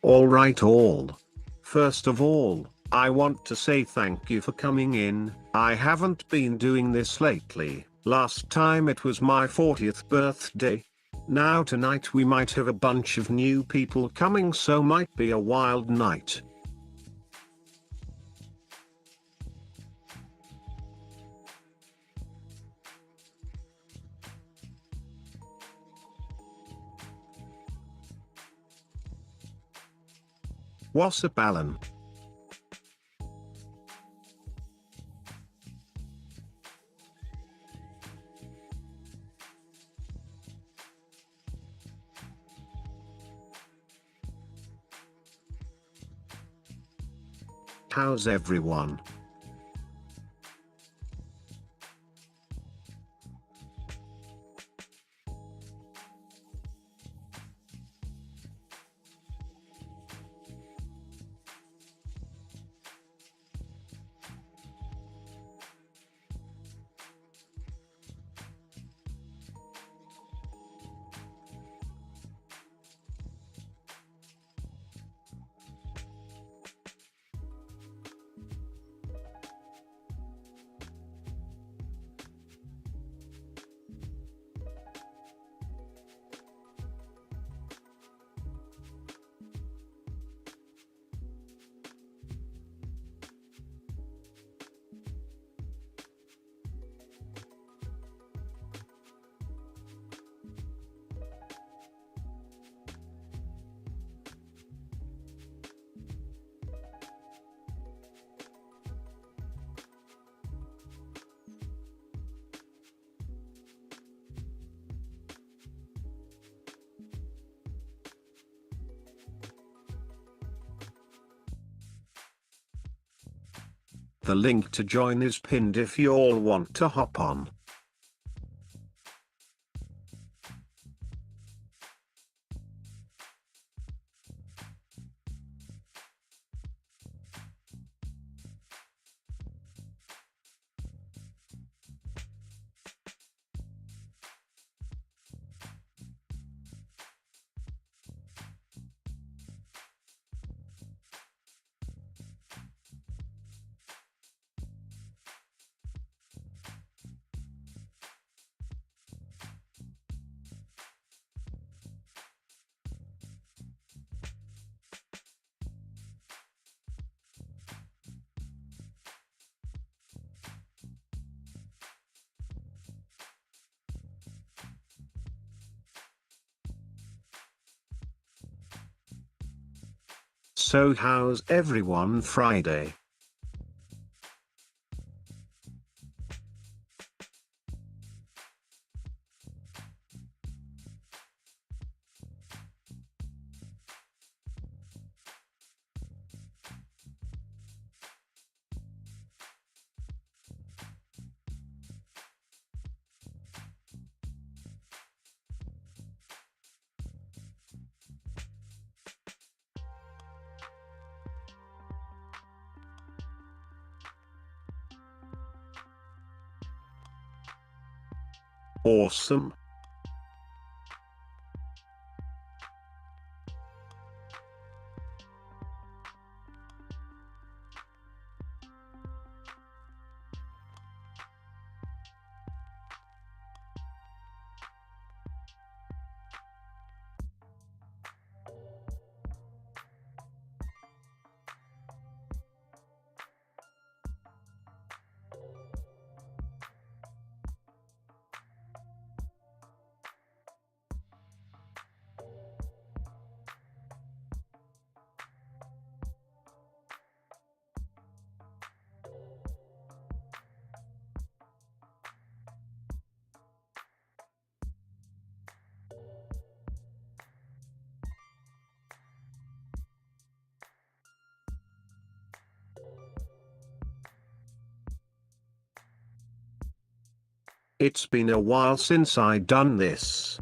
Alright all. First of all, I want to say thank you for coming in. I haven't been doing this lately. Last time it was my 40th birthday. Now tonight we might have a bunch of new people coming, so might be a wild night. What's up, Alan? How's everyone? The link to join is pinned if you all want to hop on. So how's everyone Friday? Awesome. It's been a while since I done this.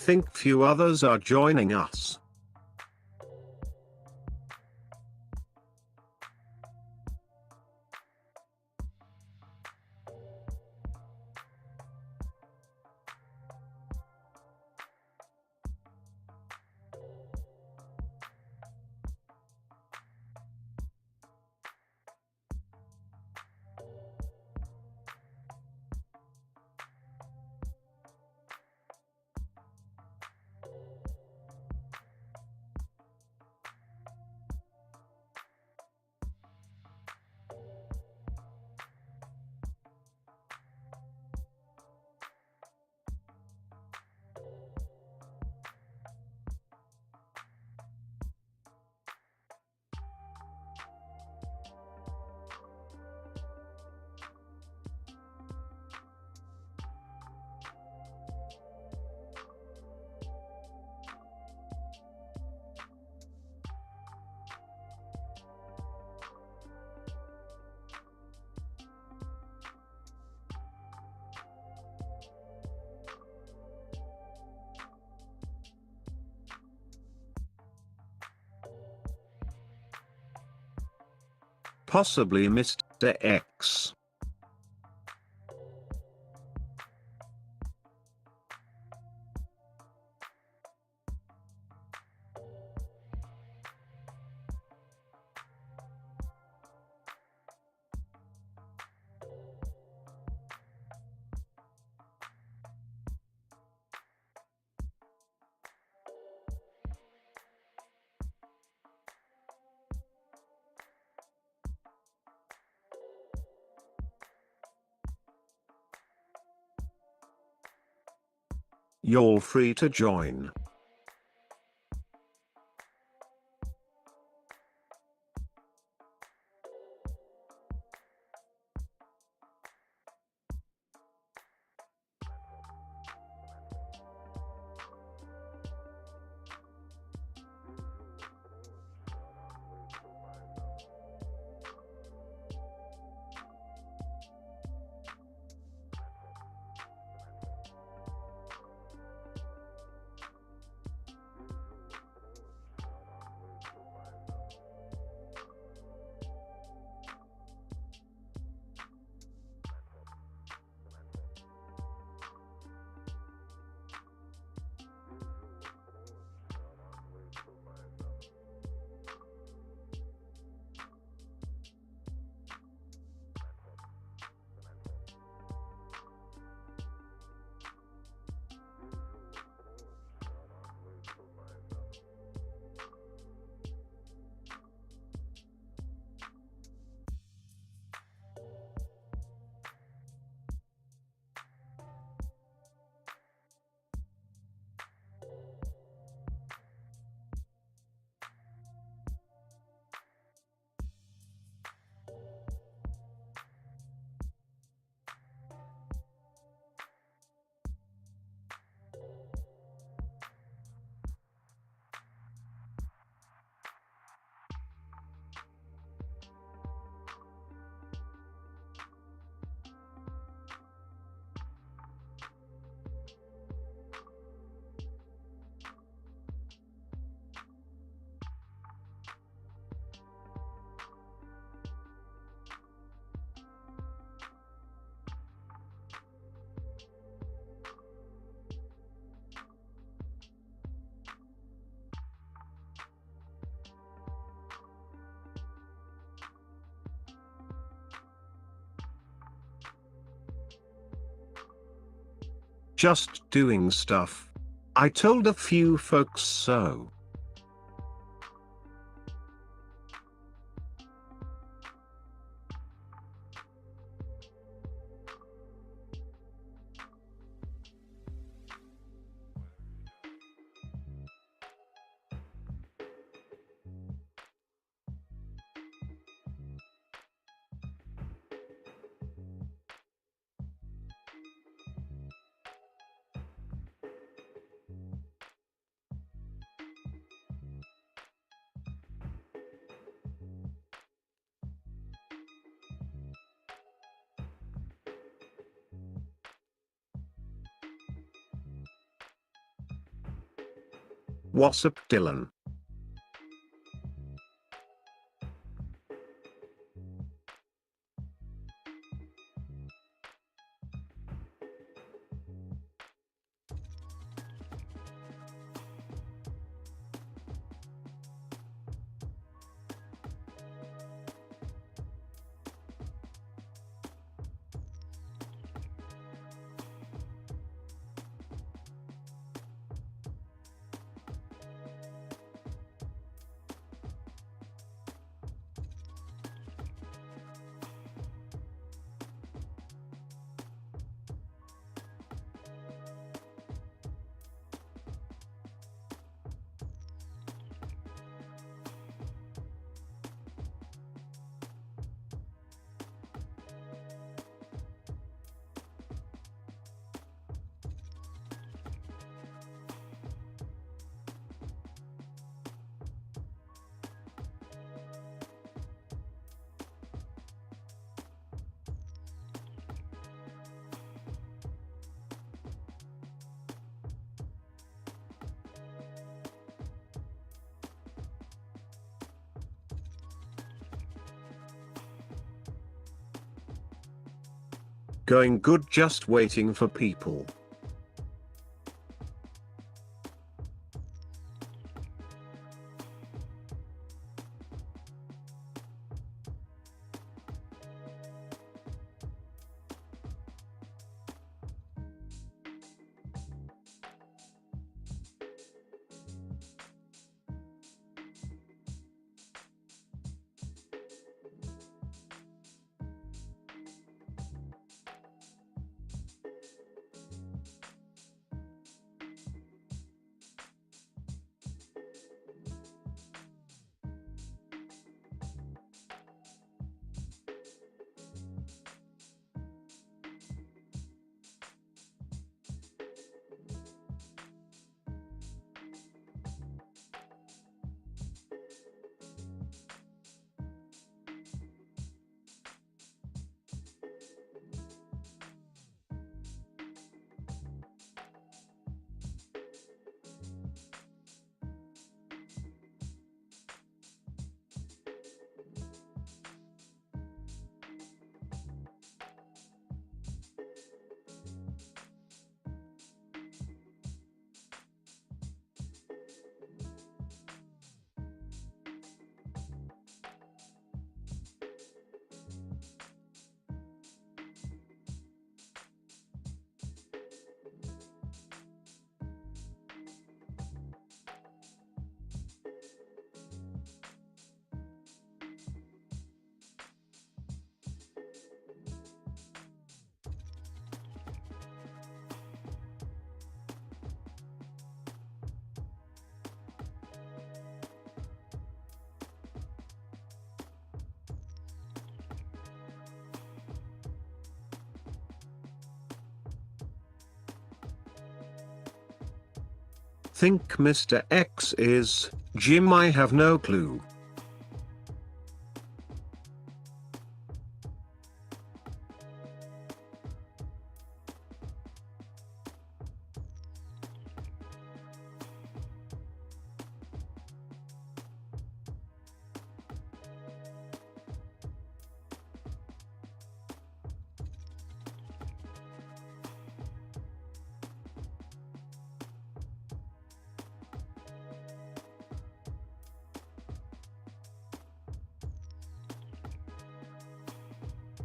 think few others are joining us. Possibly Mr. X. You're free to join. Just doing stuff. I told a few folks so. What's up, Dylan? Going good, just waiting for people. Think Mr. X is Jim? I have no clue.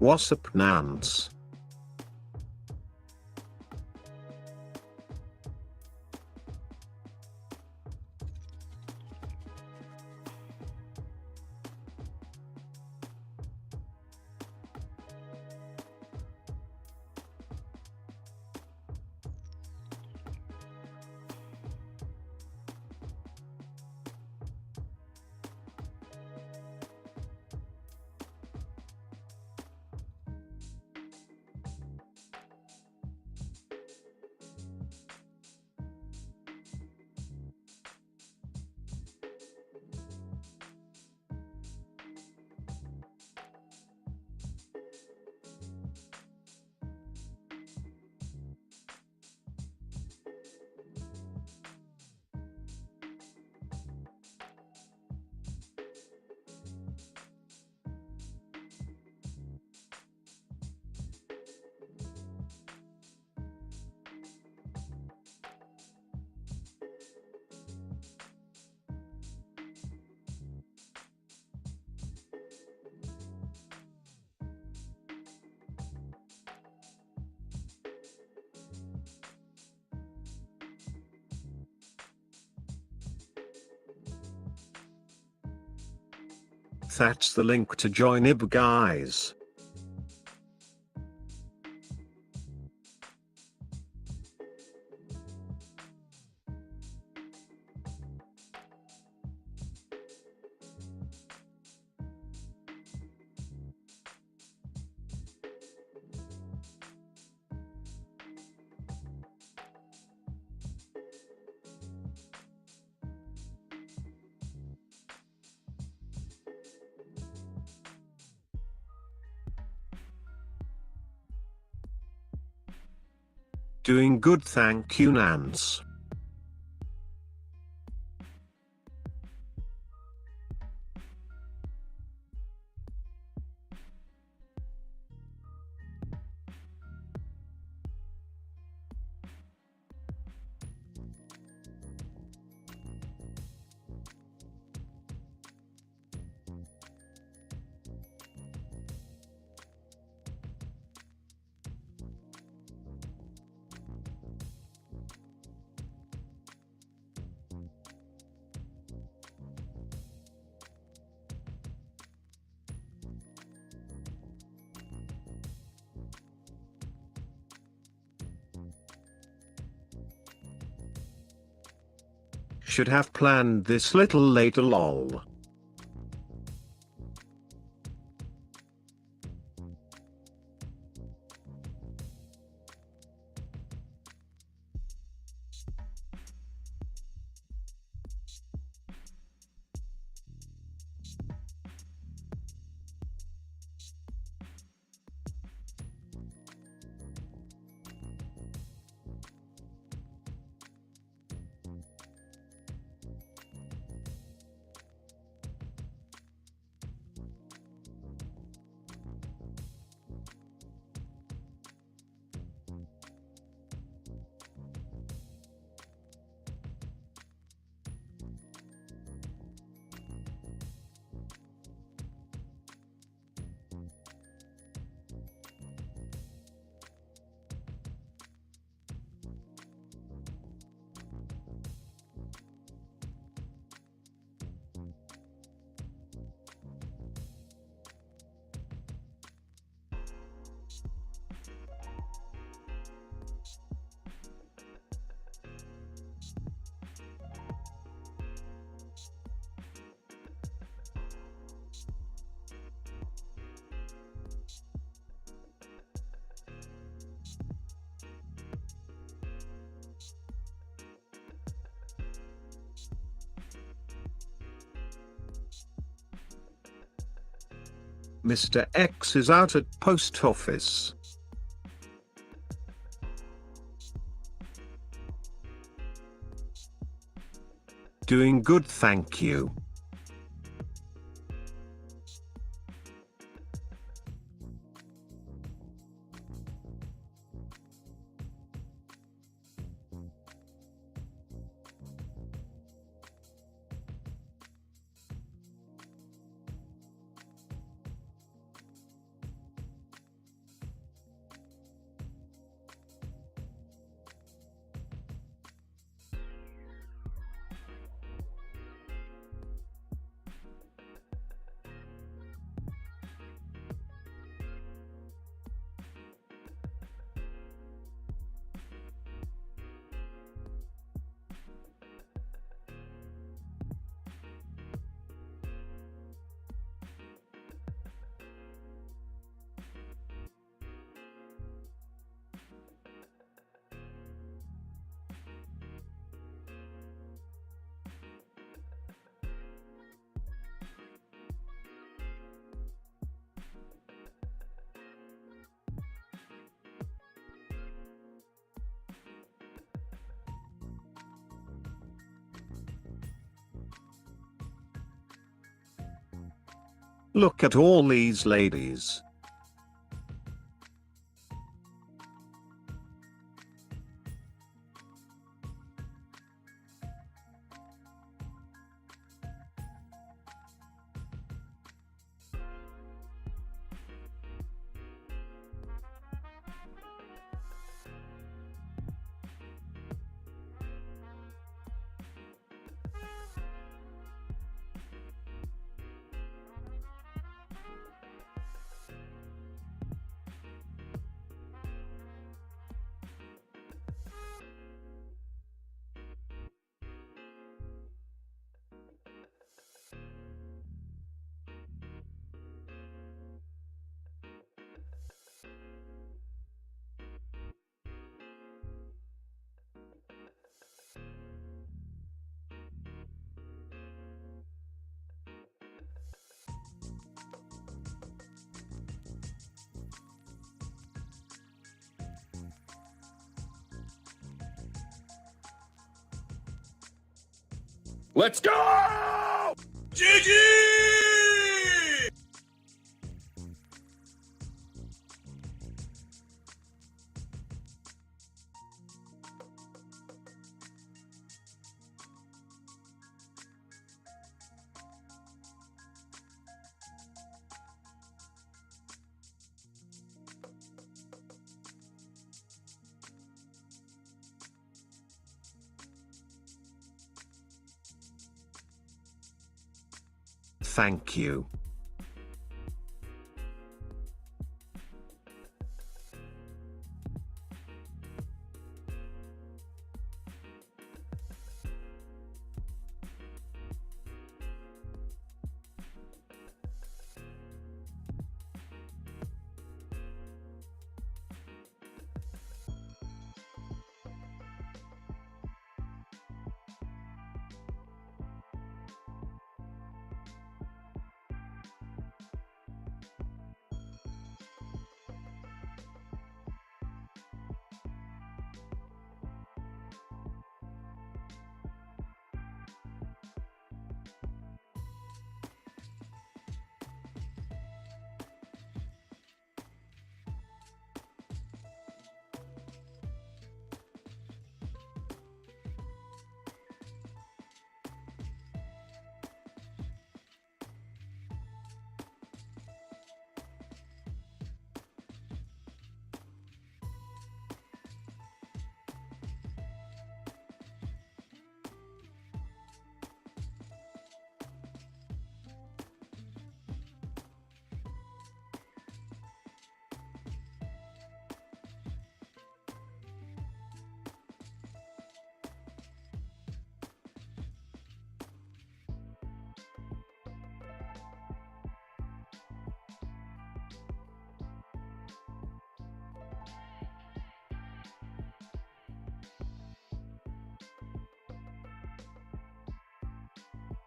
What's up, Nance? That's the link to join ib, guys. Doing good, thank you, Nance. Should have planned this little later, lol. Mr. X is out at post office. Doing good, thank you. Look at all these ladies. Let's go! GG! Thank you.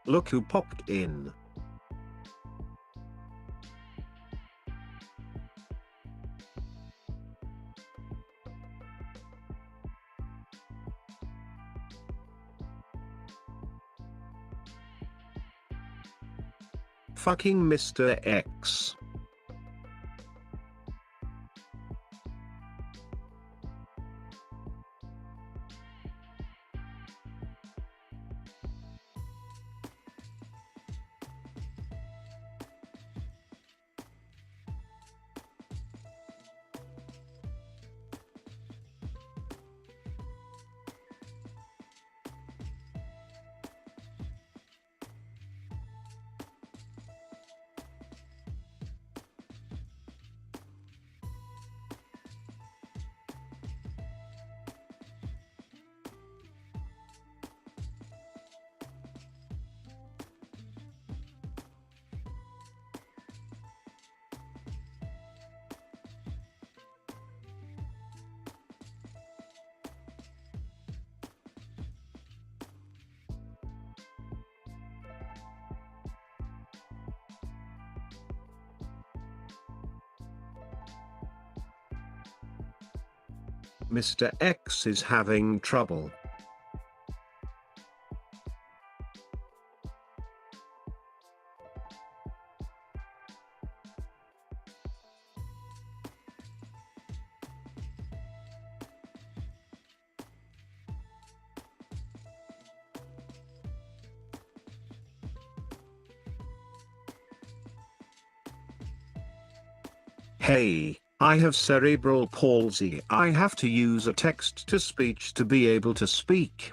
Look who popped in. Fucking Mr. X. Mr. X is having trouble. Hey, I have cerebral palsy. I have to use a text-to-speech to be able to speak.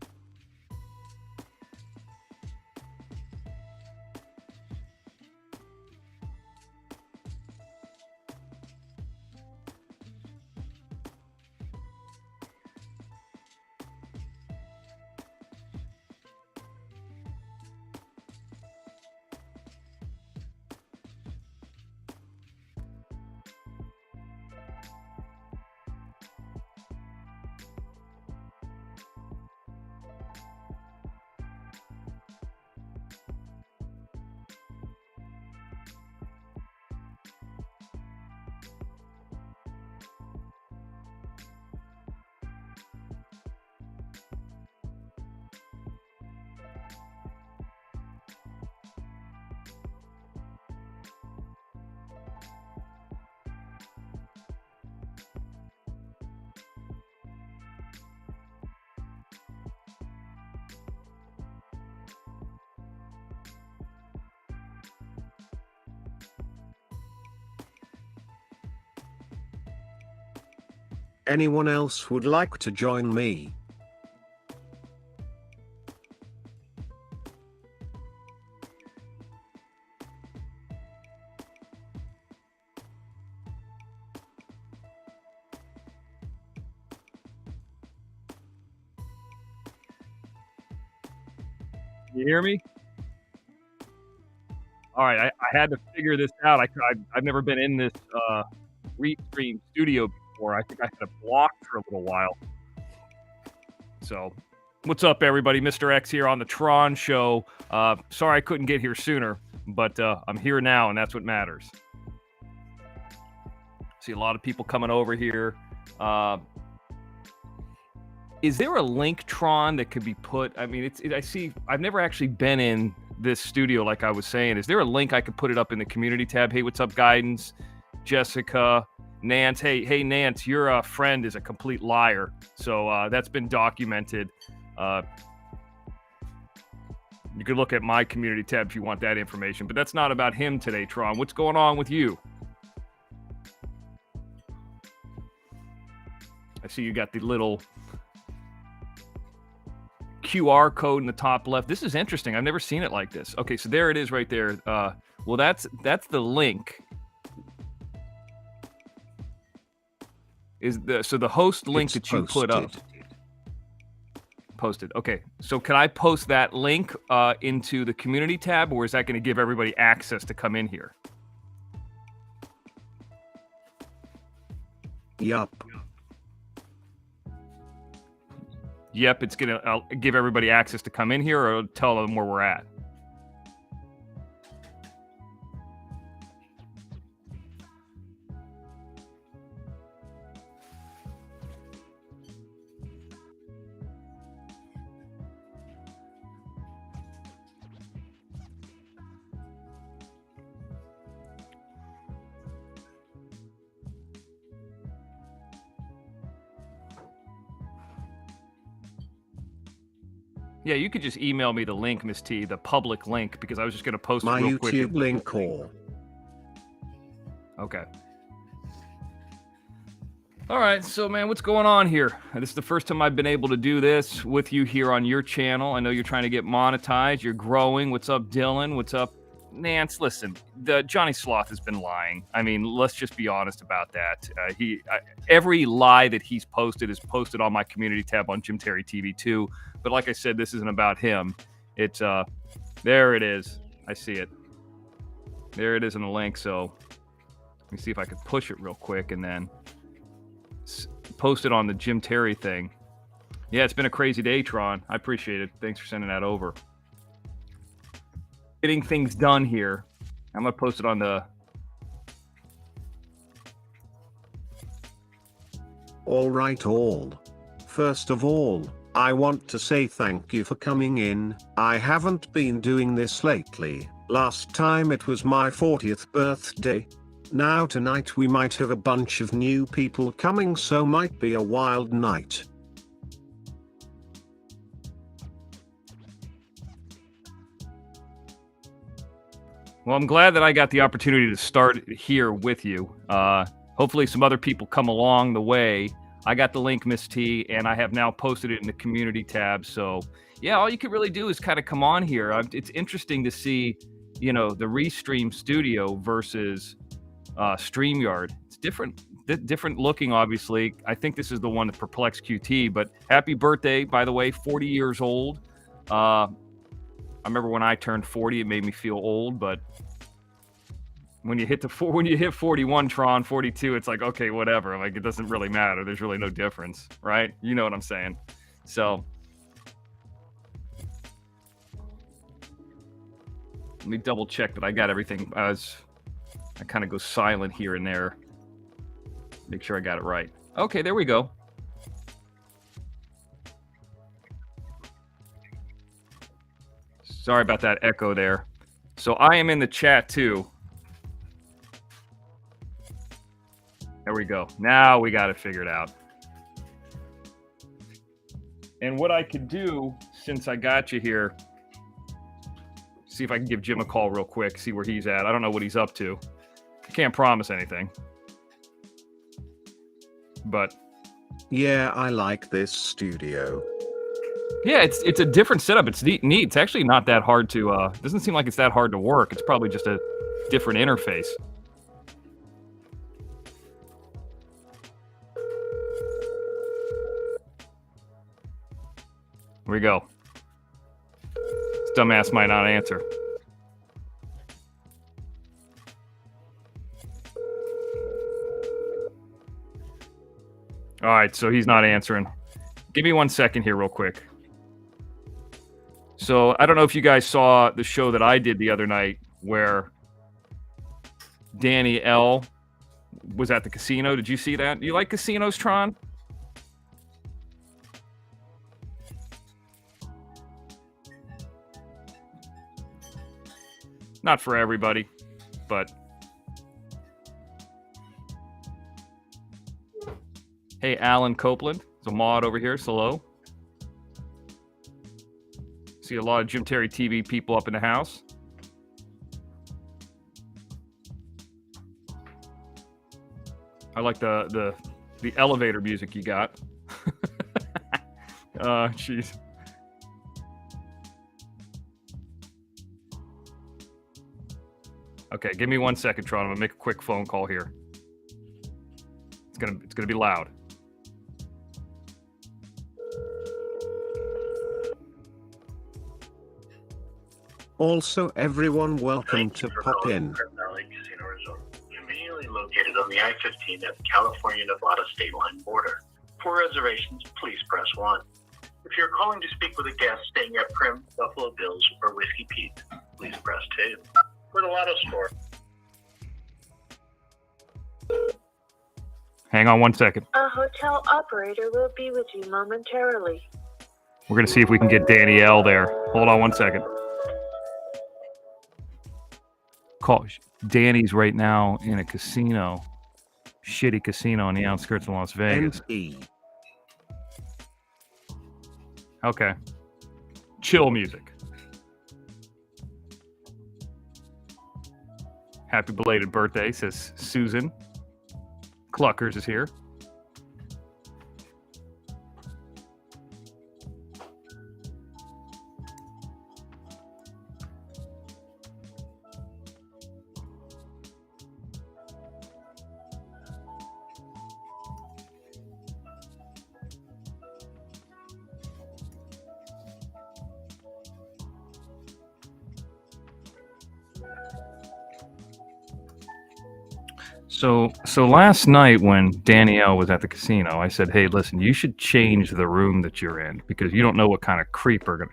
Anyone else would like to join me? You hear me? All right, I had to figure this out. I've never been in this Restream studio before. I think I had it blocked for a little while. So, what's up, everybody? Mr. X here on the Tron show. Sorry I couldn't get here sooner, but I'm here now, and that's what matters. See a lot of people coming over here. Is there a link, Tron, that could be put? I mean, I've never actually been in this studio, like I was saying. Is there a link I could put it up in the community tab? Hey, what's up, Guidance? Jessica, Nance. Hey, Nance, your friend is a complete liar. So that's been documented. You could look at my community tab if you want that information. But that's not about him today, Tron. What's going on with you? I see you got the little QR code in the top left. This is interesting. I've never seen it like this. Okay, so there it is right there. Well, that's the link. So the host link that you put up. Posted. Okay, so can I post that link into the community tab, or is that going to give everybody access to come in here? Yup. Yep, it's going to give everybody access to come in here, or tell them where we're at. Yeah, you could just email me the link, Miss T, the public link, because I was just going to post my it real quick. YouTube link or... Okay. All right, so, man, what's going on here? This is the first time I've been able to do this with you here on your channel. I know you're trying to get monetized. You're growing. What's up, Dylan? What's up, Nance? Listen, the Johnny Sloth has been lying. I mean, let's just be honest about that. Every lie that he's posted is posted on my community tab on Jim Terry TV 2. But like I said, this isn't about him. It's, there it is. I see it. There it is in the link. So let me see if I can push it real quick and then post it on the Jim Terry thing. Yeah, it's been a crazy day, Tron. I appreciate it. Thanks for sending that over. Getting things done here. I'm going to post it on the... All right, all. First of all, I want to say thank you for coming in. I haven't been doing this lately. Last time it was my 40th birthday. Now tonight we might have a bunch of new people coming, so might be a wild night. Well, I'm glad that I got the opportunity to start here with you. Hopefully some other people come along the way. I got the link, Miss T, and I have now posted it in the community tab. So, yeah, all you could really do is kind of come on here. It's interesting to see, you know, the Restream Studio versus StreamYard. It's different looking, obviously. I think this is the one that Perplex QT, but happy birthday, by the way, 40 years old. I remember when I turned 40, it made me feel old, but when you hit 41, Tron, 42, it's like, okay, whatever. Like, it doesn't really matter. There's really no difference, right? You know what I'm saying? So let me double check that I got everything. I kind of go silent here and there. Make sure I got it right. Okay, there we go. Sorry about that echo there. So I am in the chat too. There we go. Now we got it figured out. And what I could do, since I got you here, see if I can give Jim a call real quick, see where he's at. I don't know what he's up to. I can't promise anything. But Yeah, I like this studio. Yeah, it's a different setup. It's neat. It's actually not that hard to. Doesn't seem like it's that hard to work. It's probably just a different interface. Here we go. This dumbass might not answer. All right, so he's not answering. Give me 1 second here, real quick. So I don't know if you guys saw the show that I did the other night where Danny L was at the casino. Did you see that? Do you like casinos, Tron? Not for everybody, but hey, Alan Copeland, there's a mod over here. Hello. See a lot of Jim Terry TV people up in the house. I like the elevator music you got. Jeez. Okay, give me 1 second, Tron. I'm gonna make a quick phone call here. It's gonna be loud. Also, everyone, welcome to pop in. Conveniently located on the I-15 at the California-Nevada state line border. For reservations, please press 1. If you're calling to speak with a guest staying at Prim, Buffalo Bills, or Whiskey Pete, please press 2. For the Lotto store. Hang on 1 second. A hotel operator will be with you momentarily. We're gonna see if we can get Danny L there. Hold on 1 second. Call Danny's right now in a casino, shitty casino on the outskirts of Las Vegas. NE. Okay, chill music. Happy belated birthday, says Susan. Cluckers is here. So last night when Danielle was at the casino, I said, "Hey, listen, you should change the room that you're in because you don't know what kind of creep are gonna."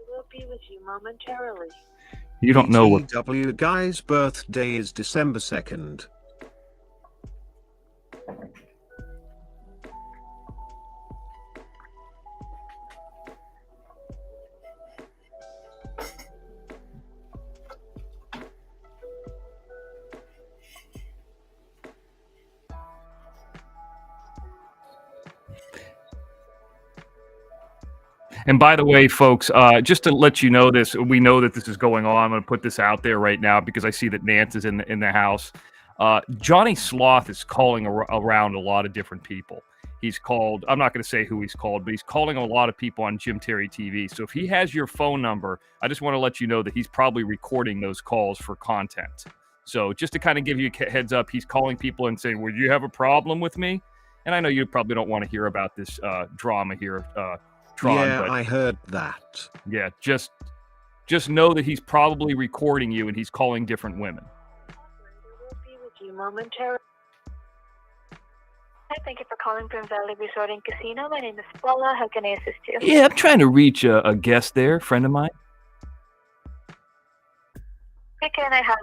We'll be with you momentarily. You don't know what. W guy's birthday is December 2nd. And by the way, folks, just to let you know this, we know that this is going on. I'm going to put this out there right now because I see that Nance is in the house. Johnny Sloth is calling around a lot of different people. He's called, I'm not going to say who he's called, but he's calling a lot of people on Jim Terry TV. So if he has your phone number, I just want to let you know that he's probably recording those calls for content. So just to kind of give you a heads up, he's calling people and saying, "Well, you have a problem with me?" And I know you probably don't want to hear about this drama here, Tron, yeah, but I heard that. yeah, just know that he's probably recording you and he's calling different women. We'll be with you momentarily. Hi, thank you for calling Prim Valley Resort and Casino. My name is Paula. How can I assist you? Yeah, I'm trying to reach a guest there, friend of mine. Okay, can I have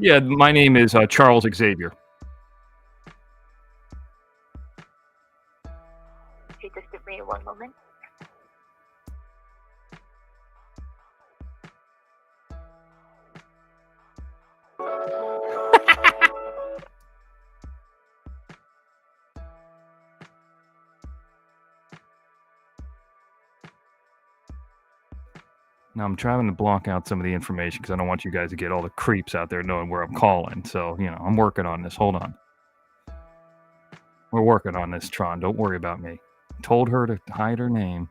Yeah, my name is Charles Xavier. Okay, just give me one moment. Now I'm trying to block out some of the information because I don't want you guys to get all the creeps out there knowing where I'm calling. So, I'm working on this. Hold on. We're working on this, Tron. Don't worry about me. Told her to hide her name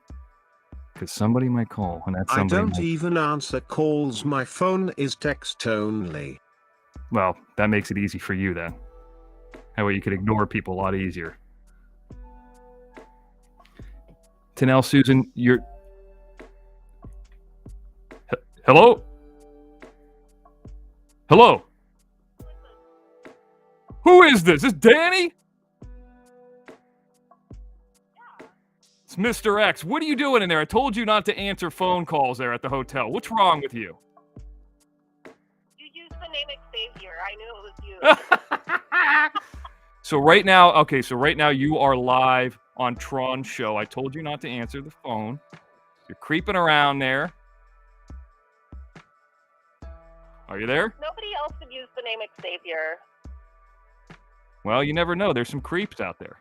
because somebody might call, and that's I somebody. don't even answer calls. My phone is text only. Well, that makes it easy for you then. That way you could ignore people a lot easier. Tanel, Susan, you're... Hello? Hello? Who is this? Is this Danny? It's Mr. X. What are you doing in there? I told you not to answer phone calls there at the hotel. What's wrong with you? You used the name Xavier. I knew it was you. So right now you are live on Tron show. I told you not to answer the phone. You're creeping around there. Are you there? Nobody else would use the name Xavier. Well, you never know. There's some creeps out there.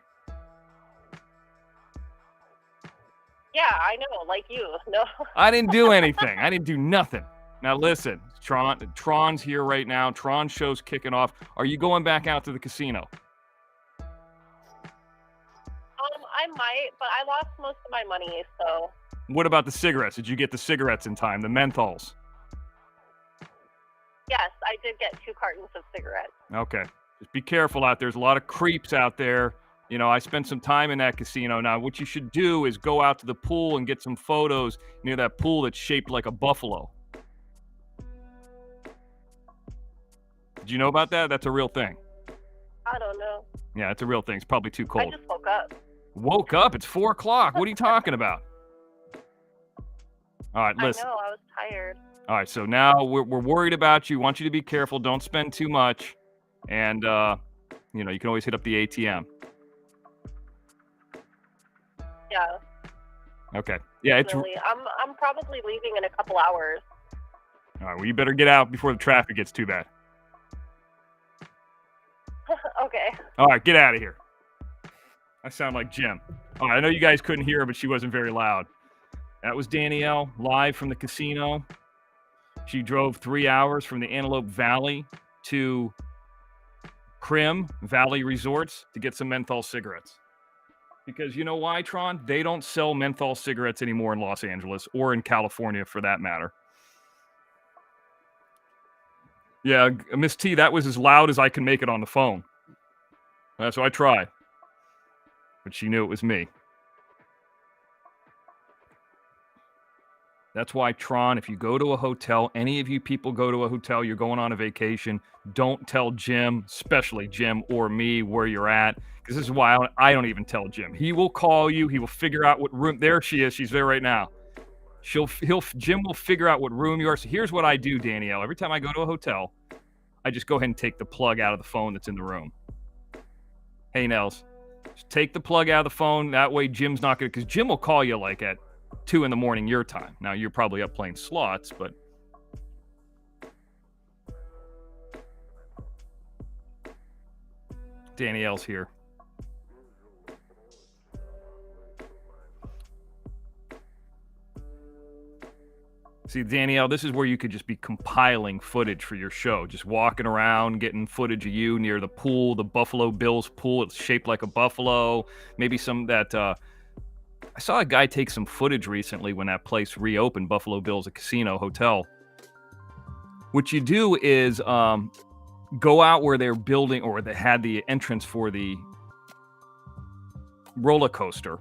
Yeah, I know, like you. No. I didn't do anything. I didn't do nothing. Now listen, Tron's here right now. Tron show's kicking off. Are you going back out to the casino? I might, but I lost most of my money, so. What about the cigarettes? Did you get the cigarettes in time? The menthols? Yes, I did get 2 cartons of cigarettes. Okay. Just be careful out there. There's a lot of creeps out there. I spent some time in that casino. Now, what you should do is go out to the pool and get some photos near that pool that's shaped like a buffalo. Did you know about that? That's a real thing. I don't know. Yeah, it's a real thing. It's probably too cold. I just woke up. Woke up? It's 4 o'clock. What are you talking about? All right, listen. I know, I was tired. All right, so now we're worried about you. Want you to be careful. Don't spend too much. And, you can always hit up the ATM. Yeah. Okay. Yeah, it's... Really. I'm probably leaving in a couple hours. All right, well, you better get out before the traffic gets too bad. Okay. All right, get out of here. I sound like Jim. All right, I know you guys couldn't hear her, but she wasn't very loud. That was Danielle, live from the casino. She drove 3 hours from the Antelope Valley to Prim Valley Resorts to get some menthol cigarettes. Because you know why, Tron? They don't sell menthol cigarettes anymore in Los Angeles or in California for that matter. Yeah, Miss T, that was as loud as I can make it on the phone. So I tried. But she knew it was me. That's why, Tron, if you go to a hotel, any of you people go to a hotel, you're going on a vacation, don't tell Jim, especially Jim or me, where you're at. Because this is why I don't even tell Jim. He will call you. He will figure out what room. There she is. She's there right now. Jim will figure out what room you are. So here's what I do, Danielle. Every time I go to a hotel, I just go ahead and take the plug out of the phone that's in the room. Hey, Nels, just take the plug out of the phone. That way Jim's not going to, because Jim will call you like at 2 a.m. your time. Now, you're probably up playing slots, but... Danielle's here. See, Danielle, this is where you could just be compiling footage for your show. Just walking around, getting footage of you near the pool, the Buffalo Bills pool. It's shaped like a buffalo. Maybe some that... I saw a guy take some footage recently when that place reopened, Buffalo Bills, a casino hotel. What you do is go out where they're building, or they had the entrance for the roller coaster.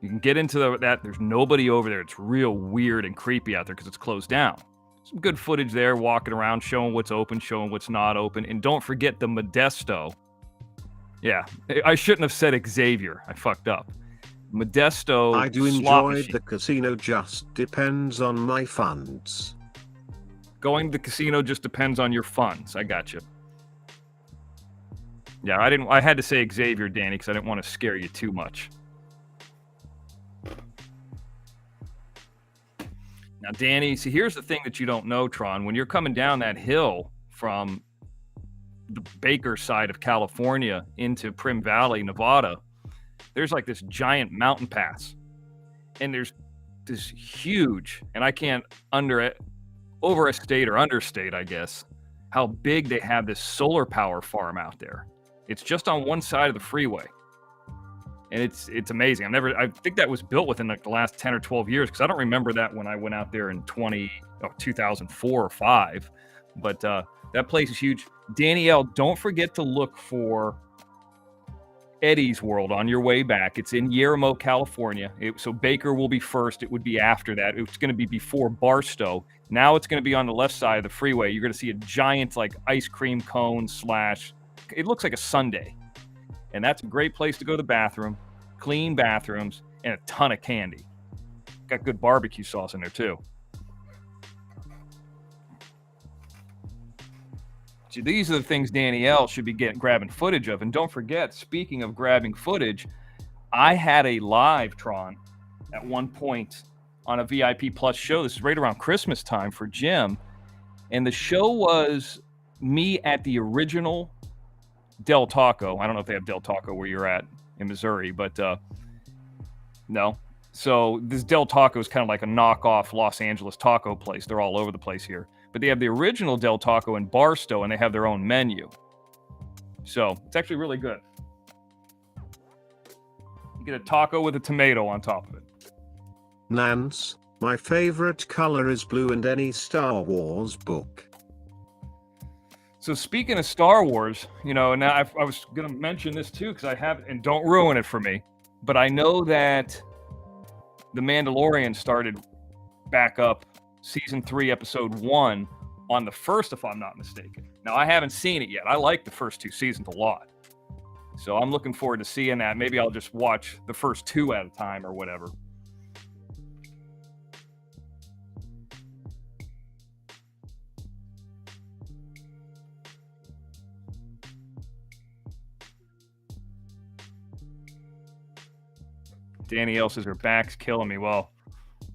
You can get into that. There's nobody over there. It's real weird and creepy out there because it's closed down. Some good footage there, walking around, showing what's open, showing what's not open. And don't forget the Modesto. Yeah, I shouldn't have said Xavier. I fucked up. Modesto. I do enjoy the casino, just depends on my funds. Going to the casino just depends on your funds. I got you. Yeah, I had to say Xavier, Danny, because I didn't want to scare you too much. Now, Danny, see, here's the thing that you don't know, Tron. When you're coming down that hill from the Baker side of California into Prim Valley, Nevada, there's like this giant mountain pass. And there's this huge, and I can't overstate or understate, I guess, how big they have this solar power farm out there. It's just on one side of the freeway. And it's amazing. I think that was built within like the last 10 or 12 years, because I don't remember that when I went out there in 2004 or 5. But that place is huge. Danielle, don't forget to look for Eddie's World on your way back. It's in Yermo, California. So Baker will be first. It would be after that. It's going to be before Barstow. Now it's going to be on the left side of the freeway. You're going to see a giant like ice cream cone / it looks like a sundae. And that's a great place to go to the bathroom, clean bathrooms, and a ton of candy. Got good barbecue sauce in there, too. So these are the things Danielle should be grabbing footage of. And don't forget, speaking of grabbing footage, I had a live Tron at one point on a VIP Plus show. This is right around Christmas time for Jim. And the show was me at the original Del Taco. I don't know if they have Del Taco where you're at in Missouri, but no. So this Del Taco is kind of like a knockoff Los Angeles taco place. They're all over the place here. But they have the original Del Taco in Barstow, and they have their own menu. So it's actually really good. You get a taco with a tomato on top of it. Nance, my favorite color is blue, and any Star Wars book. So speaking of Star Wars, now I was going to mention this too, because I have, and don't ruin it for me, but I know that The Mandalorian started back up season 3, episode 1 on the 1st, if I'm not mistaken. Now, I haven't seen it yet. I like the first 2 seasons a lot. So I'm looking forward to seeing that. Maybe I'll just watch the first 2 at a time or whatever. Danielle says her back's killing me. Well,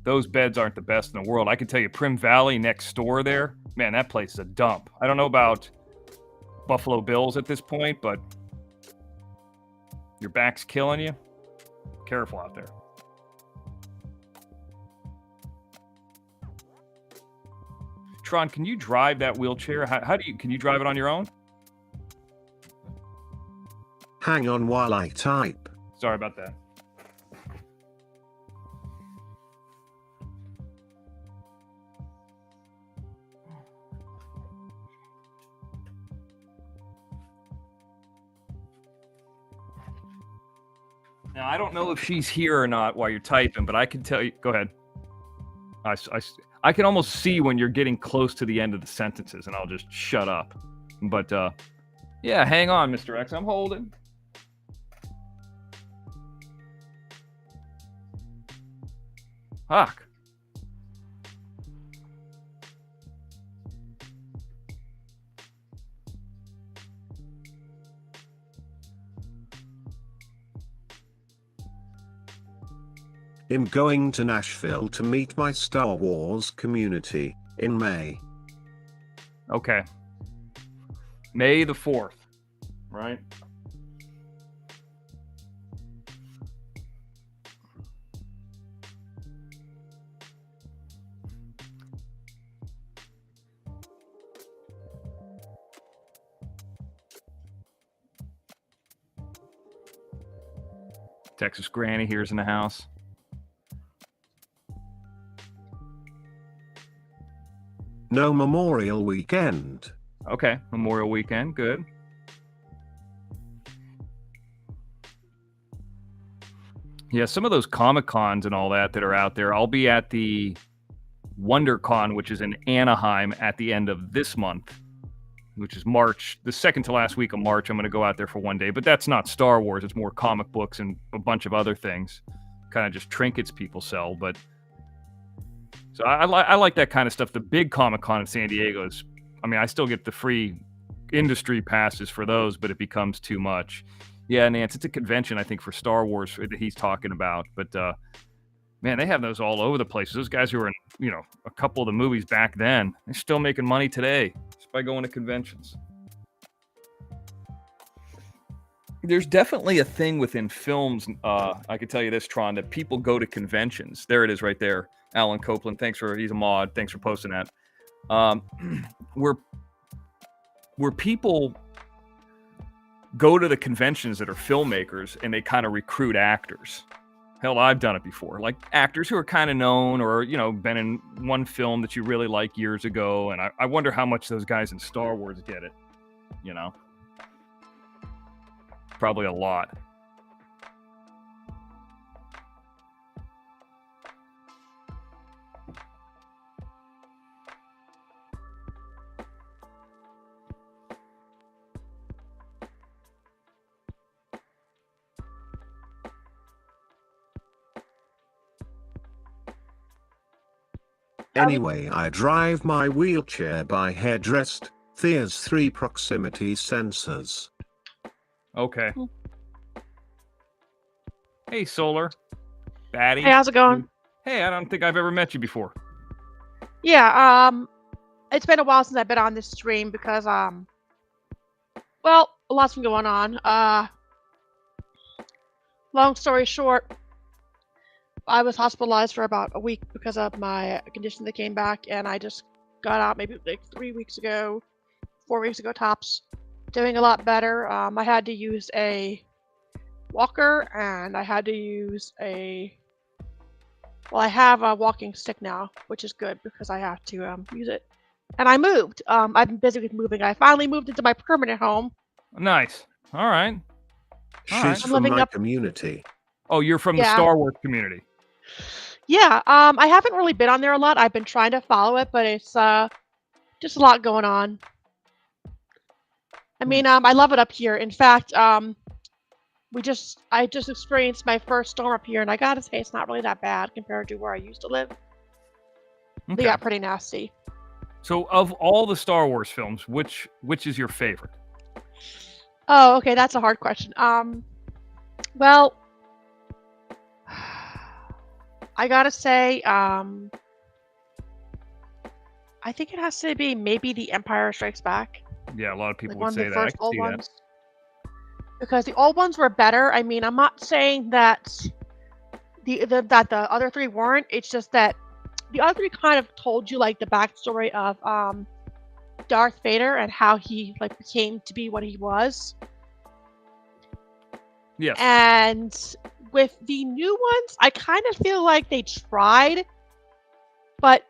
those beds aren't the best in the world. I can tell you Prim Valley next door there, man, that place is a dump. I don't know about Buffalo Bills at this point, but your back's killing you. Careful out there. Tron, can you drive that wheelchair? Can you drive it on your own? Hang on while I type. Sorry about that. Now, I don't know if she's here or not while you're typing, but I can tell you. Go ahead. I can almost see when you're getting close to the end of the sentences, and I'll just shut up. But, yeah, hang on, Mr. X. I'm holding. Fuck. I'm going to Nashville to meet my Star Wars community in May. Okay. May the 4th, right? Texas Granny here's in the house. No Memorial Weekend. Okay, Memorial Weekend, good. Yeah, some of those Comic Cons and all that are out there. I'll be at the WonderCon, which is in Anaheim at the end of this month, which is March, the second to last week of March. I'm going to go out there for one day, but that's not Star Wars. It's more comic books and a bunch of other things, kind of just trinkets people sell. But So I like that kind of stuff. The big Comic-Con in San Diego is, I mean, I still get the free industry passes for those, but it becomes too much. Yeah, Nance, it's a convention, I think, for Star Wars that he's talking about. But, man, they have those all over the place. Those guys who were in, you know, a couple of the movies back then, they're still making money today just by going to conventions. There's definitely a thing within films, I can tell you this, Tron, that people go to conventions. There it is right there. Alan Copeland, he's a mod. Thanks for posting that. Where people go to the conventions that are filmmakers and they kind of recruit actors. Hell, I've done it before. Like actors who are kind of known or, you know, been in one film that you really like years ago. And I wonder how much those guys in Star Wars get it, you know? Probably a lot. Anyway, I drive my wheelchair by headrest. There's 3 proximity sensors. Okay. Hey, Solar. Batty. Hey, how's it going? Hey, I don't think I've ever met you before. Yeah, it's been a while since I've been on this stream because, well, a lot's been going on. Long story short, I was hospitalized for about a week because of my condition that came back, and I just got out maybe like 3 weeks ago, 4 weeks ago tops, doing a lot better. I had to use a walker, and I had to use well, I have a walking stick now, which is good because I have to use it. And I moved. I've been busy with moving. I finally moved into my permanent home. Nice. All right. She's from my community. Oh, you're from the Star Wars community. Yeah, I haven't really been on there a lot. I've been trying to follow it, but it's just a lot going on. I mean, I love it up here. In fact, I just experienced my first storm up here, and I gotta say, it's not really that bad compared to where I used to live. Okay. They got pretty nasty. So, of all the Star Wars films, which is your favorite? Oh, okay, that's a hard question. Well, I gotta say, I think it has to be maybe The Empire Strikes Back. Yeah, a lot of people Like would one say of the that. I first can old see ones. that. Because the old ones were better. I mean, I'm not saying that the other 3 weren't. It's just that the other 3 kind of told you like the backstory of Darth Vader and how he like became to be what he was. Yes. And with the new ones, I kind of feel like they tried, but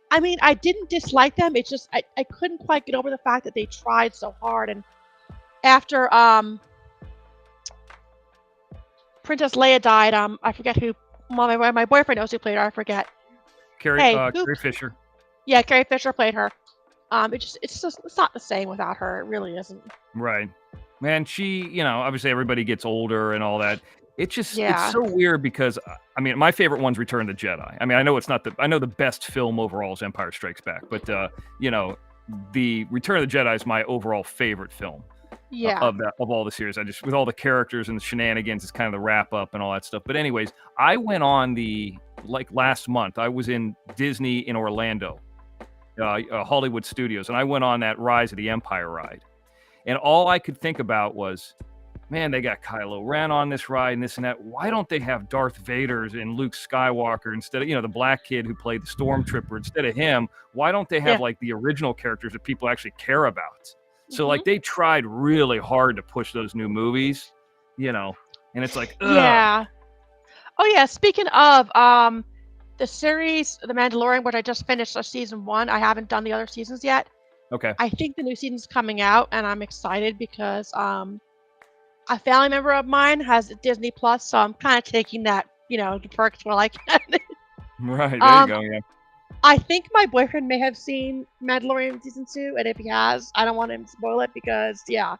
I mean, I didn't dislike them. It's just I couldn't quite get over the fact that they tried so hard. And after Princess Leia died, I forget who. My boyfriend knows who played her. I forget. Carrie Fisher. Yeah, Carrie Fisher played her. It's not the same without her. It really isn't. Right. Man, she, you know, obviously everybody gets older and all that. It's just, Yeah. it's so weird because, I mean, my favorite one's Return of the Jedi. I mean, I know the best film overall is Empire Strikes Back, but, you know, the Return of the Jedi is my overall favorite film. Yeah. Of all the series. With all the characters and the shenanigans, it's kind of the wrap up and all that stuff. But anyways, I went on last month, I was in Disney in Orlando, Hollywood Studios, and I went on that Rise of the Empire ride. And all I could think about was, man, they got Kylo Ren on this ride and this and that. Why don't they have Darth Vader and Luke Skywalker instead of, you know, the black kid who played the Stormtrooper instead of him? Why don't they have like the original characters that people actually care about? So like they tried really hard to push those new movies, you know, and it's like, ugh. Yeah. Oh yeah. Speaking of the series, The Mandalorian, which I just finished season 1. I haven't done the other seasons yet. Okay. I think the new season's coming out, and I'm excited because a family member of mine has Disney Plus, so I'm kind of taking that, you know, the perks while I can. Right. There you go. Yeah. I think my boyfriend may have seen Mandalorian season 2, and if he has, I don't want him to spoil it because, yeah.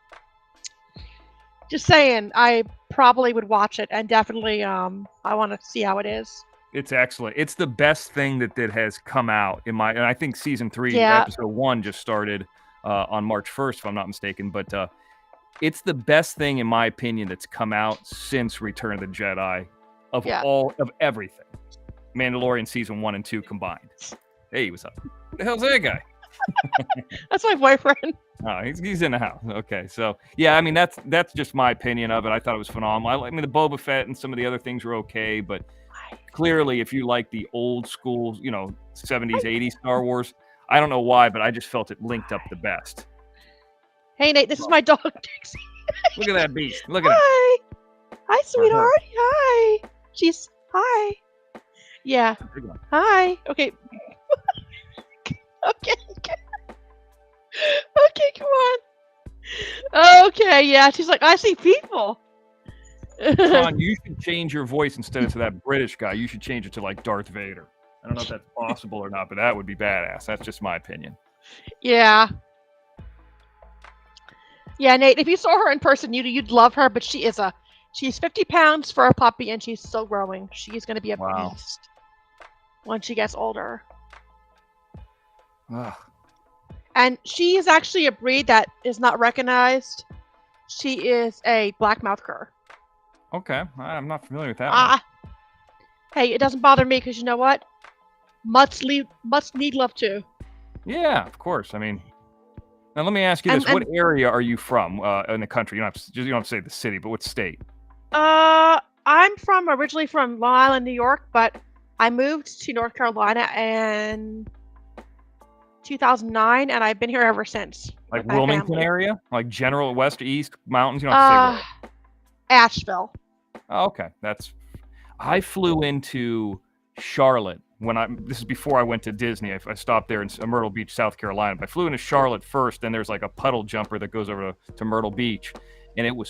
Just saying, I probably would watch it, and definitely, I want to see how it is. It's excellent. It's the best thing that has come out and I think season 3, Yeah. episode 1 just started on March 1st, if I'm not mistaken. But it's the best thing, in my opinion, that's come out since Return of the Jedi of everything. Mandalorian season 1 and 2 combined. Hey, what's up? Who the hell's that guy? That's my boyfriend. Oh, he's in the house. Okay, so yeah, I mean that's just my opinion of it. I thought it was phenomenal. I mean the Boba Fett and some of the other things were okay, but clearly, if you like the old school, 70s, 80s Star Wars, I don't know why, but I just felt it linked up the best. Hey, Nate, this is my dog, Dixie. Look at that beast. Look at it. Hi. Hi, sweetheart. Hi. She's, hi. Yeah. Hi. Okay. Okay. Okay, come on. Okay, yeah. She's like, I see people. Tron, you should change your voice instead of to that British guy. You should change it to like Darth Vader. I don't know if that's possible or not, but that would be badass. That's just my opinion. Yeah. Yeah, Nate, if you saw her in person, you'd love her, but she's 50 pounds for a puppy, and she's still growing. She's going to be a beast when she gets older. Ugh. And she is actually a breed that is not recognized. She is a black-mouthed cur. Okay, I'm not familiar with that one. Hey, it doesn't bother me because you know what? Mutts need love too. Yeah, of course. I mean, now let me ask you this: what area are you from in the country? You don't have to say the city, but what state? I'm originally from Long Island, New York, but I moved to North Carolina in 2009, and I've been here ever since. Like Wilmington area, like General West, East Mountains. You don't have to say where. Asheville. Oh, okay, I flew into Charlotte this is before I went to Disney. I stopped there in Myrtle Beach, South Carolina. But I flew into Charlotte first, then there's like a puddle jumper that goes over to Myrtle Beach. And it was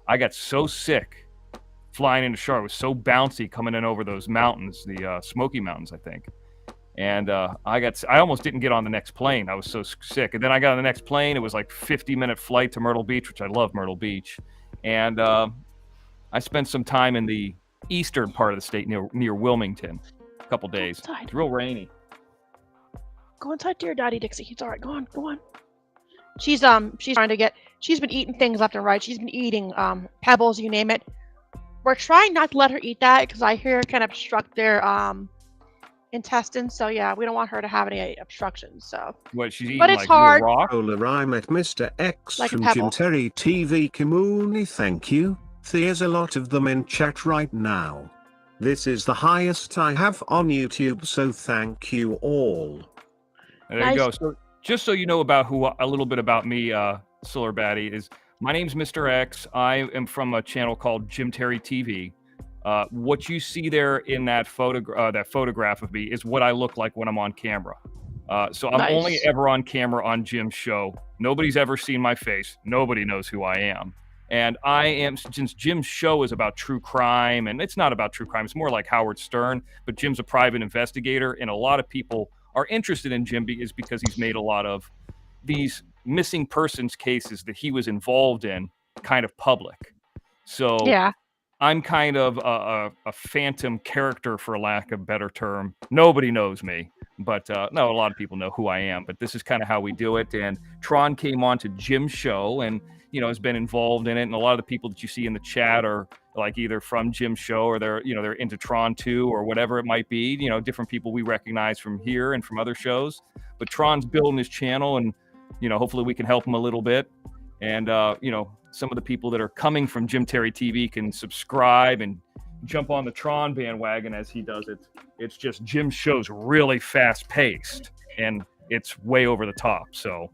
I got so sick flying into Charlotte. It was so bouncy coming in over those mountains, the Smoky Mountains, I think. And I almost didn't get on the next plane. I was so sick. And then I got on the next plane. It was like 50-minute flight to Myrtle Beach, which I love Myrtle Beach. And I spent some time in the eastern part of the state near Wilmington. A couple days. It's real rainy. Go inside, dear Daddy Dixie. It's all right. Go on. She's trying to get. She's been eating things left and right. She's been eating pebbles, you name it. We're trying not to let her eat that because I hear it can obstruct their intestines. So yeah, we don't want her to have any obstructions. So. What she's eating? But it's hard. Rock? I met Mr. X like from Jim Terry TV Kimuni. Thank you. There's a lot of them in chat right now. This is the highest I have on YouTube, so thank you all. There you go. So just so you know a little bit about me, Solar Baddie, is my name's Mr. X. I am from a channel called Jim Terry TV. What you see there in that photograph of me is what I look like when I'm on camera. So I'm only ever on camera on Jim's show. Nobody's ever seen my face. Nobody knows who I am. And since Jim's show is about true crime, and it's not about true crime, it's more like Howard Stern, but Jim's a private investigator, and a lot of people are interested in Jim because he's made a lot of these missing persons cases that he was involved in kind of public. So yeah. I'm kind of a phantom character, for lack of a better term. Nobody knows me, but no, a lot of people know who I am, but this is kind of how we do it. And Tron came on to Jim's show and has been involved in it, and a lot of the people that you see in the chat are like either from Jim's show or they're into Tron 2 or whatever it might be. Different people we recognize from here and from other shows. But Tron's building his channel, and hopefully we can help him a little bit. And some of the people that are coming from Jim Terry TV can subscribe and jump on the Tron bandwagon as he does it. It's just Jim's show's really fast paced and it's way over the top. So.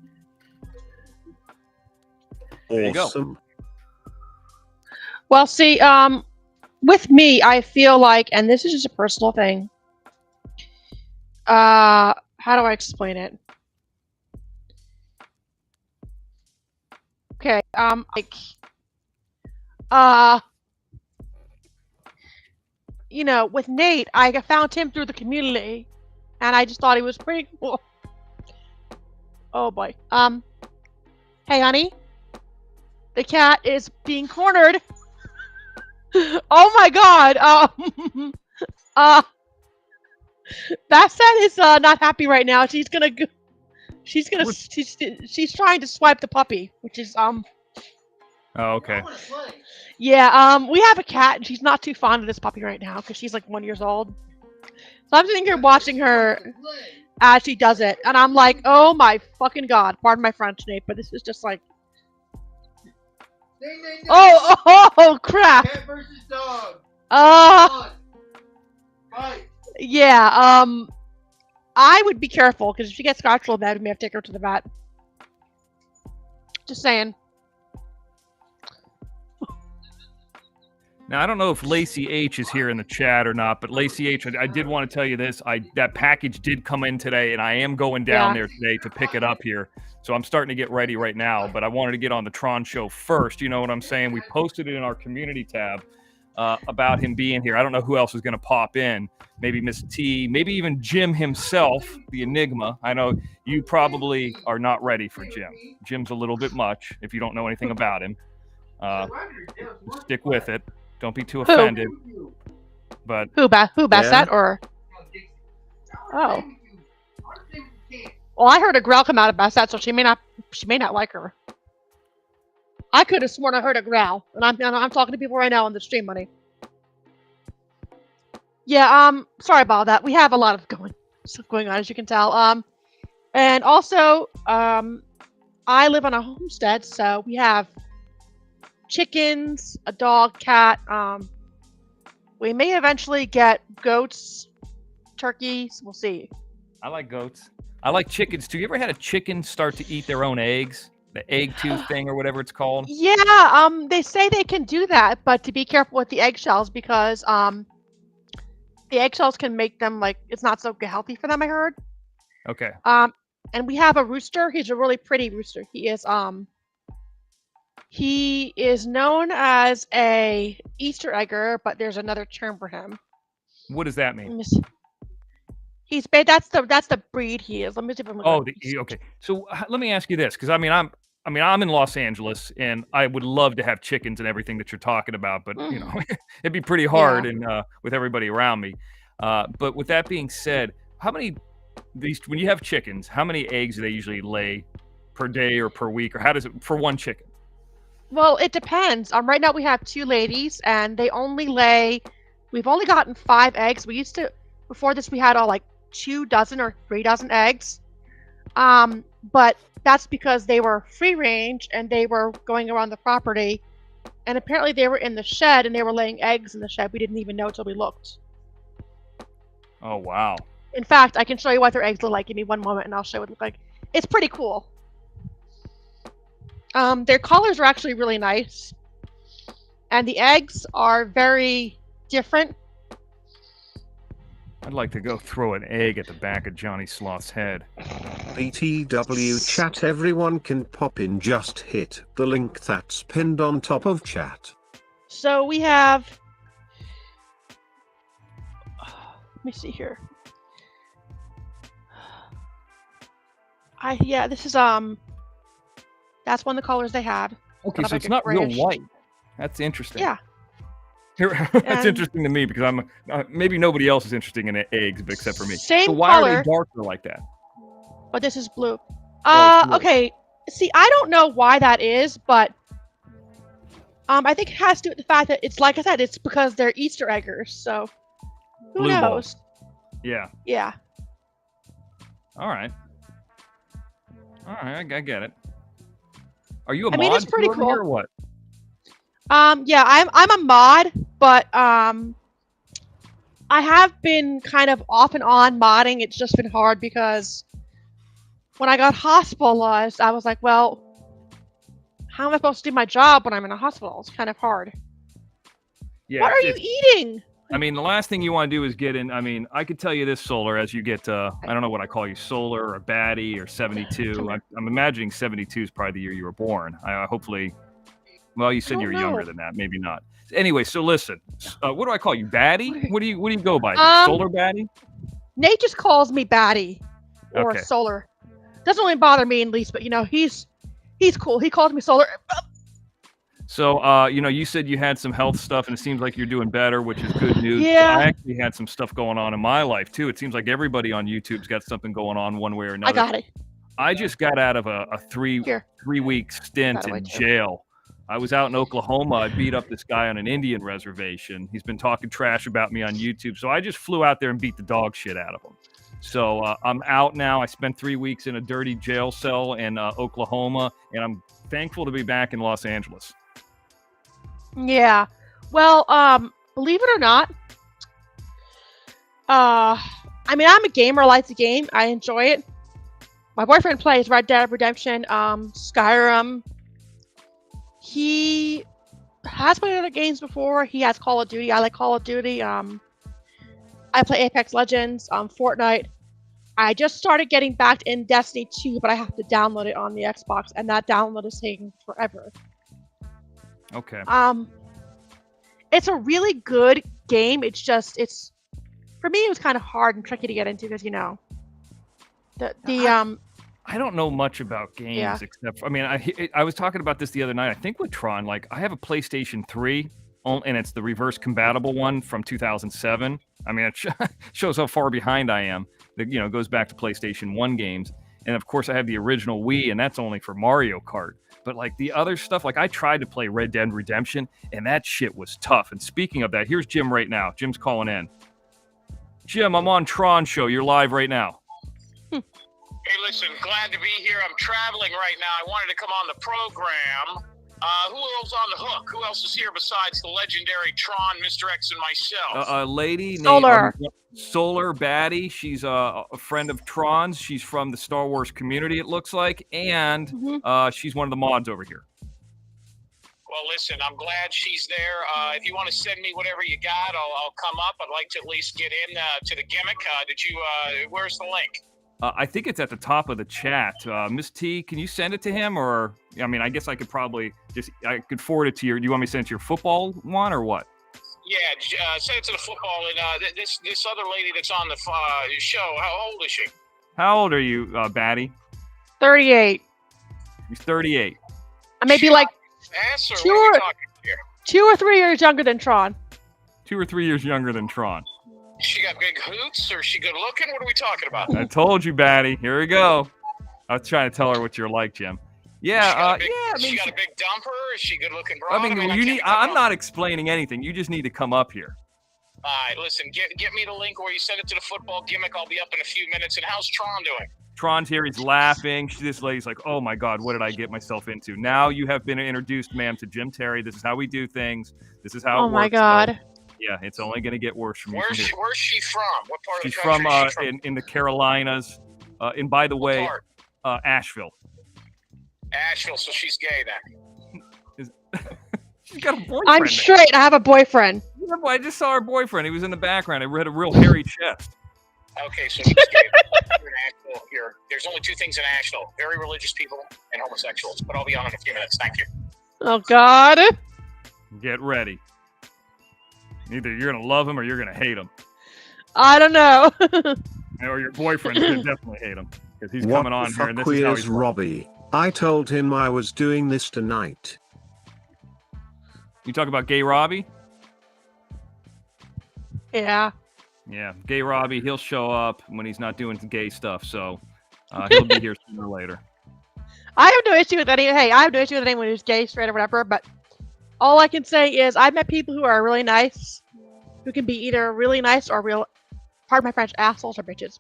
Awesome. Well, see, with me, I feel like, and this is just a personal thing. How do I explain it? Okay, with Nate, I found him through the community, and I just thought he was pretty cool. Oh boy. Hey, honey. The cat is being cornered. Oh my god. Bassett is not happy right now. She's gonna go. She's trying to swipe the puppy, which is Oh, okay. Yeah, we have a cat, and she's not too fond of this puppy right now because she's like 1 year old. So I'm sitting here watching her as she does it, and I'm like, oh my fucking god! Pardon my French, Nate, but this is just like, oh crap! Cat versus dog. Yeah, I would be careful because if she gets scratched real bad, we may have to take her to the vet. Just saying. Now, I don't know if Lacey H is here in the chat or not, but Lacey H, I did want to tell you this. That package did come in today, and I am going down there today to pick it up here. So I'm starting to get ready right now, but I wanted to get on the Tron show first. You know what I'm saying? We posted it in our community tab about him being here. I don't know who else is going to pop in. Maybe Miss T, maybe even Jim himself, the Enigma. I know you probably are not ready for Jim. Jim's a little bit much if you don't know anything about him. Stick with it. Don't be too offended. But who Bassett or? Oh. Well, I heard a growl come out of Bassett, so she may not like her. I could have sworn I heard a growl, and I'm talking to people right now on the stream, money. Yeah, sorry about that. We have a lot of stuff going on, as you can tell. And also, I live on a homestead, so we have chickens, a dog, cat. We may eventually get goats, turkeys. We'll see. I like goats. I like chickens too. You ever had a chicken start to eat their own eggs? The egg tooth thing or whatever it's called? Yeah, they say they can do that, but to be careful with the eggshells because the eggshells can make them like it's not so healthy for them, I heard. Okay. And we have a rooster. He's a really pretty rooster. He is known as a Easter egger, but there's another term for him. What does that mean? He's that's the breed he is. Let me see if I'm okay. So let me ask you this, because I'm in Los Angeles, and I would love to have chickens and everything that you're talking about, but you know, it'd be pretty hard and with everybody around me. But with that being said, how many when you have chickens, how many eggs do they usually lay per day or per week, or how does it for one chicken? Well, it depends. Right now we have 2 ladies, and they only lay. We've only gotten 5 eggs. We used to before this we had all like 2 dozen or 3 dozen eggs. But that's because they were free range and they were going around the property, and apparently they were in the shed and they were laying eggs in the shed. We didn't even know until we looked. Oh wow! In fact, I can show you what their eggs look like. Give me one moment and I'll show you what they look like. It's pretty cool. Their colors are actually really nice, and the eggs are very different. I'd like to go throw an egg at the back of Johnny Sloth's head. BTW chat, everyone can pop in, just hit the link that's pinned on top of chat. So we have, let me see here. This is that's one of the colors they had. Okay, so it's not real white. That's interesting. Yeah. That's interesting to me because I'm maybe nobody else is interested in eggs, but except for me. Same so why color, are they darker like that? But this is blue. Blue. Okay. See, I don't know why that is, but I think it has to do with the fact that it's like I said, it's because they're Easter eggers. So who Blue knows? balls. Yeah. Yeah. All right. I get it. Are you a mod? I mean, it's pretty cool. Or what? Yeah, I'm a mod, but I have been kind of off and on modding. It's just been hard because when I got hospitalized, I was like, well, how am I supposed to do my job when I'm in a hospital? It's kind of hard. Yeah. What are you eating? I mean, the last thing you want to do is get in. I mean, I could tell you this, Solar, as you get, I don't know what I call you, Solar or Batty or 72. I'm imagining 72 is probably the year you were born. Hopefully, well, you said you're younger than that. Maybe not. Anyway, so listen, what do I call you, Batty? What do you go by? Solar Batty? Nate just calls me Batty or Okay. Solar. Doesn't really bother me in least, but you know, he's cool. He calls me Solar. So, you said you had some health stuff, and it seems like you're doing better, which is good news. Yeah. I actually had some stuff going on in my life too. It seems like everybody on YouTube's got something going on one way or another. I got it. I just got out of a Here. 3-week stint That way in too. jail. I was out in Oklahoma. I beat up this guy on an Indian reservation. He's been talking trash about me on YouTube. So I just flew out there and beat the dog shit out of him. So I'm out now. I spent 3 weeks in a dirty jail cell in Oklahoma, and I'm thankful to be back in Los Angeles. Yeah. Well, believe it or not, I'm a gamer. I like the game. I enjoy it. My boyfriend plays Red Dead Redemption, Skyrim. He has played other games before. He has Call of Duty. I like Call of Duty. I play Apex Legends, Fortnite. I just started getting back in Destiny 2, but I have to download it on the Xbox, and that download is taking forever. Okay. It's a really good game. It's for me, it was kind of hard and tricky to get into because I don't know much about games except for, I was talking about this the other night. I think with Tron, like I have a PlayStation 3 and it's the reverse compatible one from 2007. I mean, it shows how far behind I am. It, goes back to PlayStation 1 games. And of course I have the original Wii, and that's only for Mario Kart. But like the other stuff, like I tried to play Red Dead Redemption and that shit was tough. And speaking of that, here's Jim right now. Jim's calling in. Jim, I'm on Tron show. You're live right now. Hey, listen, glad to be here. I'm traveling right now. I wanted to come on the program. Who else on the hook? Who else is here besides the legendary Tron, Mr. X, and myself? A lady Solar. named Solar Batty. She's a friend of Tron's. She's from the Star Wars community, it looks like. And she's one of the mods over here. Well, listen, I'm glad she's there. If you want to send me whatever you got, I'll come up. I'd like to at least get in to the gimmick. Where's the link? I think it's at the top of the chat. Miss T, can you send it to him? Or, I guess I could probably I could forward it to your, do you want me to send it to your football one or what? Yeah, send it to the football. And this other lady that's on the show, how old is she? How old are you, Batty? 38. He's 38. I may be like Ass, or two what are we or- talking here? 2 or 3 years younger than Tron. 2 or 3 years younger than Tron. She got big hoots, or is she good looking? What are we talking about? I told you, Batty. Here we go. I was trying to tell her what you're like, Jim. Yeah, she got a big dumper. Is she good looking, bro? I'm not explaining anything. You just need to come up here. All right, listen, get me the link where you send it to the football gimmick. I'll be up in a few minutes. And how's Tron doing? Tron's here. He's laughing. This lady's like, oh my God, what did I get myself into? Now you have been introduced, ma'am, to Jim Terry. This is how we do things. This is how it works. Oh my God. So, yeah, it's only going to get worse from Where's here. she from? What part She's of the country is she from? in the Carolinas. And by the way, Asheville. Asheville, so she's gay then. She's got a boyfriend. I'm straight. I have a boyfriend. Yeah, I just saw her boyfriend. He was in the background. He had a real hairy chest. Okay, so she's gay. There's only two things in Asheville: very religious people and homosexuals. But I'll be on in a few minutes. Thank you. Oh God. Get ready. Either you're gonna love him or you're gonna hate him. I don't know. Or your boyfriend's gonna definitely hate him because he's coming on here and this is how he's Robbie. I told him I was doing this tonight. You talk about Gay Robbie? Yeah. Yeah, Gay Robbie. He'll show up when he's not doing gay stuff, so he'll be here sooner or later. I have no issue with any. Hey, I have no issue with anyone who's gay, straight, or whatever. But all I can say is I've met people who are really nice, who can be either really nice or real, pardon my French, assholes or bitches,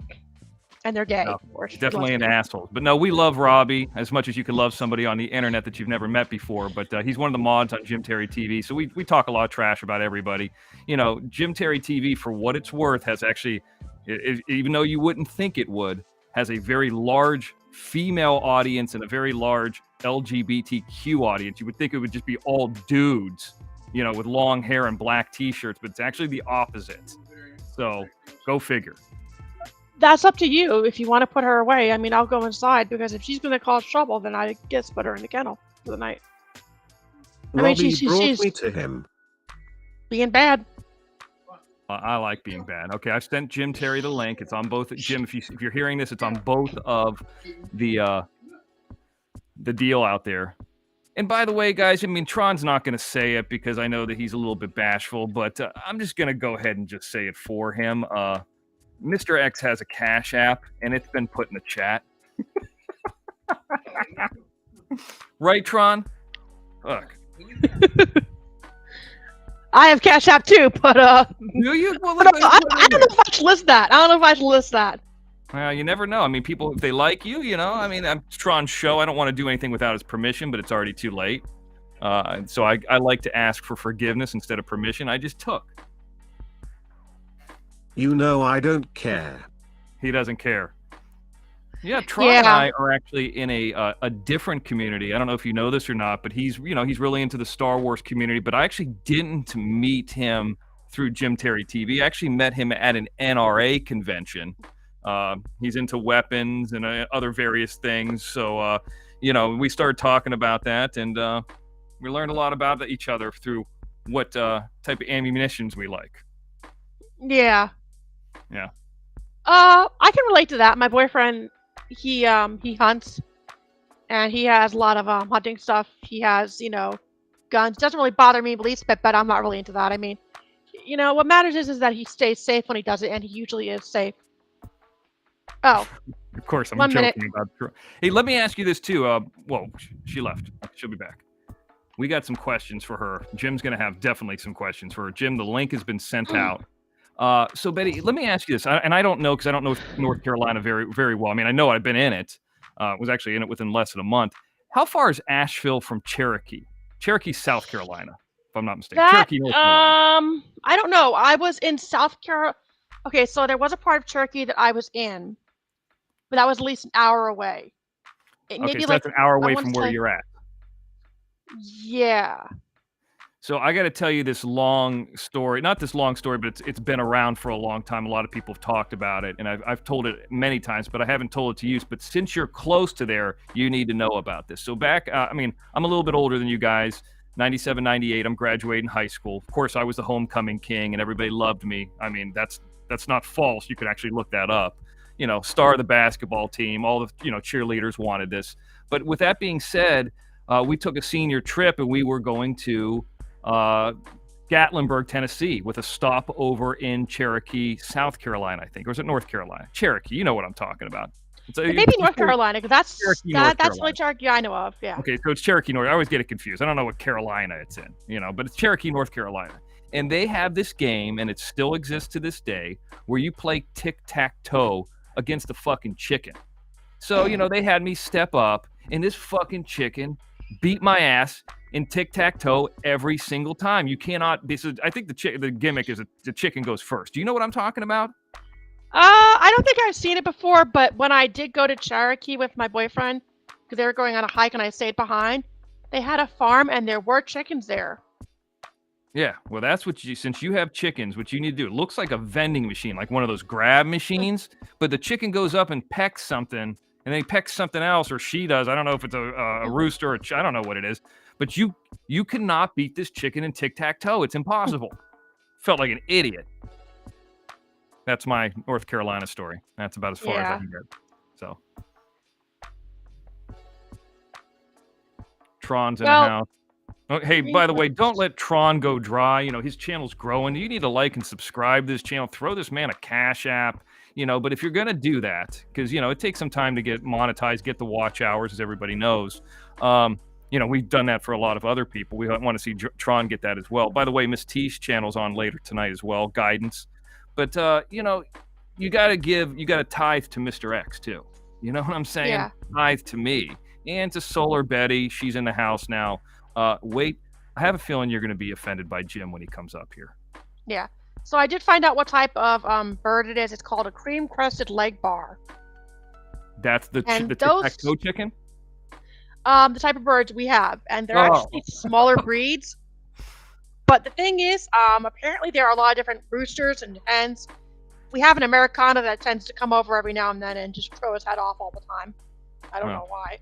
and they're gay. No, or definitely an asshole. But no, we love Robbie as much as you can love somebody on the internet that you've never met before. But he's one of the mods on Jim Terry TV, so we talk a lot of trash about everybody. Jim Terry TV, for what it's worth, has actually, even though you wouldn't think it would, has a very large female audience and a very large LGBTQ audience. You would think it would just be all dudes, with long hair and black t-shirts, but it's actually the opposite. So go figure. That's up to you if you want to put her away. I mean, I'll go inside because if she's going to cause trouble, then I guess put her in the kennel for the night. Robbie brought me to him. Being bad. I like being bad. Okay, I've sent Jim Terry the link. It's on both. Jim, if you're hearing this, it's on both of the deal out there. And by the way, guys, I mean, Tron's not going to say it because I know that he's a little bit bashful, but I'm just going to go ahead and just say it for him. Mr. X has a Cash App, and it's been put in the chat. Right, Tron? Look. I have Cash App too, but Do you? Well, I don't know if I should list that. I don't know if I should list that. You never know. I mean, people, if they like you, you know, I mean, I'm Tron's show. I don't want to do anything without his permission, but it's already too late. So I like to ask for forgiveness instead of permission. I just took. You know I don't care. He doesn't care. Yeah, Tron and I are actually in a different community. I don't know if you know this or not, but he's really into the Star Wars community. But I actually didn't meet him through Jim Terry TV. I actually met him at an NRA convention. He's into weapons and other various things. So, we started talking about that, and we learned a lot about each other through what type of ammunitions we like. Yeah. Yeah. I can relate to that. My boyfriend, he hunts, and he has a lot of hunting stuff. He has, guns. Doesn't really bother me the least bit, but I'm not really into that. I mean, what matters is that he stays safe when he does it, and he usually is safe. Oh. Of course, I'm 1 minute. joking about. Hey, let me ask you this too. Whoa, she left. She'll be back. We got some questions for her. Jim's gonna have definitely some questions for her. Jim, the link has been sent out. So Betty, let me ask you this, and I don't know because I don't know North Carolina very, very well. I mean, I know I've been in it. Was actually in it within less than a month. How far is Asheville from Cherokee? Cherokee, South Carolina, if I'm not mistaken. Cherokee, North Carolina. I don't know. I was in South Carolina. Okay, so there was a part of Cherokee that I was in, but that was at least an hour away. Okay, so that's an hour away from where you're at. Yeah. So I got to tell you this long story. Not this long story, but it's been around for a long time. A lot of people have talked about it, and I've told it many times, but I haven't told it to you. But since you're close to there, you need to know about this. So back, I'm a little bit older than you guys. 97, 98, I'm graduating high school. Of course, I was the homecoming king, and everybody loved me. I mean, that's not false. You could actually look that up. Star of the basketball team. All the cheerleaders wanted this. But with that being said, we took a senior trip, and we were going to Gatlinburg, Tennessee, with a stop over in Cherokee, South Carolina, I think. Or is it North Carolina? Cherokee, you know what I'm talking about. Maybe North Carolina, because that's the only Cherokee I know of. Yeah. Okay, so it's Cherokee, North. I always get it confused. I don't know what Carolina it's in, but it's Cherokee, North Carolina. And they have this game, and it still exists to this day, where you play tic-tac-toe against a fucking chicken. So, they had me step up, and this fucking chicken beat my ass in tic-tac-toe every single time. You cannot. I think the gimmick is the chicken goes first. Do you know what I'm talking about? I don't think I've seen it before, but when I did go to Cherokee with my boyfriend, because they were going on a hike and I stayed behind, they had a farm and there were chickens there. Yeah, well, that's since you have chickens, what you need to do, it looks like a vending machine, like one of those grab machines, but the chicken goes up and pecks something, and then he pecks something else, or she does. I don't know if it's a rooster or I don't know what it is, but you cannot beat this chicken in tic-tac-toe. It's impossible. Felt like an idiot. That's my North Carolina story. That's about as far as I can get. So, Tron's in the house. Oh, hey, by the way, don't let Tron go dry. His channel's growing. You need to like and subscribe to this channel. Throw this man a Cash App. But if you're going to do that, because, it takes some time to get monetized, get the watch hours, as everybody knows. We've done that for a lot of other people. We want to see Tron get that as well. By the way, Miss T's channel's on later tonight as well, guidance. But, you got to tithe to Mr. X, too. You know what I'm saying? Yeah. Tithe to me. And to Solar Betty. She's in the house now. Wait, I have a feeling you're going to be offended by Jim when he comes up here. Yeah. So I did find out what type of bird it is. It's called a cream-crested leg bar. That's the tic-tac-toe chicken? The type of birds we have. And they're actually smaller breeds. But the thing is, apparently there are a lot of different roosters and hens. We have an Americana that tends to come over every now and then and just throw his head off all the time. I don't know why.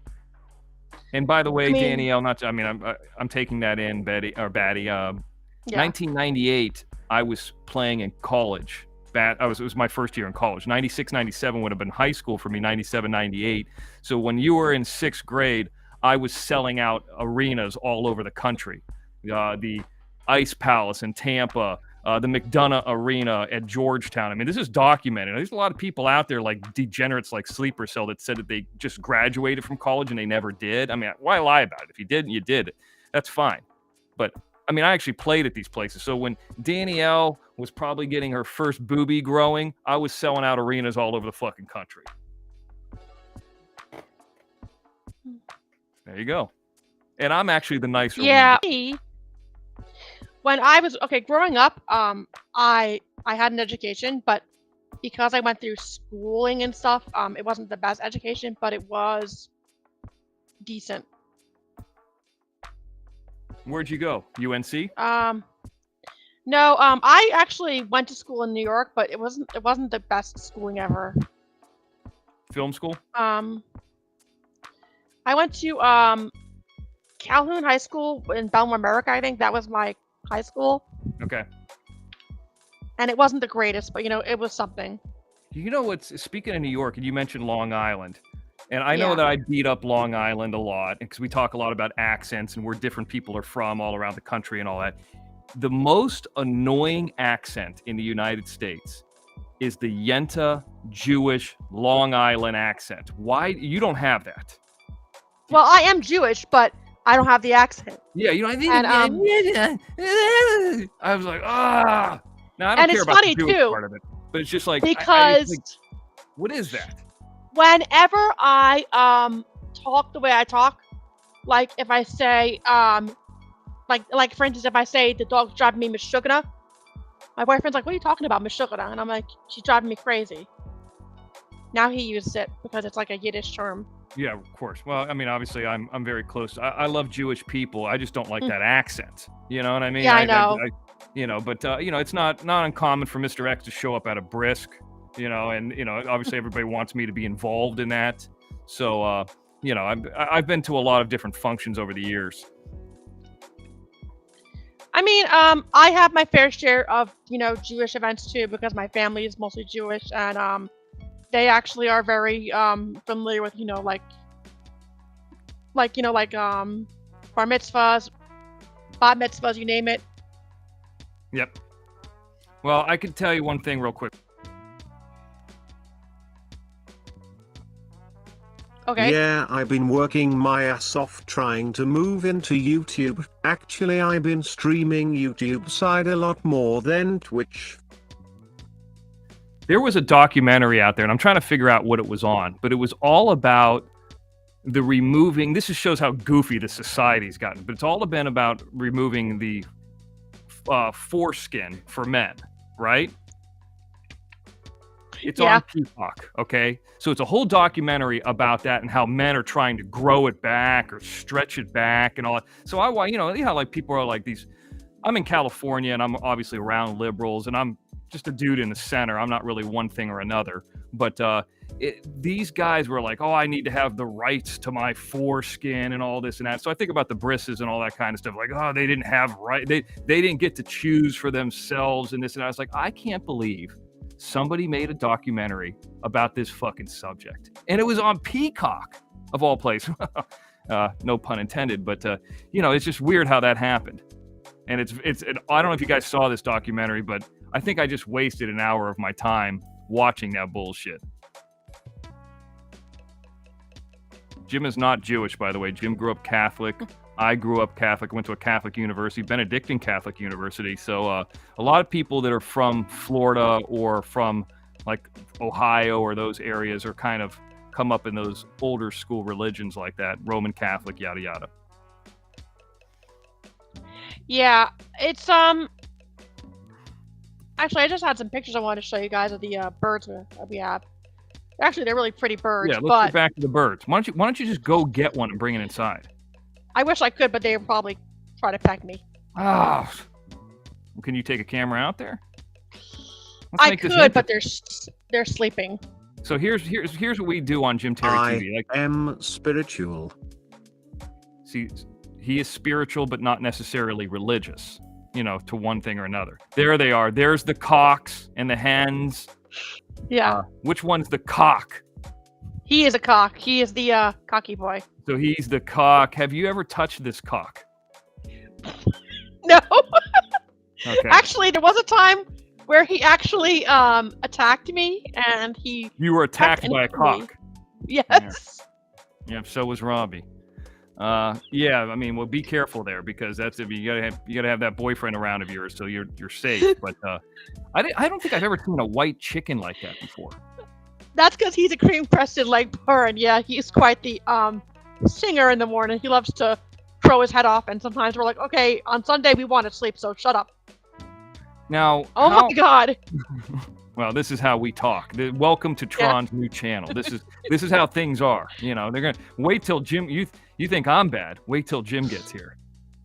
And by the way, Danielle, I'm taking that in, Betty. 1998, I was playing in college. It was my first year in college. 96, 97 would have been high school for me. 97, 98. So when you were in 6th grade, I was selling out arenas all over the country. The Ice Palace in Tampa, the McDonough Arena at Georgetown. I mean, this is documented. There's a lot of people out there like degenerates like Sleeper Cell that said that they just graduated from college and they never did. I mean, why lie about it? If you didn't, you did. That's fine. But I mean, I actually played at these places. So when Danielle was probably getting her first boobie growing, I was selling out arenas all over the fucking country. There you go. And I'm actually the nicer one. When I was growing up, I had an education, but because I went through schooling and stuff, it wasn't the best education, but it was decent. Where'd you go? UNC? No, I actually went to school in New York, but it wasn't the best schooling ever. Film school? I went to Calhoun High School in Belmar, America. I think that was my high school. Okay. And it wasn't the greatest, but it was something. You know what's, speaking of New York, and you mentioned Long Island, and I know that I beat up Long Island a lot because we talk a lot about accents and where different people are from all around the country and all that. The most annoying accent in the United States is the Yenta Jewish Long Island accent. Why? You don't have that. Well, I am Jewish, but I don't have the accent. Yeah, you know, I was like, ah. Now, I don't care about the Jewish part of it, but it's just like, because what is that? Whenever I talk the way I talk, like if I say like for instance, if I say the dog's driving me Mishugana, my boyfriend's like, "What are you talking about, Mishugana?" And I'm like, "She's driving me crazy." Now he uses it because it's like a Yiddish term. Yeah, of course. Well, I mean, obviously, I'm very close. I love Jewish people. I just don't like that accent. You know what I mean? Yeah, I know. But it's not uncommon for Mr. X to show up at a brisk. And obviously everybody wants me to be involved in that. So I've been to a lot of different functions over the years. I mean, I have my fair share of Jewish events too because my family is mostly Jewish and they actually are very familiar with bar mitzvahs, bat mitzvahs, you name it. Yep. Well, I can tell you one thing real quick. Okay. Yeah, I've been working my ass off trying to move into YouTube. Actually, I've been streaming YouTube side a lot more than Twitch. There was a documentary out there, and I'm trying to figure out what it was on, but it was all about the removing. This just shows how goofy the society's gotten, but it's all been about removing the foreskin for men, right? It's on Peacock, okay? So it's a whole documentary about that and how men are trying to grow it back or stretch it back and all that. So like people are like these. I'm in California and I'm obviously around liberals and I'm just a dude in the center. I'm not really one thing or another. But these guys were like, oh, I need to have the rights to my foreskin and all this and that. So I think about the brisses and all that kind of stuff. Like, oh, they didn't have right. They didn't get to choose for themselves and this and that. I was like, I can't believe somebody made a documentary about this fucking subject. And it was on Peacock, of all places. No pun intended, but, it's just weird how that happened. And it's I don't know if you guys saw this documentary, but I think I just wasted an hour of my time watching that bullshit. Jim is not Jewish, by the way. Jim grew up Catholic. I grew up Catholic, went to a Catholic university, Benedictine Catholic University. So a lot of people that are from Florida or from like Ohio or those areas are kind of come up in those older school religions like that, Roman Catholic, yada, yada. Yeah, it's actually I just had some pictures I wanted to show you guys of the birds that we have. Actually, they're really pretty birds. Yeah, let's get back to the birds. Why don't you just go get one and bring it inside? I wish I could, but they would probably try to peck me. Ah, can you take a camera out there? I could, but they're sleeping. So here's what we do on Jim Terry TV. I am spiritual. See, he is spiritual, but not necessarily religious. To one thing or another. There they are. There's the cocks and the hens. Yeah. Which one's the cock? He is a cock. He is the cocky boy. So he's the cock. Have you ever touched this cock? No. Okay. Actually, there was a time where he actually attacked me, and he. You were attacked by a pecked into me. cock. Yes. Yeah, so was Robbie. Yeah, I mean, well, be careful there because that's if you gotta have that boyfriend around of yours so you're safe. But I don't think I've ever seen a white chicken like that before. That's because he's a cream-crested Leghorn, and yeah, he's quite the singer in the morning. He loves to crow his head off, and sometimes we're like, okay, on Sunday we want to sleep, so shut up. Now, Oh my God. Well, this is how we talk. Welcome to Tron's new channel. This is how things are. You know, they're gonna wait till Jim. You think I'm bad? Wait till Jim gets here.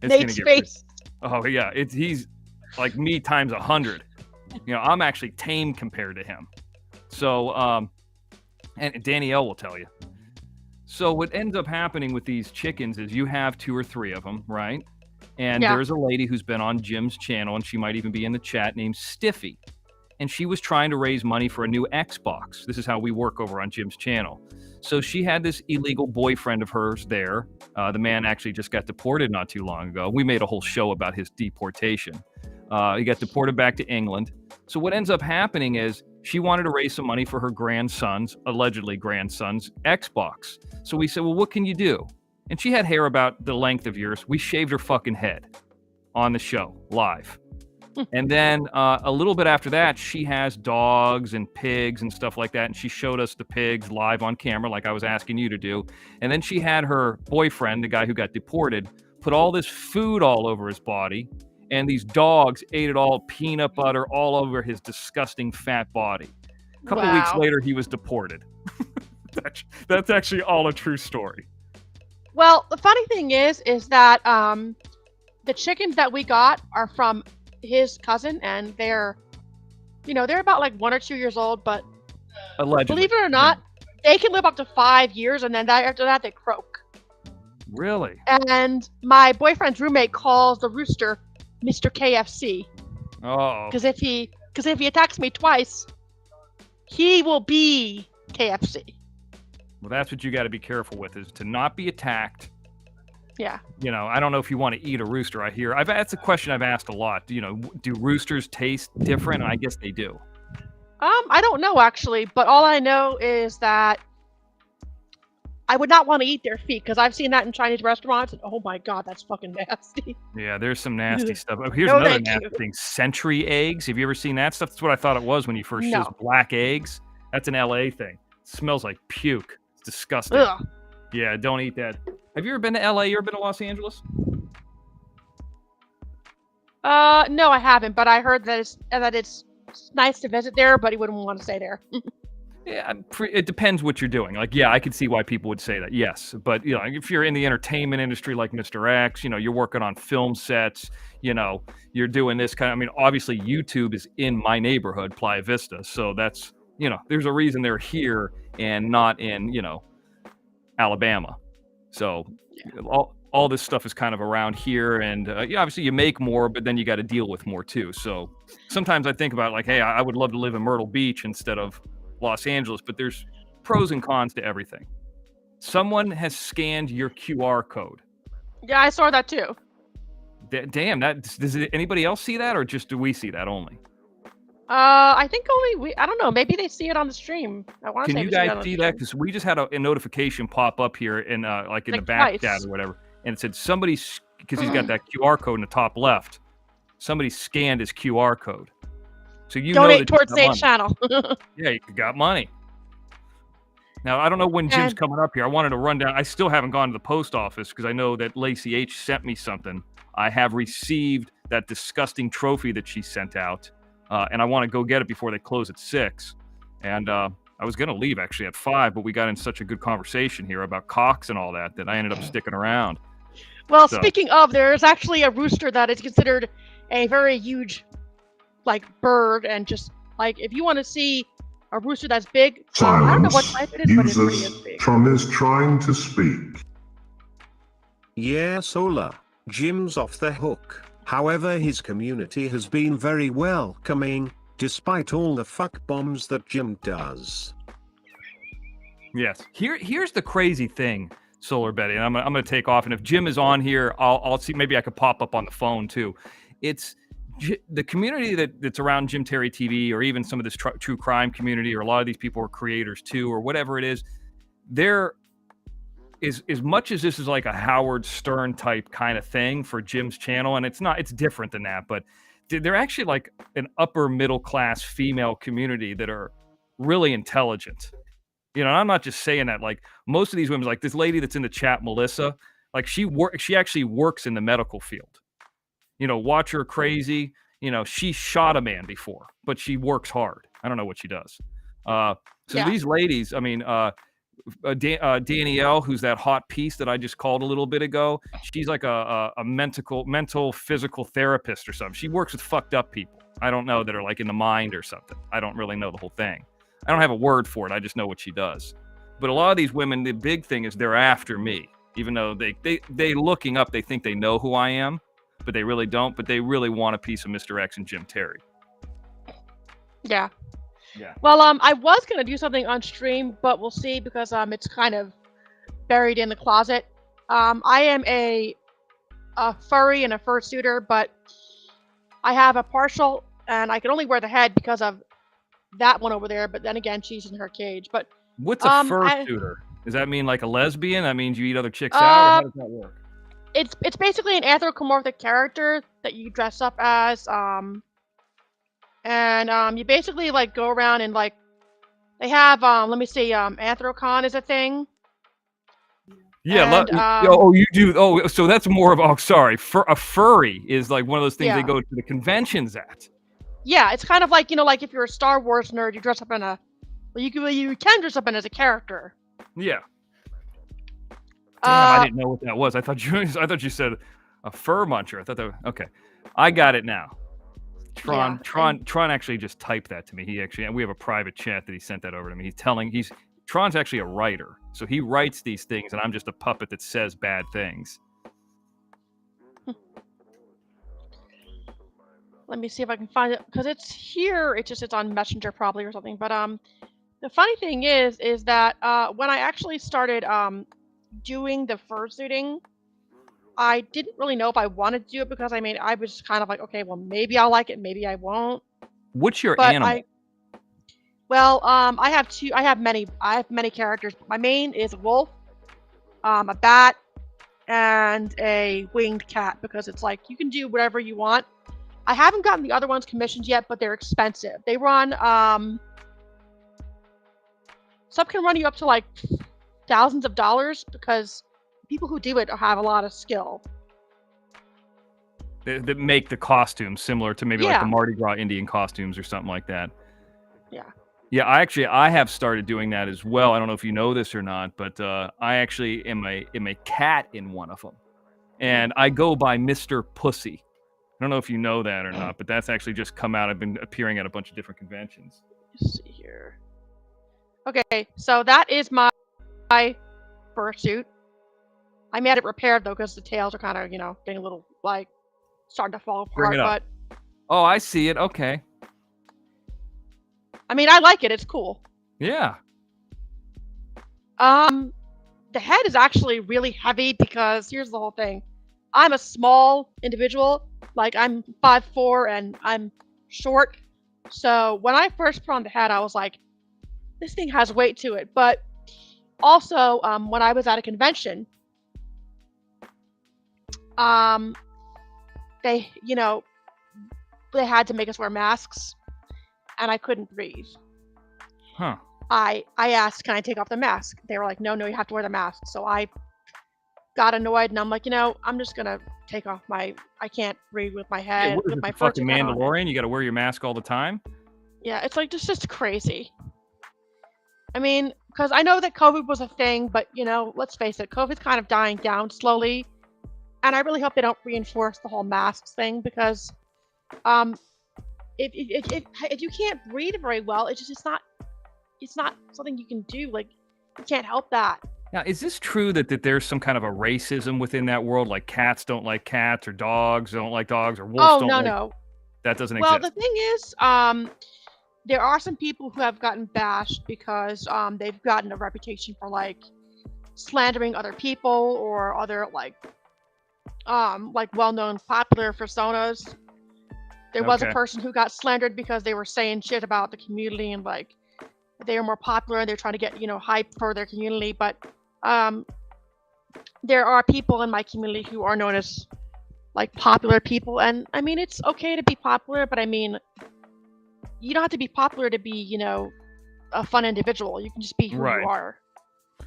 It's Nate's face. Oh yeah, he's like me times 100. You know, I'm actually tame compared to him. So, and Danielle will tell you. So what ends up happening with these chickens is you have 2 or 3 of them, right? And there's a lady who's been on Jim's channel, and she might even be in the chat, named Stiffy. And she was trying to raise money for a new Xbox. This is how we work over on Jim's channel. So she had this illegal boyfriend of hers there. The man actually just got deported not too long ago. We made a whole show about his deportation. He got deported back to England. So what ends up happening is she wanted to raise some money for her allegedly grandson's Xbox. So we said, well, what can you do? And she had hair about the length of yours. We shaved her fucking head on the show, live. And then a little bit after that, she has dogs and pigs and stuff like that. And she showed us the pigs live on camera, like I was asking you to do. And then she had her boyfriend, the guy who got deported, put all this food all over his body. And these dogs ate it all, peanut butter all over his disgusting fat body. A couple weeks later, he was deported. That's actually all a true story. Well, the funny thing is that the chickens that we got are from his cousin, and they're about like 1 or 2 years old, but allegedly, believe it or not, they can live up to 5 years, and then after that they croak. Really? And my boyfriend's roommate calls the rooster Mr. KFC. Oh. Because if he attacks me twice, he will be KFC. Well, that's what you got to be careful with, is to not be attacked. Yeah. You know, I don't know if you want to eat a rooster. That's a question I've asked a lot. You know, do roosters taste different? And I guess they do. I don't know actually, but all I know is that I would not want to eat their feet because I've seen that in Chinese restaurants, and oh my God, that's fucking nasty. Yeah, there's some nasty stuff. Oh, here's another nasty thing: century eggs. Have you ever seen that stuff? That's what I thought it was when you first shows black eggs. That's an LA thing. It smells like puke. It's disgusting. Ugh. Yeah, don't eat that. Have you ever been to LA? You ever been to Los Angeles? No, I haven't, but I heard that it's nice to visit there, but he wouldn't want to stay there. Yeah, it depends what you're doing. Like, yeah, I could see why people would say that. Yes, but you know, if you're in the entertainment industry like Mr. X, you know, you're working on film sets, you know, you're doing this kind of. I mean, obviously, YouTube is in my neighborhood, Playa Vista, so that's, you know, there's a reason they're here and not in, you know, Alabama. So all this stuff is kind of around here, and yeah, obviously you make more, but then you got to deal with more too. So sometimes I think about like, hey, I would love to live in Myrtle Beach instead of Los Angeles, but there's pros and cons to everything. Someone has scanned your QR code. Yeah, I saw that too. Damn, does anybody else see that, or just do we see that only? I think only I don't know. Maybe they see it on the stream. Can you guys see that? Because we just had a notification pop up here in like in the back chat or whatever, and it said somebody, because he's got that QR code in the top left. Somebody scanned his QR code. So you donate know towards Nate's channel. Yeah, you got money. Now I don't know when Jim's coming up here. I wanted to run down. I still haven't gone to the post office because I know that Lacey H sent me something. I have received that disgusting trophy that she sent out. And I want to go get it before they close at 6. And I was going to leave actually at 5, but we got in such a good conversation here about cocks and all that I ended up sticking around. Well, speaking of, there's actually a rooster that is considered a very huge, like, bird. And just, like, if you want to see a rooster that's big, I don't know what type it is, but it's pretty big. Tron is trying to speak. Yeah, Solar. Jim's off the hook. However, his community has been very welcoming, despite all the fuck bombs that Jim does. Yes. Here's the crazy thing, Solar Betty, and I'm gonna take off. And if Jim is on here, I'll see. Maybe I could pop up on the phone too. It's the community that's around Jim Terry TV, or even some of this true crime community, or a lot of these people are creators too, or whatever it is. There is, as much as this is like a Howard Stern type kind of thing for Jim's channel, and it's not. It's different than that, but they're actually like an upper middle class female community that are really intelligent. You know, I'm not just saying that. Like most of these women, like this lady that's in the chat, Melissa, like she actually works in the medical field. You know, watch her crazy. You know, she shot a man before, but she works hard. I don't know what she does. These ladies, I mean, Danielle, who's that hot piece that I just called a little bit ago, she's like a mental physical therapist or something. She works with fucked up people. I don't know, that are like in the mind or something. I don't really know the whole thing. I don't have a word for it. I just know what she does. But a lot of these women, the big thing is they're after me, even though they looking up, they think they know who I am, but they really don't. But they really want a piece of Mr. X and Jim Terry. Yeah. Yeah. Well, I was gonna do something on stream, but we'll see, because it's kind of buried in the closet. I am a furry and a fursuiter, but I have a partial, and I can only wear the head because of that one over there. But then again, she's in her cage. But what's a fursuiter? Does that mean like a lesbian? That means you eat other chicks out, or how does that work? It's basically an anthropomorphic character that you dress up as. You basically like go around and like they have let me see, Anthrocon is a thing. Yeah. You do. Oh, so that's more of a furry is like one of those things they go to the conventions at. Yeah, it's kind of like, you know, like if you're a Star Wars nerd, you dress up in you can dress up in as a character. Yeah. Damn, I didn't know what that was. I thought you said a fur muncher. I thought that. Okay, I got it now. Tron actually just typed that to me. We have a private chat that he sent that over to me. Tron's actually a writer, so he writes these things, and I'm just a puppet that says bad things. Let me see if I can find it, because it's here. It's on Messenger probably or something. But the funny thing is that when I actually started doing the fursuiting, I didn't really know if I wanted to do it, because I mean, I was kind of like, okay, well, maybe I'll like it, maybe I won't. What's your animal? I have many characters. My main is a wolf, a bat, and a winged cat, because it's like you can do whatever you want. I haven't gotten the other ones commissioned yet, but they're expensive. They run some can run you up to like thousands of dollars, because people who do it have a lot of skill. That make the costumes similar to maybe like the Mardi Gras Indian costumes or something like that. Yeah. Yeah, I have started doing that as well. I don't know if you know this or not, but I actually am a cat in one of them, and I go by Mr. Pussy. I don't know if you know that or not, but that's actually just come out. I've been appearing at a bunch of different conventions. Let's see here. Okay, so that is my fursuit. I had it repaired though, because the tails are kind of, you know, getting a little like starting to fall apart. Bring it up. But oh, I see it. Okay. I mean, I like it. It's cool. Yeah. The head is actually really heavy, because here's the whole thing. I'm a small individual. Like, I'm 5'4" and I'm short. So when I first put on the head, I was like, this thing has weight to it. But also, when I was at a convention, they had to make us wear masks, and I couldn't breathe. Huh. I asked, can I take off the mask? They were like, no, you have to wear the mask. So I got annoyed, and I'm like, I'm just gonna take off I can't breathe with my head. Yeah, what is with it, my the fucking Mandalorian? You got to wear your mask all the time? Yeah, it's like just crazy. I mean, because I know that COVID was a thing, but let's face it, COVID's kind of dying down slowly, and I really hope they don't reinforce the whole masks thing, because if you can't breathe very well, it's not something you can do. Like, you can't help that. Now, is this true that there's some kind of a racism within that world? Like cats don't like cats, or dogs don't like dogs, or wolves don't like... No. That doesn't exist. Well, the thing is, there are some people who have gotten bashed because they've gotten a reputation for like slandering other people or other like well-known popular personas. There was a Okay. person who got slandered because they were saying shit about the community and like they were more popular and they're trying to get, you know, hype for their community. But there are people in my community who are known as like popular people, and I mean it's okay to be popular, but I mean you don't have to be popular to be, you know, a fun individual. You can just be who Right. you are.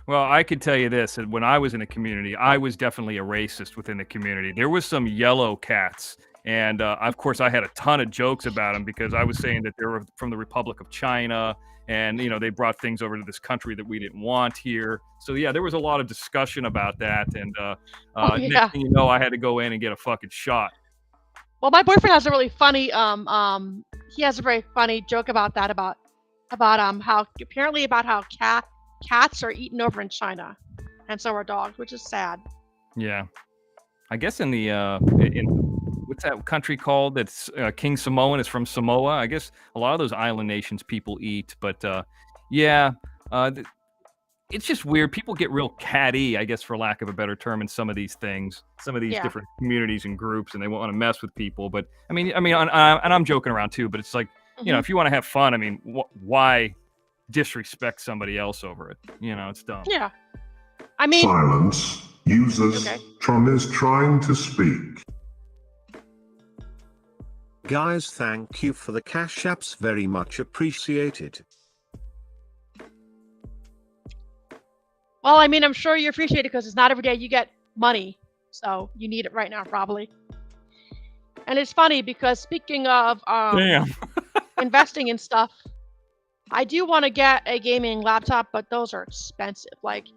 Well, I could tell you this, that when I was in a community, I was definitely a racist within the community. There was some yellow cats, and of course, I had a ton of jokes about them because I was saying that they were from the Republic of China, and you know they brought things over to this country that we didn't want here. So yeah, there was a lot of discussion about that, and Yeah. next thing you know, I had to go in and get a fucking shot. Well, my boyfriend has a really funny he has a very funny joke about that about how apparently about how cats are eaten over in China, and so are dogs, which is sad. Yeah, I guess in the in what's that country called? That's King Samoan is from Samoa. I guess a lot of those island nations people eat, but yeah, it's just weird. People get real catty, I guess, for lack of a better term, in some of these things, some of these Yeah. different communities and groups, and they want to mess with people. But I mean, and I'm joking around too. But it's like, you know, Mhm. if you want to have fun, I mean, why disrespect somebody else over it? You know, it's dumb. Yeah. I mean, Silence. Users, Okay. Tron is trying to speak. Guys, thank you for the cash apps, very much appreciated. well, I mean, I'm sure you appreciate it because it's not every day you get money, so you need it right now, probably. And it's funny because speaking of Damn. investing in stuff, I do want to get a gaming laptop, but those are expensive. Like,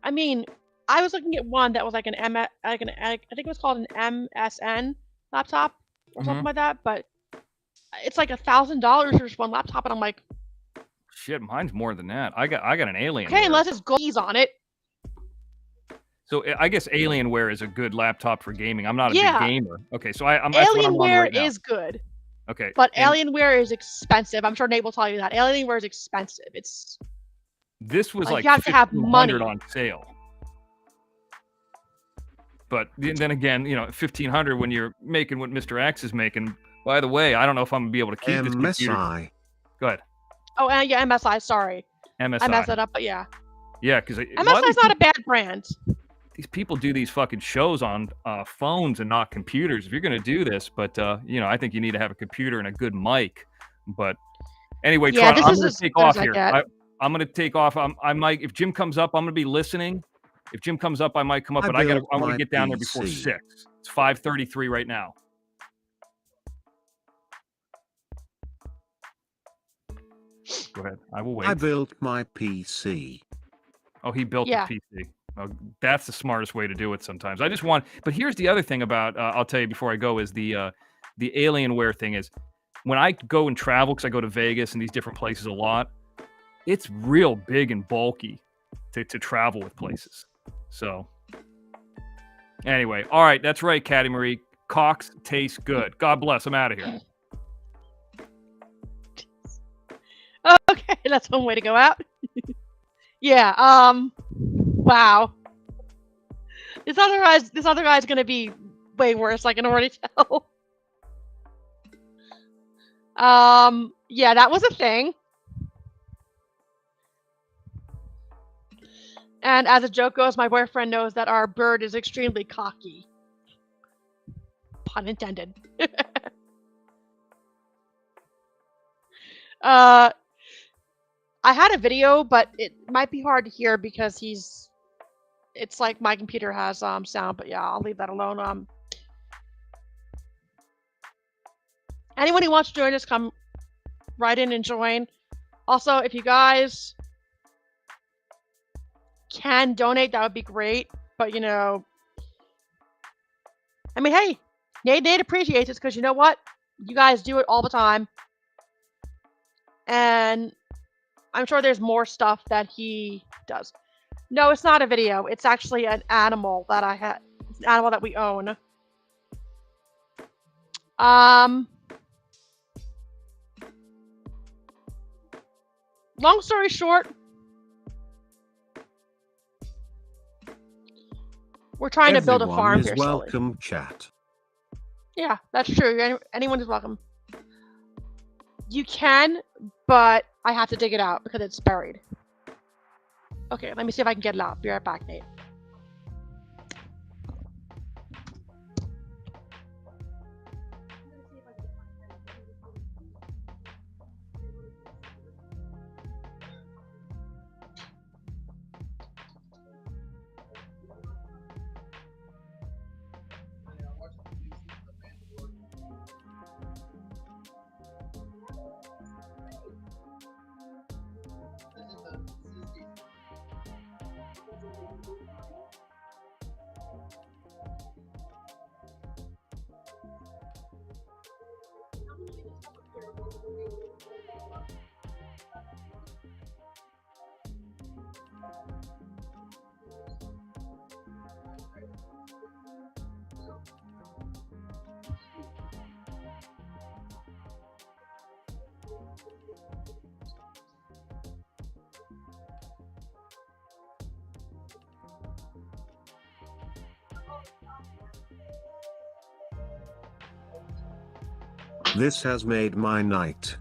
I mean, I was looking at one that was like I think it was called an MSN laptop or something Mhm. like that, but it's like $1,000 for just one laptop, and I'm like, Shit, mine's more than that. I got an Alienware. okay, unless it's goalies on it. So I guess Alienware is a good laptop for gaming. I'm not a Yeah. big gamer. Okay, so that's what I'm on Alienware right now. is good, Okay, but and Alienware is expensive. I'm sure Nate will tell you that. Alienware is expensive. It's this was like, like you have to have 1,500 money. on sale. But then again, you know, 1,500 when you're making what Mr. X is making. By the way, I don't know if I'm gonna be able to keep this computer. MSI. Go ahead. Oh, yeah, MSI. Sorry, MSI. I messed it up, but yeah, Yeah, because MSI is not a bad brand. these people do these fucking shows on phones and not computers. If you're gonna do this, but you know, I think you need to have a computer and a good mic. But anyway, Yeah, Tron, this I'm is gonna as take good as off I here. get. I'm gonna take off. I might, if Jim comes up, I'm gonna be listening. If Jim comes up, I might come up, I but I built want to my get down there before PC. 6. It's 5:33 right now. Go ahead. I will wait. I built my PC. Oh, he built Yeah. the PC. Oh, that's the smartest way to do it sometimes. I just want, but here's the other thing about, I'll tell you before I go, is the Alienware thing is when I go and travel, because I go to Vegas and these different places a lot, it's real big and bulky to travel with places. So anyway, all right, that's right, Catty Marie. Cox tastes good. God bless. I'm out of here. Okay, that's one way to go out. Yeah. Wow. This other guy's gonna be way worse. I can already tell. Yeah, that was a thing. And as a joke goes, my boyfriend knows that our bird is extremely cocky. Pun intended. I had a video, but it might be hard to hear because it's like my computer has sound, but yeah, I'll leave that alone. Anyone who wants to join us, come right in and join. Also, if you guys can donate, that would be great. But you know, I mean, hey, Nate appreciates it because you know what? You guys do it all the time. And I'm sure there's more stuff that he does. No, it's not a video. It's actually an animal that I had. It's an animal that we own. long story short, we're trying to build a Everyone farm is here slowly. welcome, chat. Yeah, that's true. Anyone is welcome. You can, but I have to dig it out because it's buried. Okay, let me see if I can get it out. Be right back, Nate. This has made my night.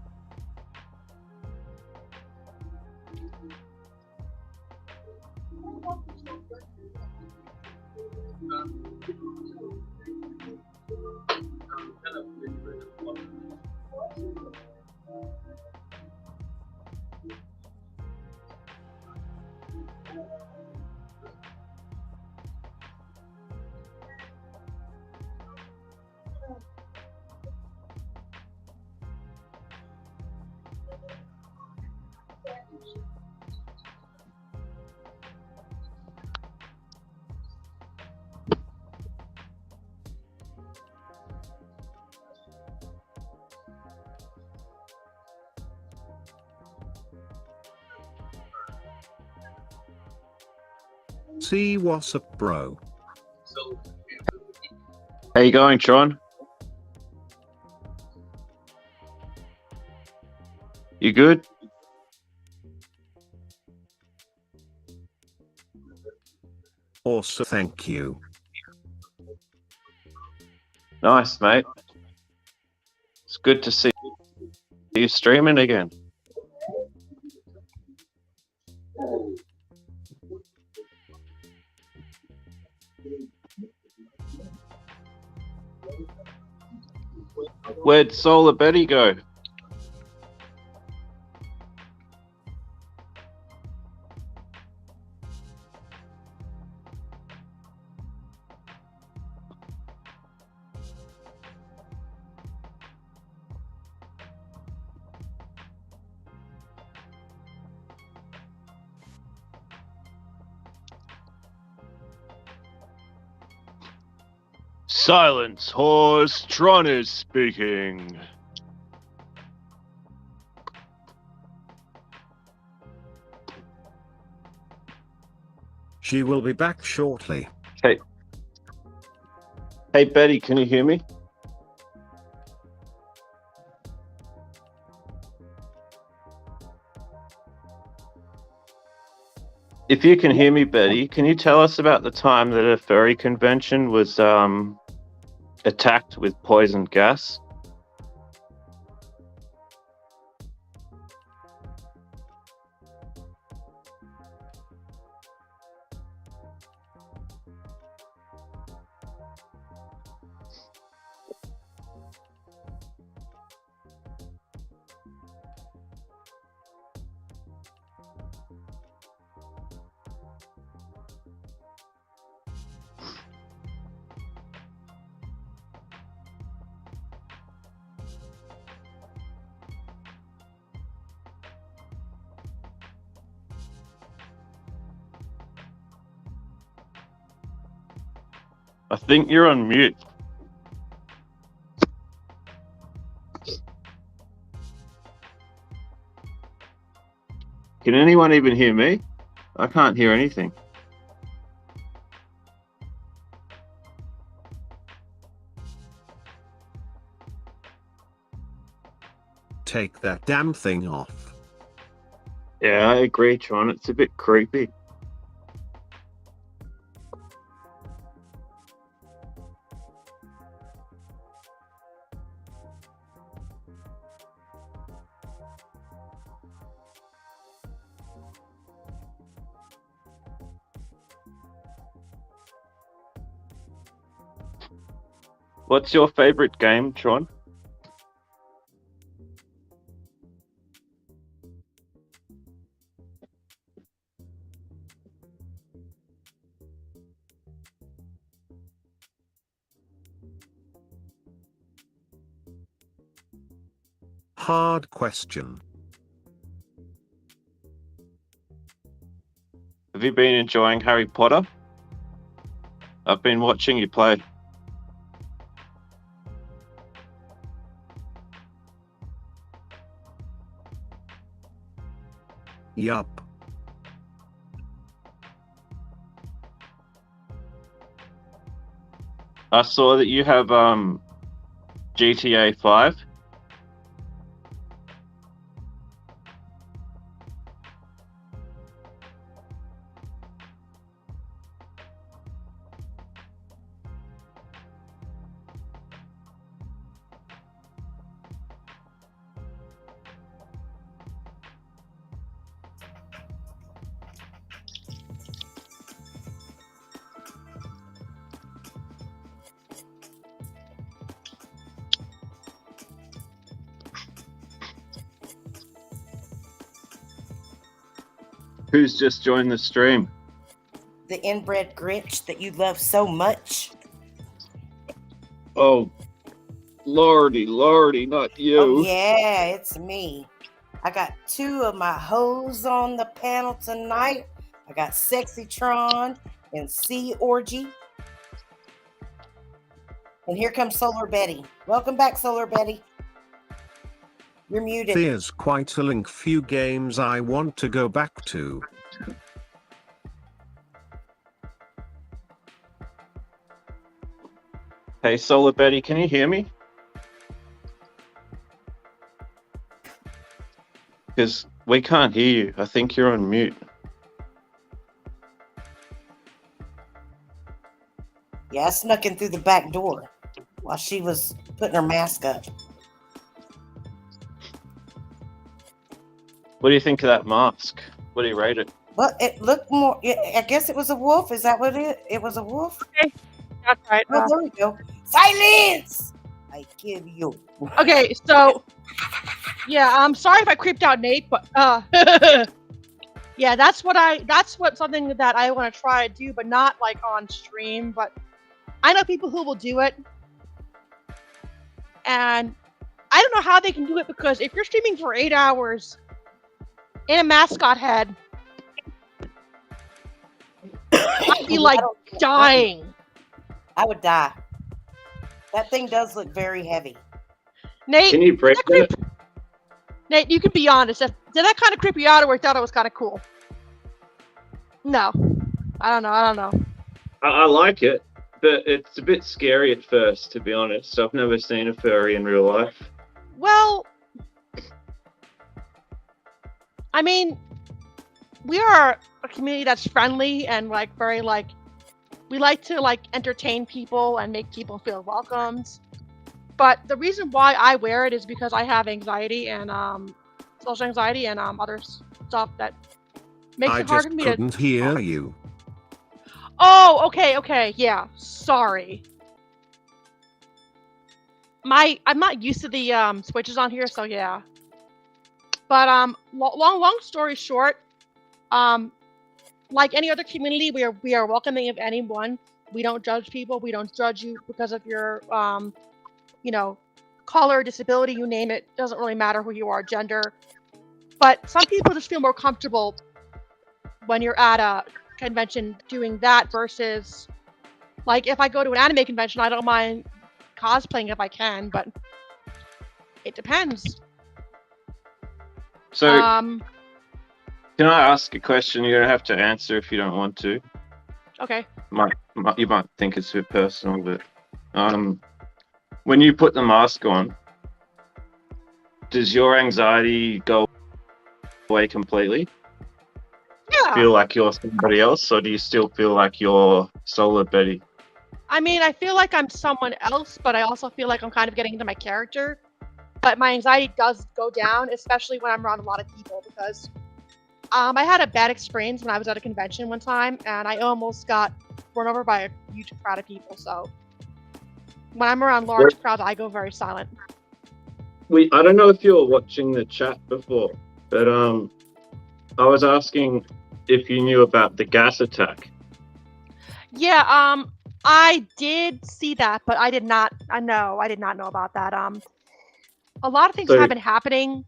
See what's up, bro. How you going, Tron? You good? Also, thank you. Nice, mate. It's good to see you streaming again. Where'd Solar Betty go? Silence, horse. Tron is speaking. She will be back shortly. Hey. Hey, Betty, can you hear me? If you can hear me, Betty, can you tell us about the time that a furry convention was attacked with poison gas? I think you're on mute. Can anyone even hear me? I can't hear anything. Take that damn thing off. Yeah, I agree, Tron. It's a bit creepy. What's your favorite game, Tron? Hard question. Have you been enjoying Harry Potter? I've been watching you play. Yup. I saw that you have GTA 5. Who's just joined the stream? The inbred Grinch that you love so much. Oh, Lordy, not you. Oh, yeah, it's me. I got two of my hoes on the panel tonight. I got Sexy Tron and Sea Orgy. And here comes Solar Betty. Welcome back, Solar Betty. You're muted. There's quite a link few games I want to go back to. Hey, Solar Betty, can you hear me? Because we can't hear you. I think you're on mute. Yeah, I snuck in through the back door while she was putting her mask up. What do you think of that mask? What do you rate it? Well, it looked more. I guess it was a wolf. Is that what it was? A wolf? Okay, that's right. Oh, there we go. Silence! I kill you. Okay, so yeah, I'm sorry if I creeped out Nate, but yeah, that's what something that I want to try to do, but not like on stream. But I know people who will do it, and I don't know how they can do it because if you're streaming for 8 hours in a mascot head, I'd be like dying. I would die. That thing does look very heavy. Nate, Can you break it? Nate, you can be honest. Did that kind of creep you out, or thought it was kind of cool? No, I don't know. I like it, but it's a bit scary at first, to be honest. I've never seen a furry in real life. Well, I mean, we are a community that's friendly and like very like we like to like entertain people and make people feel welcomed. But the reason why I wear it is because I have anxiety and social anxiety and other stuff that makes it hard for me to. I just couldn't hear you. Oh, okay, yeah. Sorry. I'm not used to the switches on here, so yeah. But long story short, like any other community, we are welcoming of anyone. We don't judge people. We don't judge you because of your color, disability, you name it. Doesn't really matter who you are, gender. But some people just feel more comfortable when you're at a convention doing that versus like if I go to an anime convention, I don't mind cosplaying if I can, but it depends. So, can I ask a question? You don't have to answer if you don't want to. Okay. You might think it's a bit personal, but when you put the mask on, does your anxiety go away completely? Yeah. Feel like you're somebody else, or do you still feel like you're solo Betty? I mean, I feel like I'm someone else, but I also feel like I'm kind of getting into my character. But my anxiety does go down, especially when I'm around a lot of people, because I had a bad experience when I was at a convention one time, and I almost got run over by a huge crowd of people. So when I'm around large crowds, I go very silent. I don't know if you were watching the chat before, but I was asking if you knew about the gas attack. Yeah, I did see that, but I did not know about that. A lot of things have been happening.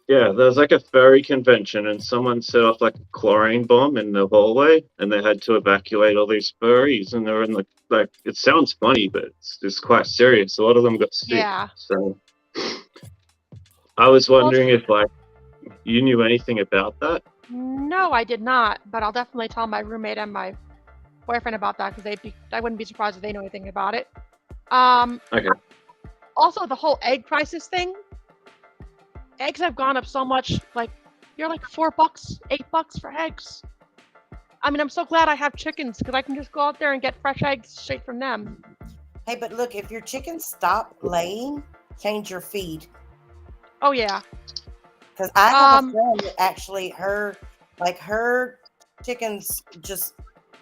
Yeah, there's like a furry convention, and someone set off like a chlorine bomb in the hallway, and they had to evacuate all these furries, and they're in the like. It sounds funny, but it's quite serious. A lot of them got sick. Yeah. So I was wondering if like you knew anything about that. No, I did not, but I'll definitely tell my roommate and my boyfriend about that, because I wouldn't be surprised if they know anything about it. Okay. Also, the whole egg crisis thing. Eggs have gone up so much. Like, you're like $4, $8 for eggs. I mean, I'm so glad I have chickens, because I can just go out there and get fresh eggs straight from them. Hey, but look, if your chickens stop laying, change your feed. Oh yeah. Because I have a friend that actually her chickens just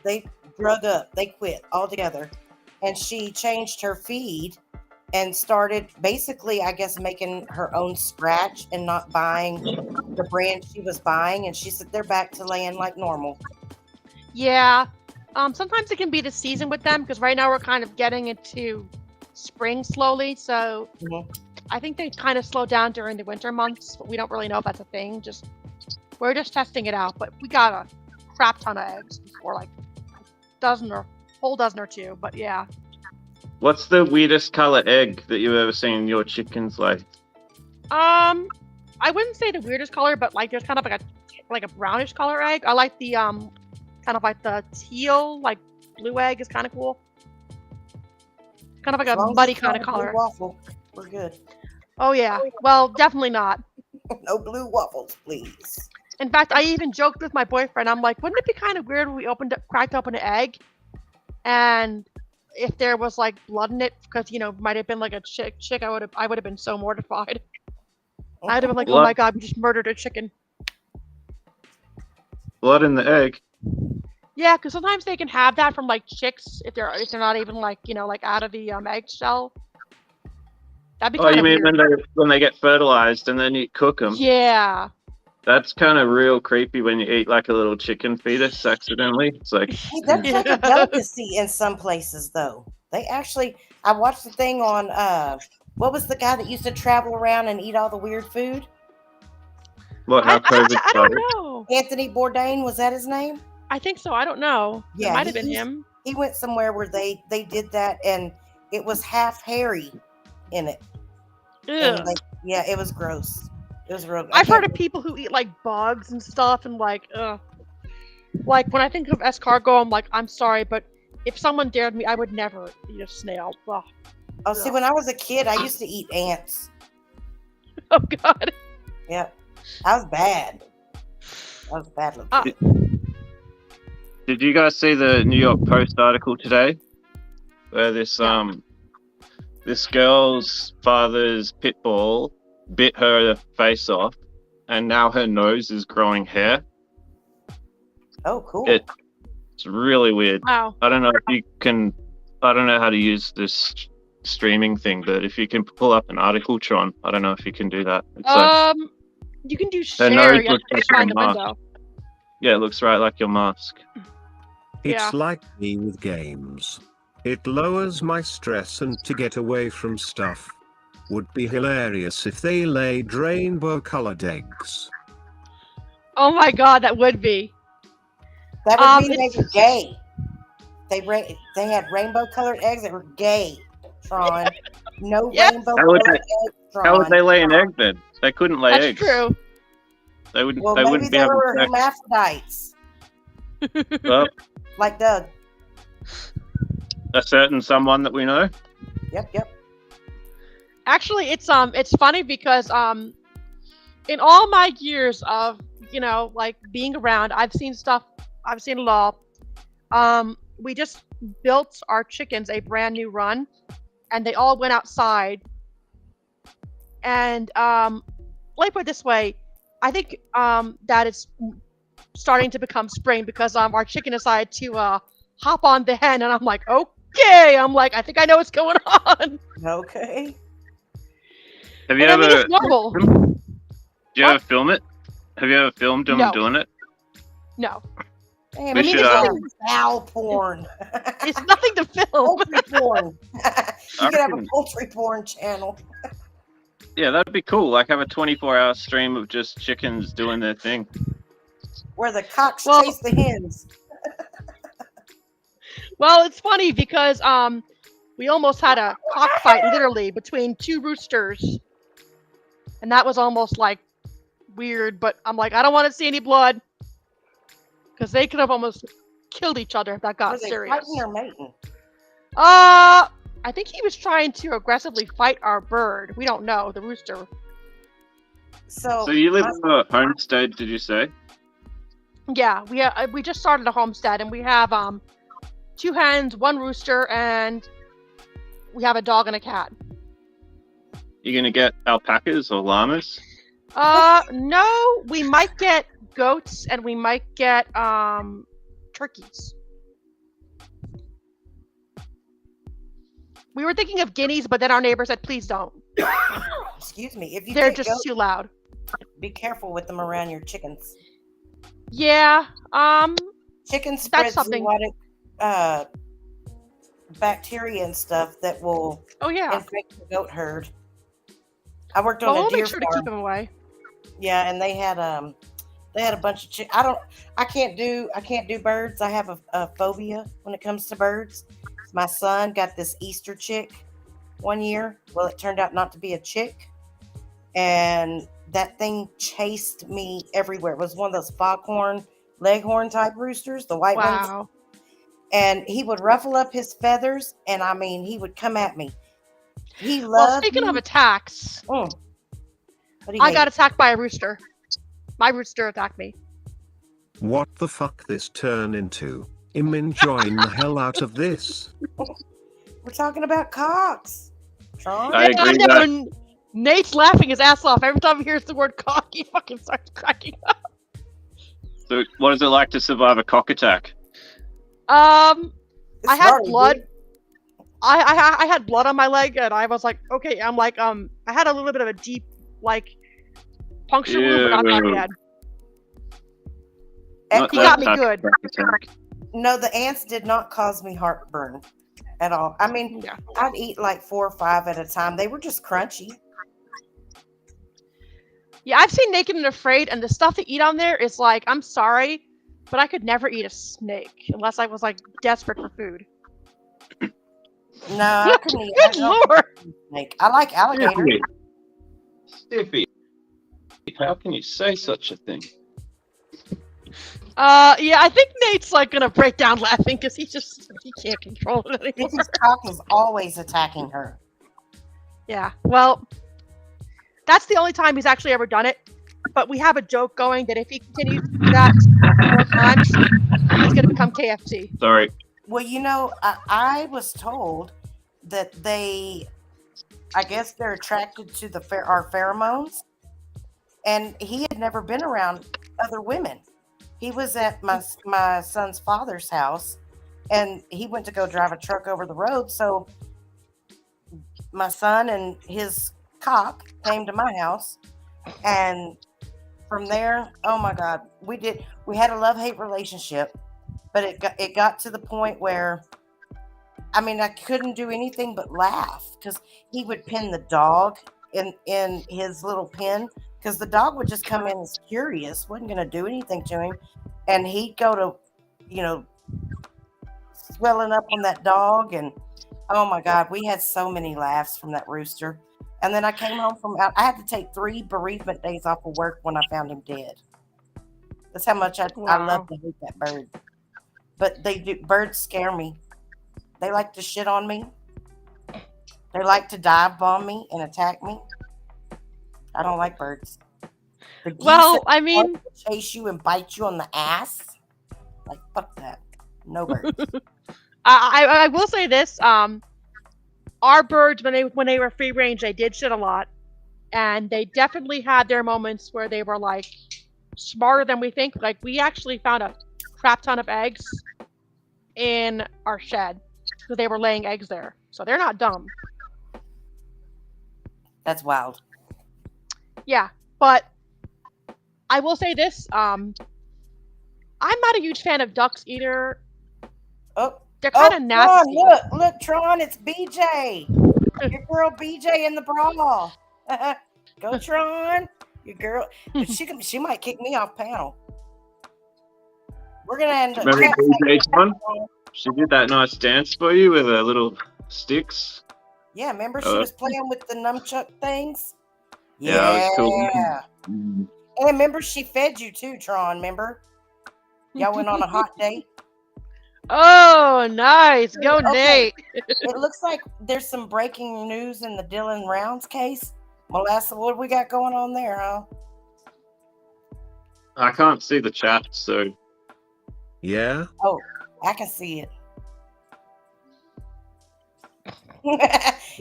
they drug up, they quit altogether, and she changed her feed and started basically, I guess, making her own scratch and not buying the brand she was buying, and she said they're back to laying like normal. Yeah. Sometimes it can be the season with them, because right now we're kind of getting into spring slowly, so I think they kind of slow down during the winter months, but we don't really know if that's a thing. We're just testing it out, but we got a crap ton of eggs before, like whole dozen or two, but yeah. What's the weirdest color egg that you've ever seen your chickens lay? I wouldn't say the weirdest color, but like there's kind of like a brownish color egg. I like the kind of like the teal, like blue egg is kind of cool. Kind of like a muddy kind of color. Blue waffle, we're good. Oh yeah. Well, definitely not. No blue waffles, please. In fact, I even joked with my boyfriend. I'm like, wouldn't it be kind of weird when we cracked open an egg, and if there was like blood in it, because might have been like a chick, I would have been so mortified. I'd have been like, oh my god, we just murdered a chicken. Blood in the egg. Yeah, because sometimes they can have that from like chicks if they're not even like like out of the egg shell. That'd be kind of weird. when they get fertilized and then you cook them? Yeah. That's kind of real creepy when you eat like a little chicken fetus accidentally. It's like hey, that's like a delicacy in some places, though. They actually, I watched the thing on what was the guy that used to travel around and eat all the weird food? What? How COVID I don't know. Anthony Bourdain, was that his name? I think so. I don't know. Yeah, it might have been him. He went somewhere where they did that, and it was half hairy in it. Yeah, it was gross. It was real. I've heard of people who eat like bugs and stuff, and like when I think of escargot, I'm like, I'm sorry, but if someone dared me, I would never eat a snail. Ugh. Oh, see, when I was a kid, I used to eat ants. Oh God. Yep, I was bad. I was bad little kid. Did you guys see the New York Post article today, where this girl's father's pit bull bit her face off, and now her nose is growing hair? Oh, cool. It's really weird. Wow. I don't know how to use this streaming thing, but if you can pull up an article, Tron, I don't know if you can do that. It's you can do share. her nose You have looks to like find your the mask. window. Yeah, it looks right like your mask. It's like me with games. It lowers my stress, and to get away from stuff. Would be hilarious if they laid rainbow-colored eggs. Oh my God, that would be. That would mean they were gay. They had rainbow-colored eggs that were gay, Tron. No rainbow-colored eggs, Tron. How would they lay an egg then? They couldn't lay eggs. That's true. They wouldn't. Well, they maybe wouldn't be they having were sex. hermaphrodites. Well, Like Doug. a certain someone that we know. Yep. Actually, it's funny because in all my years of, like being around, I've seen stuff. I've seen it all. We just built our chickens a brand new run, and they all went outside. And let me put it this way, I think that it's starting to become spring because our chicken decided to hop on the hen, and I'm like, okay. I'm like, I think I know what's going on. Okay. Have you And I mean, ever? it's normal. Do you What? ever film it? Have you ever filmed them No. doing it? No, Damn, We I mean, should, it's foul porn. it's nothing to film. Poultry porn. You could have a reckon- poultry porn channel Yeah, that'd be cool. Like have a 24-hour stream of just chickens doing their thing. where the cocks Well- chase the hens. Well, it's funny because we almost had a cockfight literally between two roosters, and that was almost like weird. But I'm like, I don't want to see any blood because they could have almost killed each other if that got Were they serious. fighting or mating? I think he was trying to aggressively fight our bird. We don't know, the rooster. So So you live in a homestead, did you say? Yeah, we just started a homestead, and we have 2 hens, 1 rooster, and we have a dog and a cat. You gonna get alpacas or llamas? No, we might get goats and we might get turkeys. We were thinking of guineas, but then our neighbor said, please don't. excuse me, if you They're get just goats, too loud. be careful with them around your chickens. Yeah, Chicken spreads something. zoonotic bacteria and stuff that will oh yeah. infect the goat herd. I worked on Well, a we'll deer make sure to farm. keep them away. Yeah, and they had a bunch of I can't do birds. I have a phobia when it comes to birds. My son got this Easter chick one year. Well, it turned out not to be a chick, and that thing chased me everywhere. It was one of those foghorn, leghorn type roosters, the white ones. Wow. And he would ruffle up his feathers, and I mean, he would come at me. He loved Well, speaking me. of attacks, What do you I hate? got attacked by a rooster. My rooster attacked me. What the fuck this turn into? I'm enjoying the hell out of this. We're talking about cocks. Tron? I agree know, that- and Nate's laughing his ass off every time he hears the word cock. He fucking starts cracking up. So what is it like to survive a cock attack? I had Sorry, blood. dude. I had blood on my leg, and I was like, okay. I'm like, I had a little bit of a deep, like, puncture wound, but not that Ew. bad. Not He that got me type of good. cock attack. No, the ants did not cause me heartburn at all. I mean, Yeah. I'd eat like 4 or 5 at a time. They were just crunchy. Yeah, I've seen Naked and Afraid, and the stuff they eat on there is like, I'm sorry, but I could never eat a snake unless I was like desperate for food. No, I couldn't eat. Good lord! Snake. I like alligator. Stiffy. How can you say such a thing? Yeah, I think Nate's like gonna break down laughing because he can't control it anymore. Nikki's cock is always attacking her. Yeah, well, that's the only time he's actually ever done it. But we have a joke going that if he continues to do that more times, he's gonna become KFC. Sorry. Well, you know, I was told that I guess they're attracted to our pheromones, and he had never been around other women. He was at my son's father's house, and he went to go drive a truck over the road. So my son and his cock came to my house, and from there, oh my God, we had a love-hate relationship, but it got to the point where, I mean, I couldn't do anything but laugh because he would pin the dog in his little pen because the dog would just come in as curious, wasn't going to do anything to him, and he'd go to, swelling up on that dog, and oh my God, we had so many laughs from that rooster. And then I came home I had to take 3 bereavement days off of work when I found him dead. That's how much I love to hate that bird. But birds scare me. They like to shit on me. They like to dive bomb me and attack me. I don't like birds. The geese Well, that I mean, chase you and bite you on the ass. Like, fuck that. No birds. I will say this. Our birds, when they were free range, they did shit a lot, and they definitely had their moments where they were like smarter than we think. Like, we actually found a crap ton of eggs in our shed because they were laying eggs there, so they're not dumb. That's wild. Yeah, but I will say this. I'm not a huge fan of ducks either. Oh, they're kind of nasty. Tron, look, Tron, it's BJ. Your girl BJ in the bra. Go, Tron. Your girl. She might kick me off panel. We're gonna end up. Remember BJ Tron? She did that nice dance for you with her little sticks. Yeah, remember she was playing with the nunchuck things? Yeah, that was cool. And remember she fed you too, Tron, remember? Y'all went on a hot date. Oh, nice. Go, Nate. It looks like there's some breaking news in the Dylan Rounds case. Melissa, what do we got going on there, huh? I can't see the chat, so. Yeah? Oh, I can see it.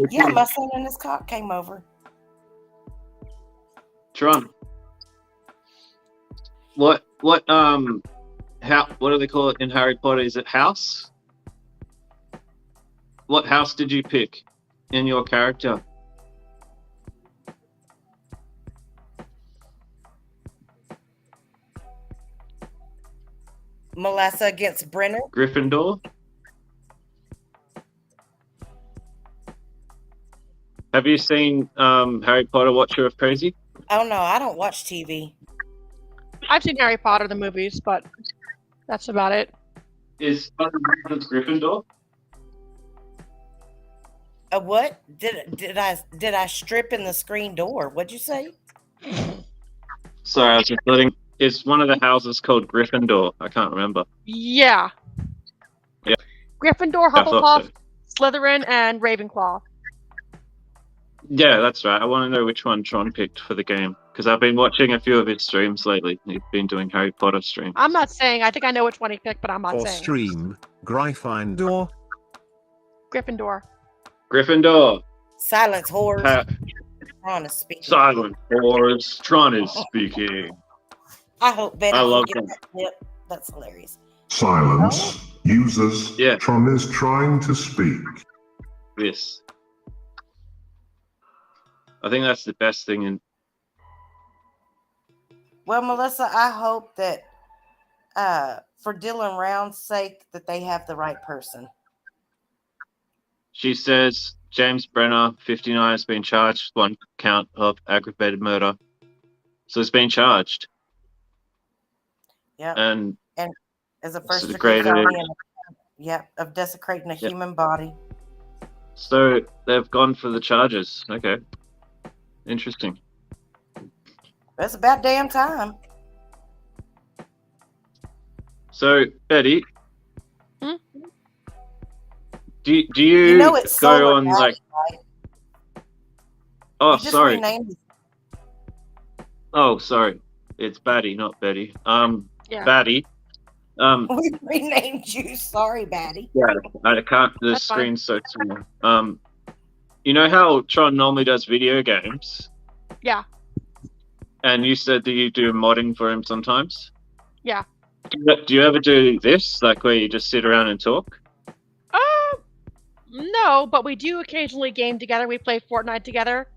Yeah, my son and his cock came over. Tron. What do they call it in Harry Potter? Is it house? What house did you pick in your character? Melissa against Brenner. Gryffindor. Have you seen Harry Potter Watcher of Crazy? Oh no, I don't watch TV. I've seen Harry Potter, the movies, but that's about it. Is Gryffindor? What? Did I strip in the screen door? What'd you say? Sorry, I was just letting. Is one of the houses called Gryffindor? I can't remember. Yeah. Yeah. Gryffindor, I thought Hufflepuff, Slytherin, and Ravenclaw. Yeah, that's right. I want to know which one Tron picked for the game because I've been watching a few of his streams lately. He's been doing Harry Potter streams. I'm not saying. I think I know which one he picked, but I'm not For saying. stream, Gryffindor. Gryffindor. Gryffindor. Silence, whores. Tron is speaking. Silent whores. Tron is speaking. I hope Betty I love can him. get that clip. That's hilarious. Silence. Users. Yeah. Tron is trying to speak. Yes. I think that's the best thing in. Well, Melissa, I hope that for Dylan Round's sake that they have the right person. She says James Brenner, 59, has been charged with 1 count of aggravated murder. So it's been charged. Yeah. And as a first degree degree felony, of desecrating a human body. So they've gone for the charges. Okay. Interesting. That's about damn time. So, Betty, do you, You know it's go solar on gas, like? right? Oh, You just sorry. renamed it. Oh, sorry. It's Batty, not Betty. Yeah. Batty. We renamed you. Sorry, Batty. Yeah, I can't. The That's fine. screen's so small. You know how Tron normally does video games, Yeah. and you said that you do modding for him sometimes. Yeah. Do you ever do this, like where you just sit around and talk? No, but we do occasionally game together. We play Fortnite together.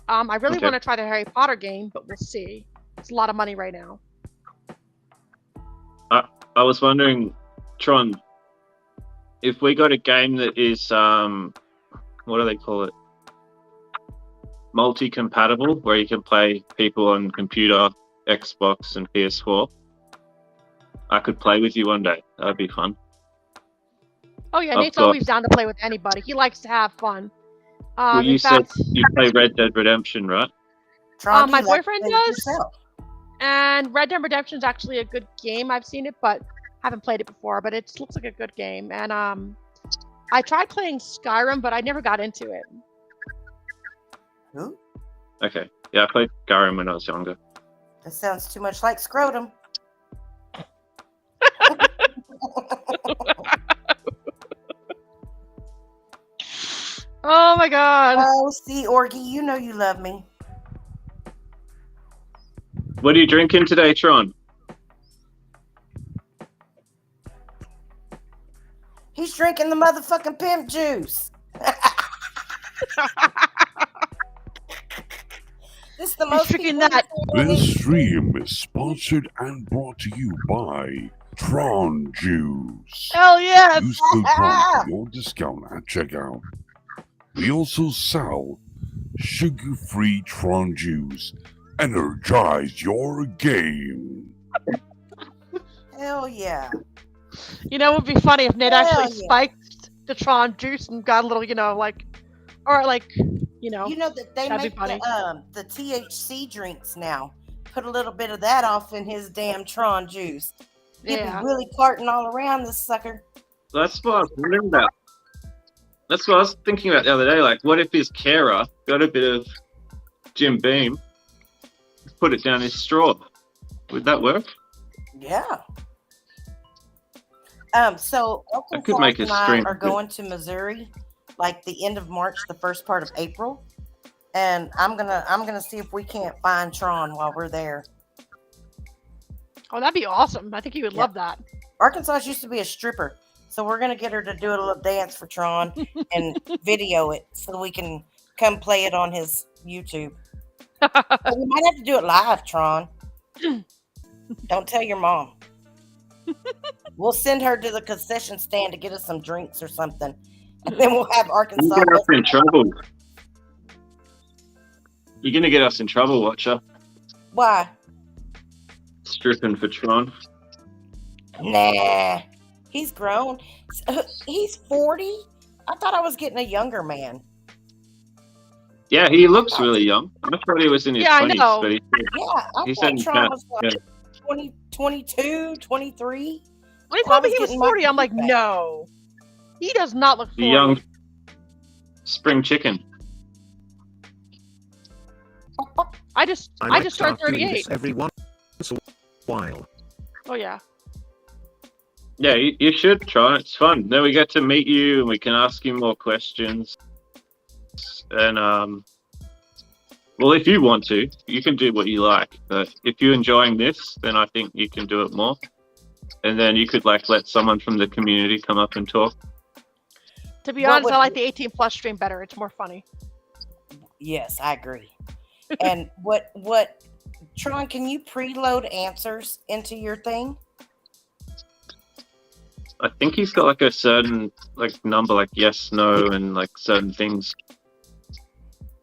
I really Okay. want to try the Harry Potter game, but we'll see. It's a lot of money right now. I was wondering, Tron, if we got a game that is what do they call it? Multi-compatible, where you can play people on computer, Xbox, and PS4. I could play with you one day. That'd be fun. Oh yeah, I've Nate's got- always down to play with anybody. He likes to have fun. Well, you in fact, said you play Red Dead Redemption, right? Tron, my you like boyfriend to does. yourself. and Red Dead Redemption is actually a good game. I've seen it, but haven't played it before. But it looks like a good game. And I tried playing Skyrim, but I never got into it. Who? Okay. Yeah, I played Skyrim when I was younger. That sounds too much like scrotum. Oh my god. Oh, see, Orgy, you know you love me. What are you drinking today, Tron? He's drinking the motherfucking pimp juice. This is the most drinking that. This stream is sponsored and brought to you by Tron Juice. Hell yes. Use code Tron for your discount at checkout. We also sell sugar-free Tron Juice. Energize your game. Hell yeah. You know, it would be funny if Nate actually yeah. spiked the Tron juice and got a little, you know, like, or like, you know. You know that they that'd make be funny. the THC drinks now. Put a little bit of that off in his damn Tron juice. He'd Yeah. be really farting all around this sucker. That's what I was wondering about. That's what I was thinking about the other day. Like, what if his carer got a bit of Jim Beam, put it down his straw? Would that work? Yeah. So I could make a and I stream. are going to Missouri, like the end of March, the first part of April, and I'm gonna see if we can't find Tron while we're there. Oh, that'd be awesome. I think he would love that. Arkansas used to be a stripper, so we're gonna get her to do a little dance for Tron and video it so we can come play it on his YouTube. But we might have to do it live, Tron. Don't tell your mom. We'll send her to the concession stand to get us some drinks or something, and then we'll have Arkansas. You're gonna get us in trouble. You're gonna get us in trouble, Watcher. Why? Stripping for Tron. Nah, he's grown. He's 40. I thought I was getting a younger man. Yeah, he looks really young. I thought he was in his Yeah, I 20s, know. but Yeah, I he's thought in Tron was like yeah. 20, 22, 23. When he I told me was he was getting my 40, I'm like, feedback. no. He does not look 40. The young spring chicken. I just might turned start doing 38. this every once in a while. Oh yeah. Yeah, you should try. It's fun. Then we get to meet you and we can ask you more questions. And well, if you want to, you can do what you like. But if you're enjoying this, then I think you can do it more. And then you could like let someone from the community come up and talk. To be What honest, would- I like the 18 plus stream better. It's more funny. Yes, I agree. And what Tron, can you preload answers into your thing? I think he's got like a certain like number, like yes, no, and like certain things.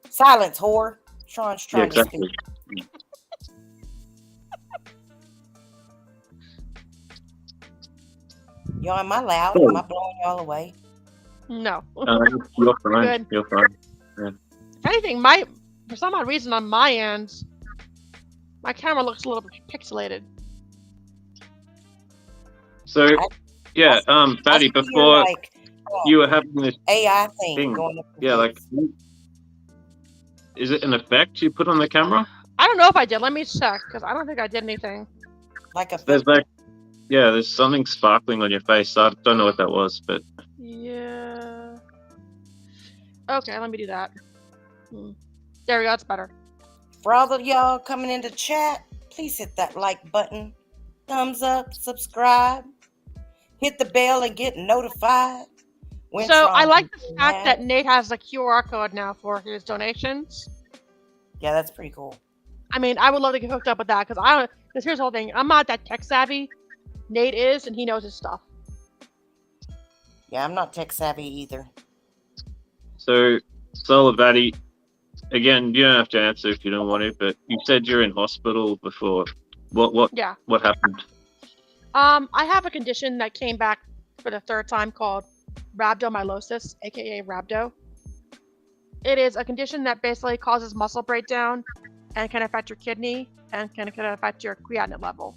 Silence, whore. Tron's Yeah, trying to exactly. speak. Yo, am I loud? Am I blowing y'all away? No. You're fine. Good. You're fine. If anything, for some odd reason on my end, my camera looks a little bit pixelated. So, yeah, Batty, I see your, before like, you were having this AI thing thing, going up. yeah, like, is it an effect you put on the camera? I don't know if I did. Let me check, because I don't think I did anything. Like a There's like, yeah, there's something sparkling on your face. I don't know what that was, but Yeah. Okay, let me do that. There we go. That's better. For all of y'all coming into chat, please hit that like button, thumbs up, subscribe, hit the bell, and get notified. When So I Tron like comes the fact live. that Nate has a QR code now for his donations. Yeah, that's pretty cool. I mean, I would love to get hooked up with that because here's the whole thing. I'm not that tech savvy. Nate is, and he knows his stuff. Yeah, I'm not tech savvy either. so Solar Batty, again, you don't have to answer if you don't want to, but you said you're in hospital before. What Yeah. what happened? I have a condition that came back for the third time called rhabdomyolysis, aka rhabdo. It is a condition that basically causes muscle breakdown and can affect your kidney and can affect your creatinine level.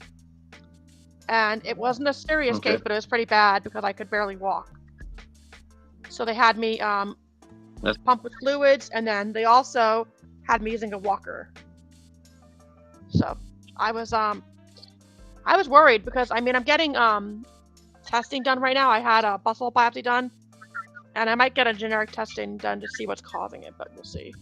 And it wasn't a serious Okay. case, but it was pretty bad because I could barely walk. So they had me pumped with fluids, and then they also had me using a walker. So I was worried because I mean I'm getting testing done right now. I had a muscle biopsy done, and I might get a generic testing done to see what's causing it, but we'll see.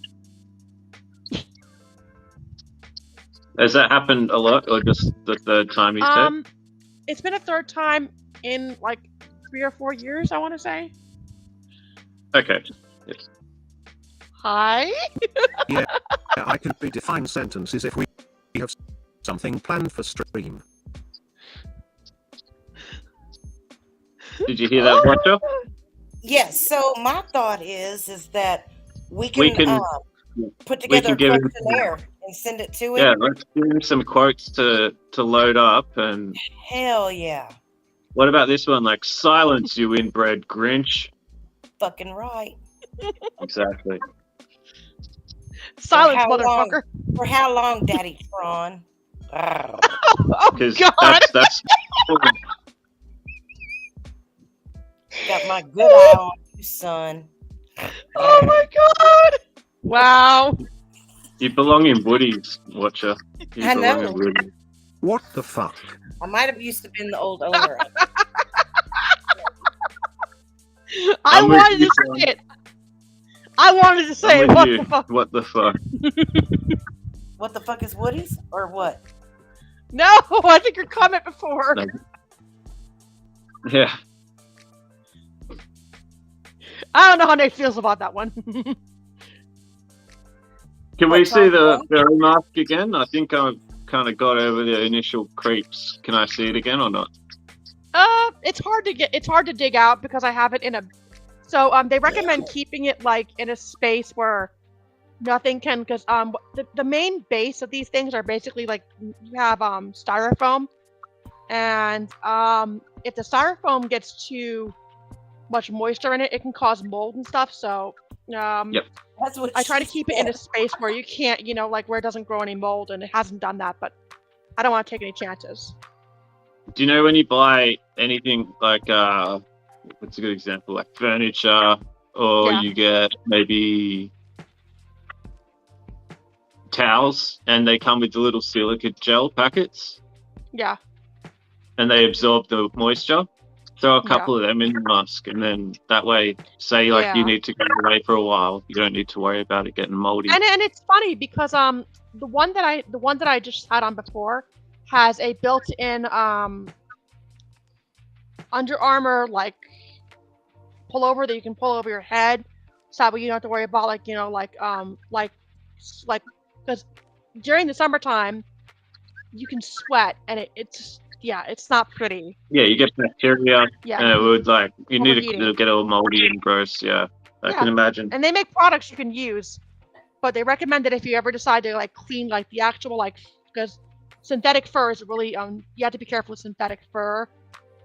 Has that happened a lot, or just the third time you said? It's been a third time in like 3 or 4 years, I want to say. Okay. Yes. Hi. Yeah, I can redefine sentences if we have something planned for stream. Did you hear that, Watcher? Yes. So my thought is that we can put together a give him- questionnaire and send it to him. Yeah, let's give him some quotes to load up. And Hell yeah. what about this one? Like, silence, you inbred Grinch. Fucking right. Exactly. Silence, For how long- motherfucker. For how long, Daddy Tron? Oh Because God. that's Got my good eye on you, son. Oh my God. Wow. you belong in Woody's, Watcher. You I belong know. in Woody's. What the fuck? I might have used to been the old owner of it. I I'm with wanted you, to Tron. say it. I wanted to say I'm it. with What you. the fuck? What the fuck? What the fuck is Woody's? Or what? No, I think your comment before. No. Yeah. I don't know how Nate feels about that one. Can we What, see the Tom? fairy mask again? I think I've kind of got over the initial creeps. Can I see it again or not? It's hard to dig out because I have it in a. So they recommend keeping it like in a space where nothing can, because the main base of these things are basically like you have styrofoam, and if the styrofoam gets too much moisture in it, it can cause mold and stuff. So Yep. That's what I try to she keep it in a said. space where you can't, like where it doesn't grow any mold, and it hasn't done that, but I don't want to take any chances. Do you know when you buy anything like what's a good example, like furniture, or Yeah. you get maybe towels, and they come with the little silica gel packets, Yeah. and they absorb the moisture? Throw a Yeah. couple of them in the mask, and then that way, say like you Yeah. need to go away for a while, you don't need to worry about it getting moldy. And it's funny because the one that I just had on before has a built-in Under Armour like pullover that you can pull over your head, so that way you don't have to worry about like because during the summertime you can sweat and it's not pretty. Yeah, you get bacteria, Yeah. and it would like you need Overheating. to get all moldy and gross. Yeah, I Yeah. can imagine. And they make products you can use, but they recommend that if you ever decide to like clean like the actual because synthetic fur is really you have to be careful with synthetic fur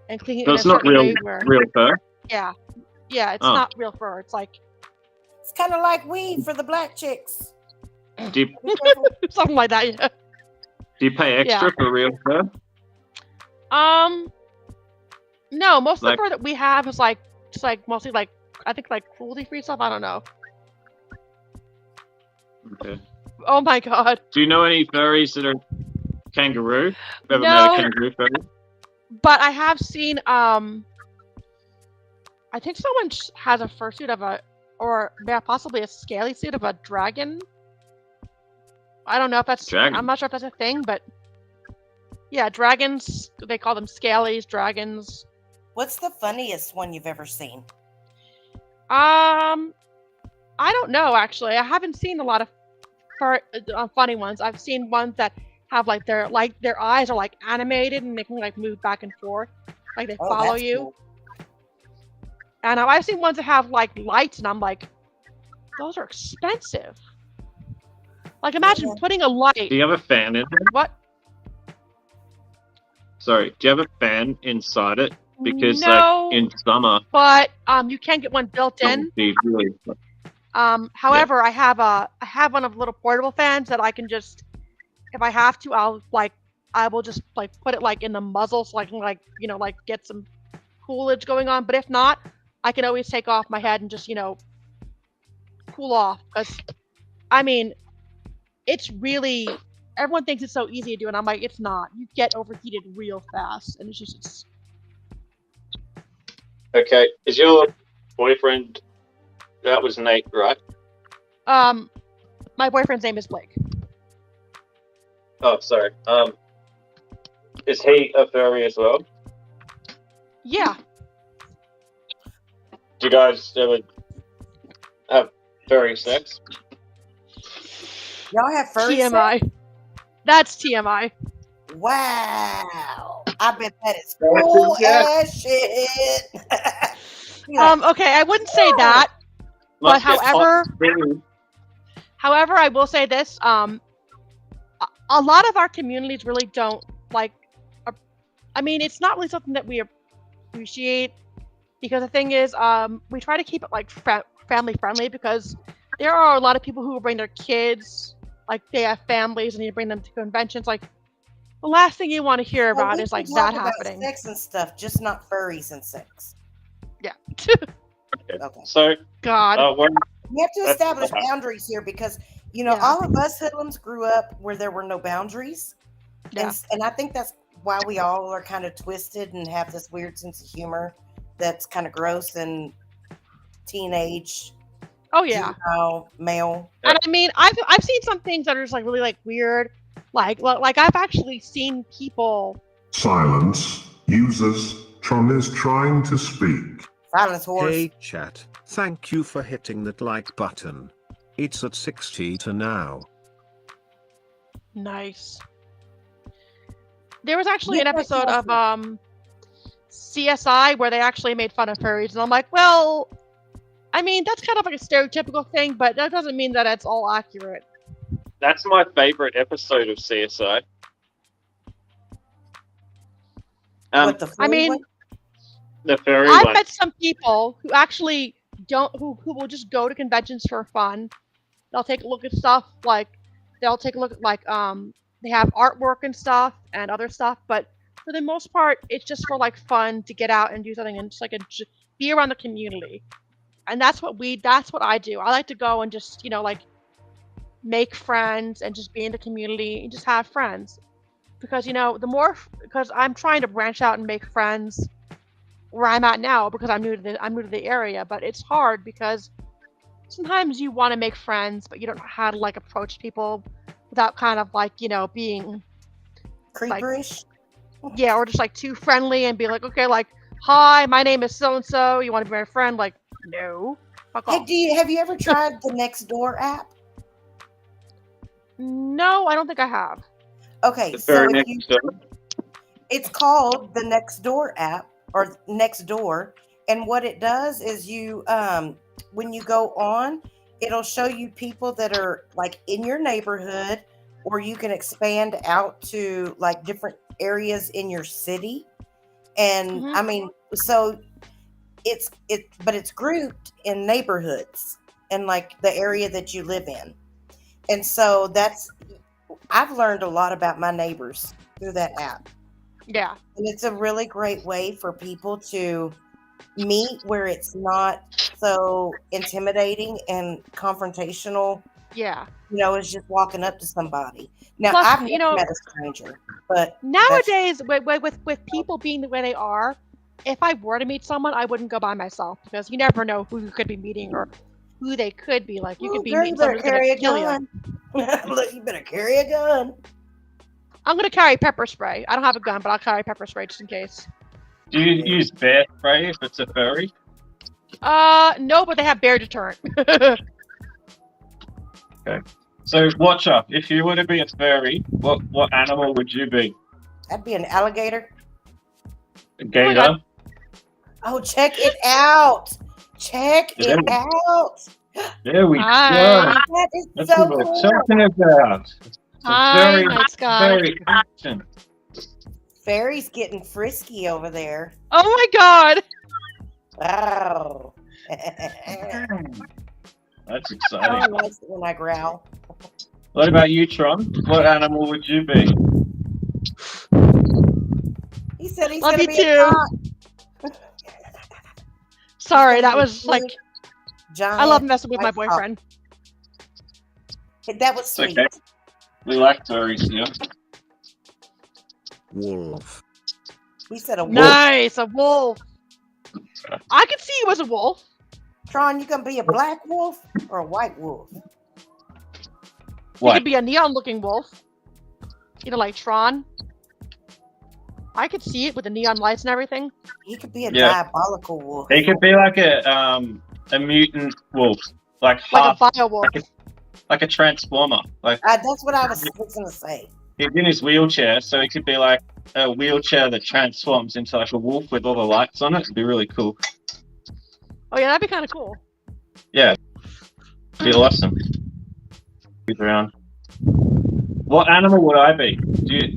and cleaning So it it's in a not certain real way where fur. yeah it's Oh. not real fur. It's like It's kind of like weed for the black chicks. Do you, Be careful. something like that. Yeah. do you pay extra Yeah. for real fur? No, most of Like- the fur that we have is like just like mostly like I think like cruelty free stuff. I don't know. Okay. Oh my God. Do you know any furries that are kangaroo? Ever met No. a kangaroo furry? But I have seen I think someone has a fursuit of possibly a scaly suit of a dragon. I don't know if that's Dragon? I'm not sure if that's a thing, but yeah, dragons, they call them scalies, dragons. What's the funniest one you've ever seen? I don't know actually. I haven't seen a lot of funny ones. I've seen ones that have like their eyes are like animated and they can like move back and forth, like they Oh, follow that's you. cool. And I've seen ones that have like lights, and I'm like, those are expensive. Like imagine Yeah. putting a light. Do you have a fan in there? What? Sorry, do you have a fan inside it? Because No. like in summer, But you can get one built it in. would be really. However, I have one of the little portable fans that I can just, if I have to, I will just like put it like in the muzzle so I can like get some coolage going on. But if not, I can always take off my head and just cool off. Because I mean, it's really everyone thinks it's so easy to do, and I'm like, it's not. You get overheated real fast, and it's Okay, is your boyfriend? That was Nate, right? my boyfriend's name is Blake. Oh, sorry. Is he a furry as well? Yeah. Do you guys ever have furry sex? Y'all have furry TMI. sex? That's TMI. Wow. I bet that is cool ass shit. Okay, I wouldn't say that, but however, I will say this: a lot of our communities really don't like. I mean, it's not really something that we appreciate because the thing is, we try to keep it like family friendly because there are a lot of people who will bring their kids, like they have families and you bring them to conventions. Like the last thing you want to hear about is like that happening. Sex and stuff, just not furries and sex. Yeah. Okay. So, God. We have to establish boundaries here because, all of us hoodlums grew up where there were no boundaries. Yeah. And I think that's why we all are kind of twisted and have this weird sense of humor that's kind of gross and teenage. Oh yeah. Male. And I mean, I've seen some things that are just like really like weird. Like I've actually seen people. Silence. Users. Tron is trying to speak. Silence, horse. Hey chat, thank you for hitting that like button. It's at 60 to now. Nice. There was actually an episode of CSI where they actually made fun of furries, and I'm like, well, I mean, that's kind of like a stereotypical thing, but that doesn't mean that it's all accurate. That's my favorite episode of CSI. I mean, the furry I've one. met some people who actually who will just go to conventions for fun. They'll take a look at stuff like they'll take a look at like they have artwork and stuff and other stuff, but for the most part, it's just for like fun to get out and do something and just like be around the community. And that's what I do. I like to go and just, like make friends and just be in the community and just have friends. Because, because I'm trying to branch out and make friends where I'm at now because I'm new to the area, but it's hard because sometimes you want to make friends, but you don't know how to like approach people without kind of like, being creeperish. Like, yeah, or just like too friendly and be like, okay, like, hi, my name is so and so. You want to be my friend? Like, no. Fuck off. Hey, have you ever tried the Nextdoor app? No, I don't think I have. Okay, so it's called the Nextdoor app or Nextdoor, and what it does is you, when you go on, it'll show you people that are like in your neighborhood, or you can expand out to like different areas in your city, and I mean, so but it's grouped in neighborhoods and like the area that you live in, and so I've learned a lot about my neighbors through that app. Yeah. And it's a really great way for people to meet where it's not so intimidating and confrontational. Yeah. It's just walking up to somebody. Now, Plus, I've never met a stranger, but nowadays with people being the way they are, if I were to meet someone, I wouldn't go by myself because you never know who you could be meeting or who they could be. Like, you could be meeting someone who's going to kill you. Look, you better carry a gun. I'm going to carry pepper spray. I don't have a gun, but I'll carry pepper spray just in case. Do you use bear spray if it's a furry? No, but they have bear deterrent. Okay. So, Watcher, if you were to be a furry, what animal would you be? I'd be an alligator. A gator? Oh, check it out. Check it out. There we go. That is That's so what we're cool. talking about. Hi, nice guy. Very action. Fairy's getting frisky over there. Oh my god. Wow. That's I exciting. like it when I growl. What about you, Tron? What animal would you be? He said he's Love gonna you be too. a cock. Sorry, that was like. Giant I love messing with my white boyfriend. cock. That was sweet. Okay. We like furries here. Wolf. He said a wolf. Nice, a wolf. I could see you as a wolf. Tron, you gonna be a black wolf or a white wolf? You White. could be a neon-looking wolf. You know, like Tron. I could see it with the neon lights and everything. He could be a Yeah. diabolical wolf. He could be like a mutant wolf, like Like half, a bio wolf. like a transformer. Like That's what I was fixing to say. he's in his wheelchair, so he could be like a wheelchair that transforms into like a wolf with all the lights on it. It'd be really cool. Oh yeah, that'd be kind of cool. Yeah, it'd be awesome. He's around. What animal would I be?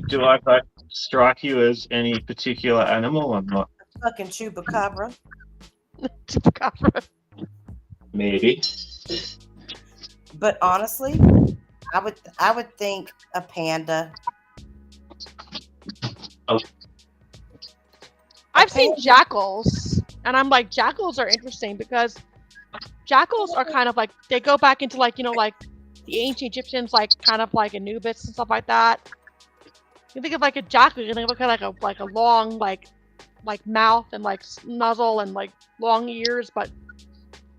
Do I like strike you as any particular animal or not? Fucking chupacabra. Chupacabra. Maybe. But honestly, I would think a panda. Oh. I've seen jackals, and I'm like, jackals are interesting because jackals are kind of like, they go back into like, you know, like the ancient Egyptians, like kind of like Anubis and stuff like that. You think of like a jackal, you think of like a long like mouth and like muzzle and like long ears, but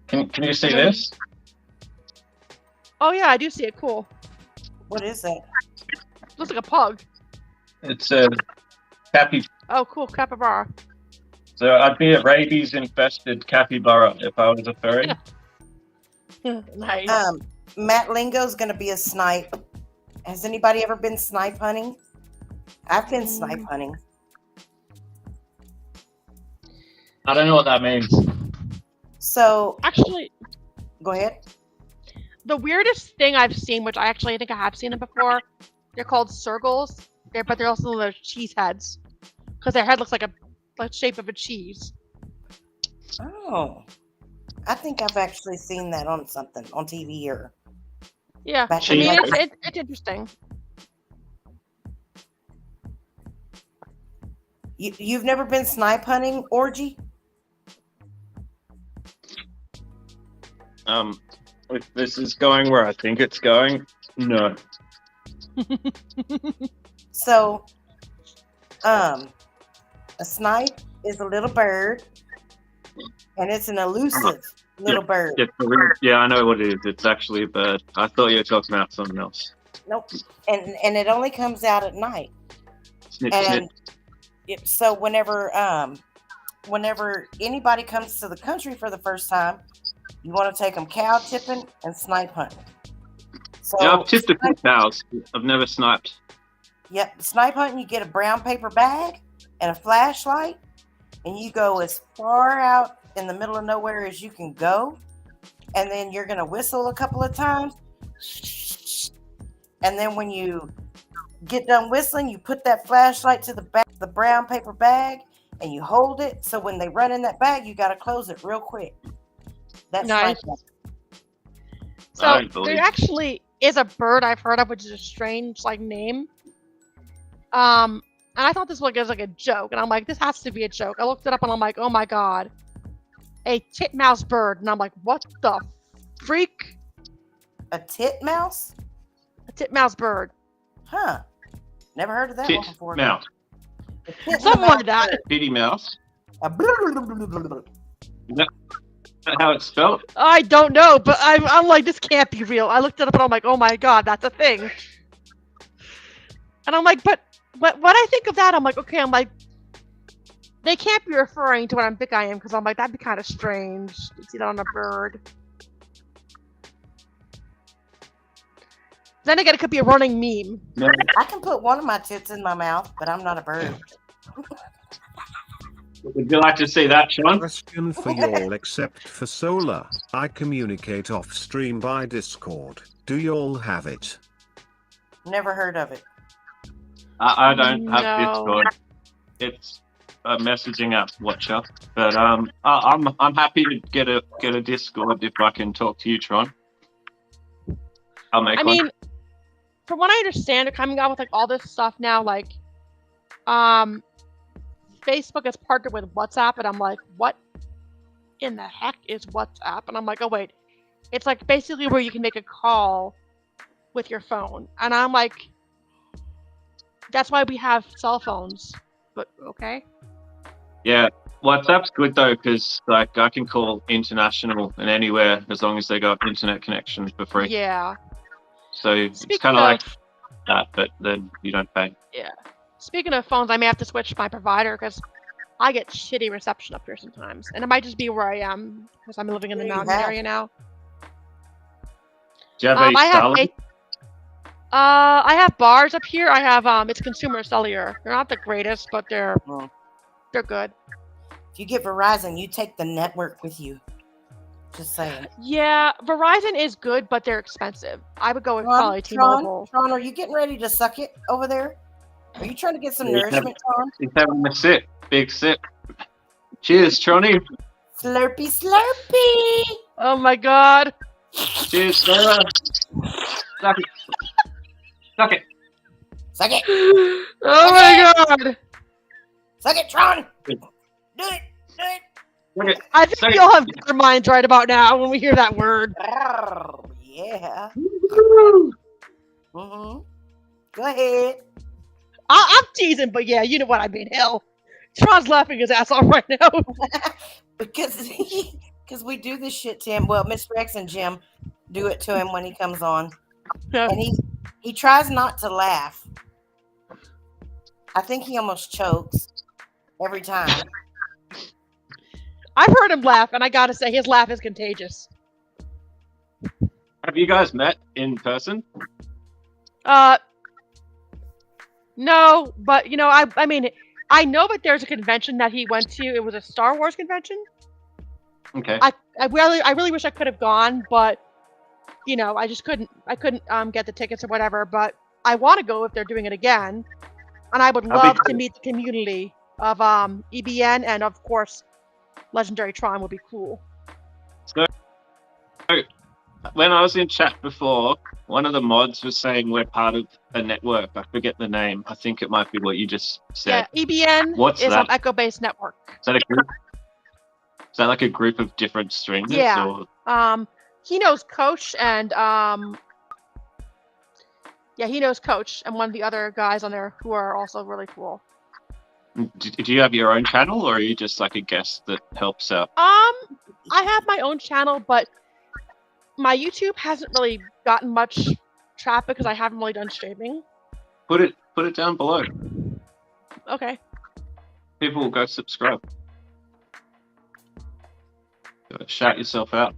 Can you see this? oh yeah, I do see it. Cool. What is that? Looks like a pug. It's a capybara. Oh, cool, capybara. So I'd be a rabies-infested capybara if I was a furry. Nice. Matt Lingo's gonna be a snipe. Has anybody ever been snipe hunting? I've been snipe hunting. I don't know what that means. So actually, go ahead. The weirdest thing I've seen, which I actually think I have seen it before, they're called circles. But they're also the cheese heads because their head looks like the shape of a cheese. Oh, I think I've actually seen that on something on TV or. Yeah, back I mean in the- it's interesting. You've never been snipe hunting, Orgy? If this is going where I think it's going, no. So, a snipe is a little bird, and it's an elusive little bird. Yeah, I know what it is. It's actually a bird. I thought you were talking about something else. Nope. And it only comes out at night. Snip, And snip. so whenever anybody comes to the country for the first time, you want to take them cow tipping and snipe hunting. So Yeah, I've tipped a few cows. I've never sniped. Yep, snipe hunting, you get a brown paper bag and a flashlight, and you go as far out in the middle of nowhere as you can go, and then you're gonna whistle a couple of times, and then when you get done whistling, you put that flashlight to the back of the brown paper bag, and you hold it. So when they run in that bag, you gotta close it real quick. That's nice. snipe hunting. So there actually is a bird I've heard of, which is a strange like name. And I thought this was like a joke, and I'm like, this has to be a joke. I looked it up, and I'm like, oh my god, a titmouse bird, and I'm like, what the freak? A titmouse? A titmouse bird. Huh? Never heard of that one before. Mouse. Something like that. Titty mouse. A Is that how it's spelled? I don't know, but I'm like, this can't be real. I looked it up, and I'm like, oh my god, that's a thing. And I'm like, but when I think of that, I'm like, okay, I'm like, they can't be referring to what I think I am, because I'm like, that'd be kind of strange to see that on a bird. Then again, it could be a running meme. I can put one of my tits in my mouth, but I'm not a bird. Would you like to see that, Sean? Question for y'all except for Solar. I communicate off stream by Discord. Do y'all have it? Never heard of it. I don't have No. Discord. It's a messaging app, Watcher. But I'm happy to get a Discord if I can talk to you, Tron. I'll make I one. mean, from what I understand, they're coming out with like all this stuff now, like, Facebook has partnered with WhatsApp, and I'm like, what in the heck is WhatsApp? And I'm like, oh wait, it's like basically where you can make a call with your phone. And I'm like, that's why we have cell phones. But okay. Yeah, WhatsApp's good though, because like I can call international and anywhere as long as they got internet connection for free. Yeah. So it's Speaking kind of of- like that, but then you don't pay. Yeah. Speaking of phones, I may have to switch my provider because I get shitty reception up here sometimes, and it might just be where I am because I'm living in the Where you mountain at? area now. Do you have a I have Starlink? I have bars up here. I have it's consumer cellular. They're not the greatest, but they're good. If you get Verizon, you take the network with you. Just saying. Yeah, Verizon is good, but they're expensive. I would go with probably T-Mobile. Tron, are you getting ready to suck it over there? Are you trying to get some He's nourishment, Tron? He's having a sip, big sip. Cheers, Tronny. Slurpy, slurpy. Oh my god. Cheers, Sarah. Suck it. Suck it. Suck it. Oh my god. Suck it, Tron. Do it. Do it. Suck it. I think we all have our minds right about now when we hear that word. Yeah. Mm-hmm. Go ahead. I'm teasing, but yeah, you know what I mean. Hell, Tron's laughing his ass off right now. because we do this shit to him. Well, Mr. X and Jim do it to him when he comes on, and he tries not to laugh. I think he almost chokes every time. I've heard him laugh, and I gotta say, his laugh is contagious. Have you guys met in person? No, but you know, I mean, I know that there's a convention that he went to. It was a Star Wars convention. Okay. I really wish I could have gone, but you know, I just couldn't. I couldn't get the tickets or whatever. But I want to go if they're doing it again, and I would love to meet the community of EBN, and of course, Legendary Tron would be cool. So, when I was in chat before, one of the mods was saying we're part of a network. I forget the name. I think it might be what you just said. Yeah, EBN What's is that? an Echo-based network. Is that a group? Is that like a group of different streamers? Yeah. Or? He knows Coach and yeah, he knows Coach and one of the other guys on there who are also really cool. Do you have your own channel, or are you just like a guest that helps out? I have my own channel, but my YouTube hasn't really gotten much traffic because I haven't really done streaming. Put it down below. Okay. People will go subscribe. Shout yourself out.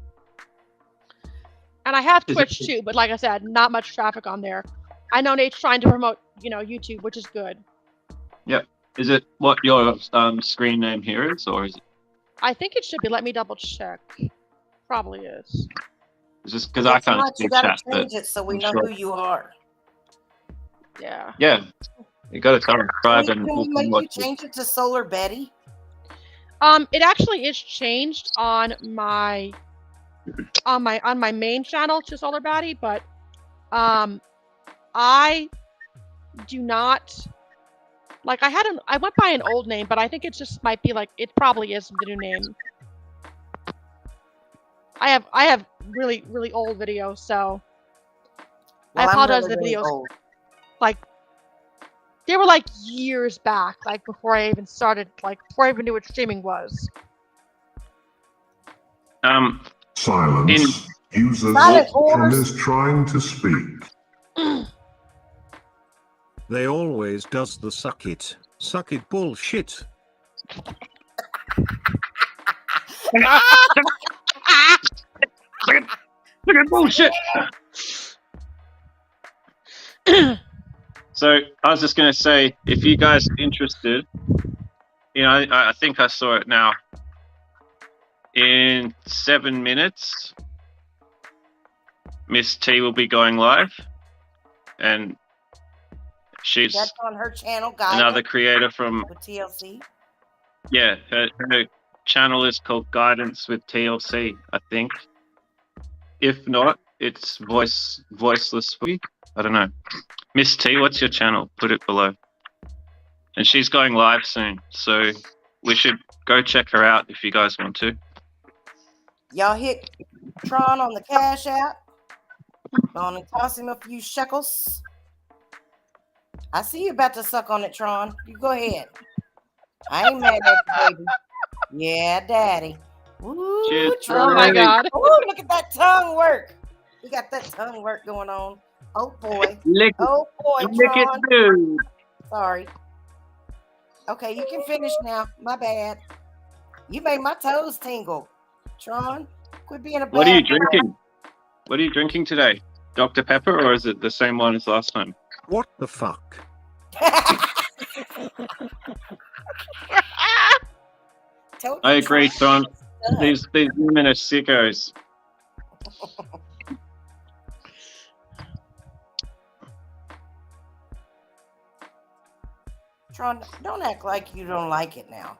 And I have Is Twitch it- too, but like I said, not much traffic on there. I know Nate's trying to promote, you know, YouTube, which is good. Yep. Is it what your screen name here is, or is it? I think it should be. Let me double check. Probably is. Is this because I If can't not, see you gotta chat? change But it so we I'm know sure- who you are. Yeah. Yeah, you got to subscribe Can and we we'll come make you watch it. change it to Solar Betty? It actually is changed on my main channel to Solar Baddie, but I do not like. I went by an old name, but I think it just might be like it probably is the new name. I have really old videos, so Well, I I'm apologize. really, The really videos old. like they were like years back, like before I even started, like before I even knew what streaming was. Silence. Users Silent Tron orders. is trying to speak. They always does the suck it bullshit. Look at bullshit. So I was just gonna say, if you guys are interested, you know, I think I saw it now. In 7 minutes, Miss T will be going live, and she's That's on her channel, guys. another creator from with TLC. Yeah, her channel is called Guidance with TLC, I think. If not, it's Voiceless. I don't know. Miss T, what's your channel? Put it below. And she's going live soon, so we should go check her out if you guys want to. Y'all hit Tron on the Cash App. Go on and toss him a few shekels. I see you about to suck on it, Tron. You go ahead. I ain't mad at you, baby. Yeah, daddy. Ooh, Cheers, Tron. Oh my god. Ooh, look at that tongue work. You got that tongue work going on. Oh boy. Lick it. Oh boy, Lick it, Tron. dude. Sorry. Okay, you can finish now. My bad. You made my toes tingle. Tron, quit being a bad What are you boy. drinking? What are you drinking today? Dr. Pepper, or is it the same one as last time? What the fuck? I agree, Tron. These women are sickos. Tron, don't act like you don't like it now.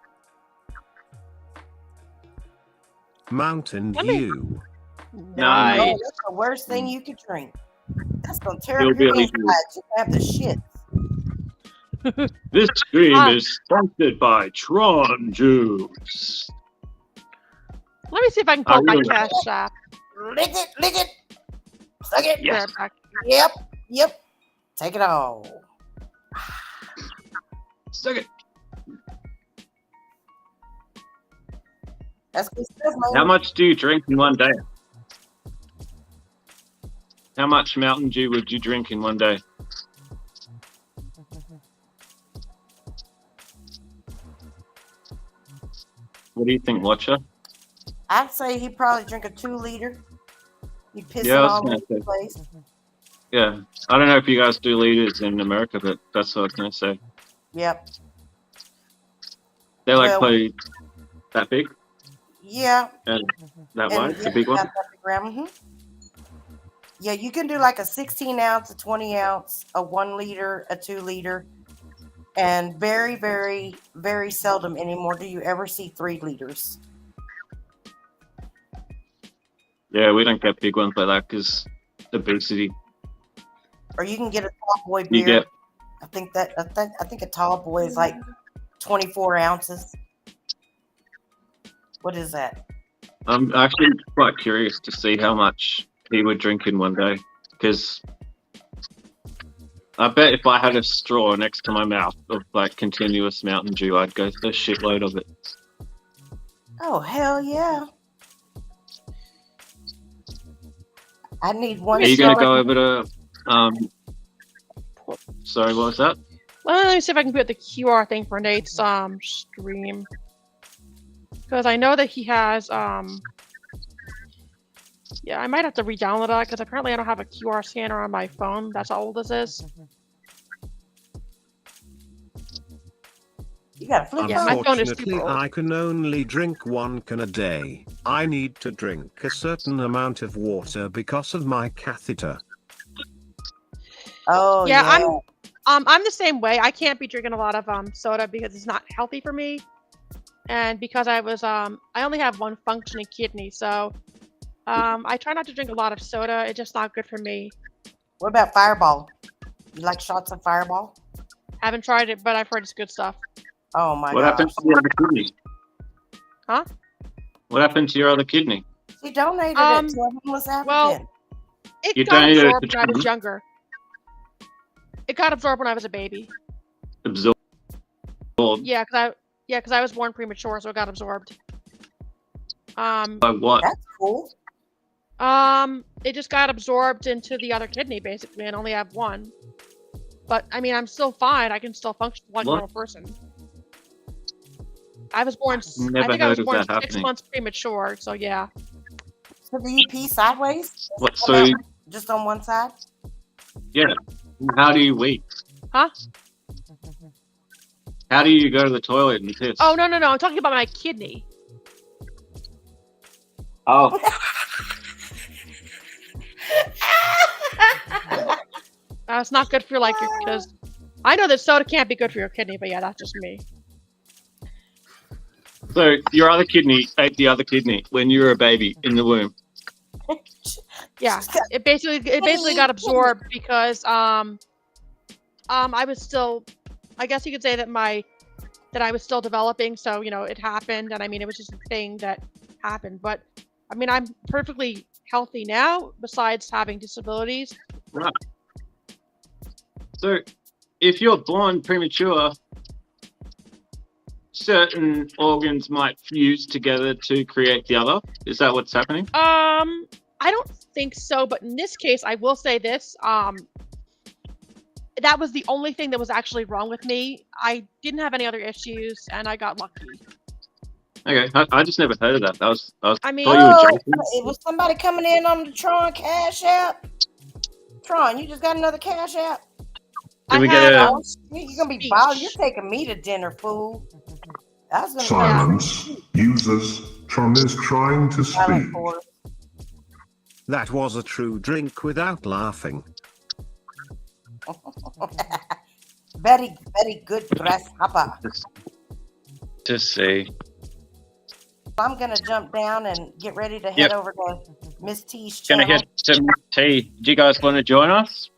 Mountain Let me- Dew. No, that's the worst thing you could drink. That's gonna tear up your Hillbilly insides. You have the shit. This stream is sponsored by Tron Juice. Let me see if I can pull up my really- cash app. Lick it, suck it. Yes. Yep. Take it all. Suck it. That's good stuff, man. How much do you drink in one day? How much Mountain Dew would you drink in one day? What do you think, Watcher? I'd say he probably drink a 2-liter. He pissing Yeah, I was all gonna over the say. place. Yeah, I don't know if you guys do liters in America, but that's what I was gonna say. Yep. They're like Well- probably that big Yeah. and that And wide, the yeah, big one. about that big round, mhm. Yeah, you can do like a 16 ounce, a 20 ounce, a 1 liter, a 2 liter, and very, very, very seldom anymore do you ever see 3 liters. Yeah, we don't get big ones like that because obesity. Or you can get a tall boy You beer. get I think a tall boy is like 24 ounces. What is that? I'm actually quite curious to see how much he would drink in one day because I bet if I had a straw next to my mouth of like continuous Mountain Dew, I'd go through a shitload of it. Oh hell yeah! I need one. Are you going to straw. go over to? Sorry, what was that? Well, let me see if I can put the QR thing for Nate's stream. Because I know that he has yeah, I might have to re-download that because apparently I don't have a QR scanner on my phone. That's how old this is. You got a flip Yeah, my phone is Unfortunately, super old. I can only drink 1 can a day. I need to drink a certain amount of water because of my catheter. Oh Yeah, yeah. I'm the same way. I can't be drinking a lot of soda because it's not healthy for me. And because I only have 1 functioning kidney, so I try not to drink a lot of soda. It's just not good for me. What about Fireball? You like shots of Fireball? Haven't tried it, but I've heard it's good stuff. Oh my What gosh. happened to your other kidney? Huh? What happened to your other kidney? She donated it to a homeless African. Well, it You got donated it absorbed to when I was Trons? younger. It got absorbed when I was a baby. Absorbed. Yeah, because I was born premature, so it got absorbed. By what? That's cool. It just got absorbed into the other kidney basically, and only have 1. But I mean, I'm still fine. I can still function like a What? normal person. I was born. Never I think I was heard of born that 6 happening. months premature. So yeah. So do you pee sideways? Does What? it come So out just on one side? yeah, how do you wait? Huh? How do you go to the toilet and piss? Oh no. I'm talking about my kidney. Oh. It's not good for like your because I know that soda can't be good for your kidney, but yeah, that's just me. So your other kidney ate the other kidney when you were a baby in the womb. Yeah, it basically got absorbed because I was still, I guess you could say that I was still developing, so you know it happened, and I mean it was just a thing that happened. But I mean, I'm perfectly healthy now, besides having disabilities. Right. So, if you're born premature, certain organs might fuse together to create the other. Is that what's happening? I don't think so, but in this case, I will say this. That was the only thing that was actually wrong with me. I didn't have any other issues, and I got lucky. Okay, I just never heard of that. I mean, thought you were joking. It was somebody coming in on the Tron Cash App. Tron, you just got another Cash App. Did we get a? You're gonna be bald. You're taking me to dinner, fool. I was gonna Silence. Users, Tron is trying to speak. That was a true drink without laughing. Very, very good grasshopper. Just see. I'm gonna jump down and get ready to head over to Miss T's Gonna channel. head to T. Do you guys want to join us?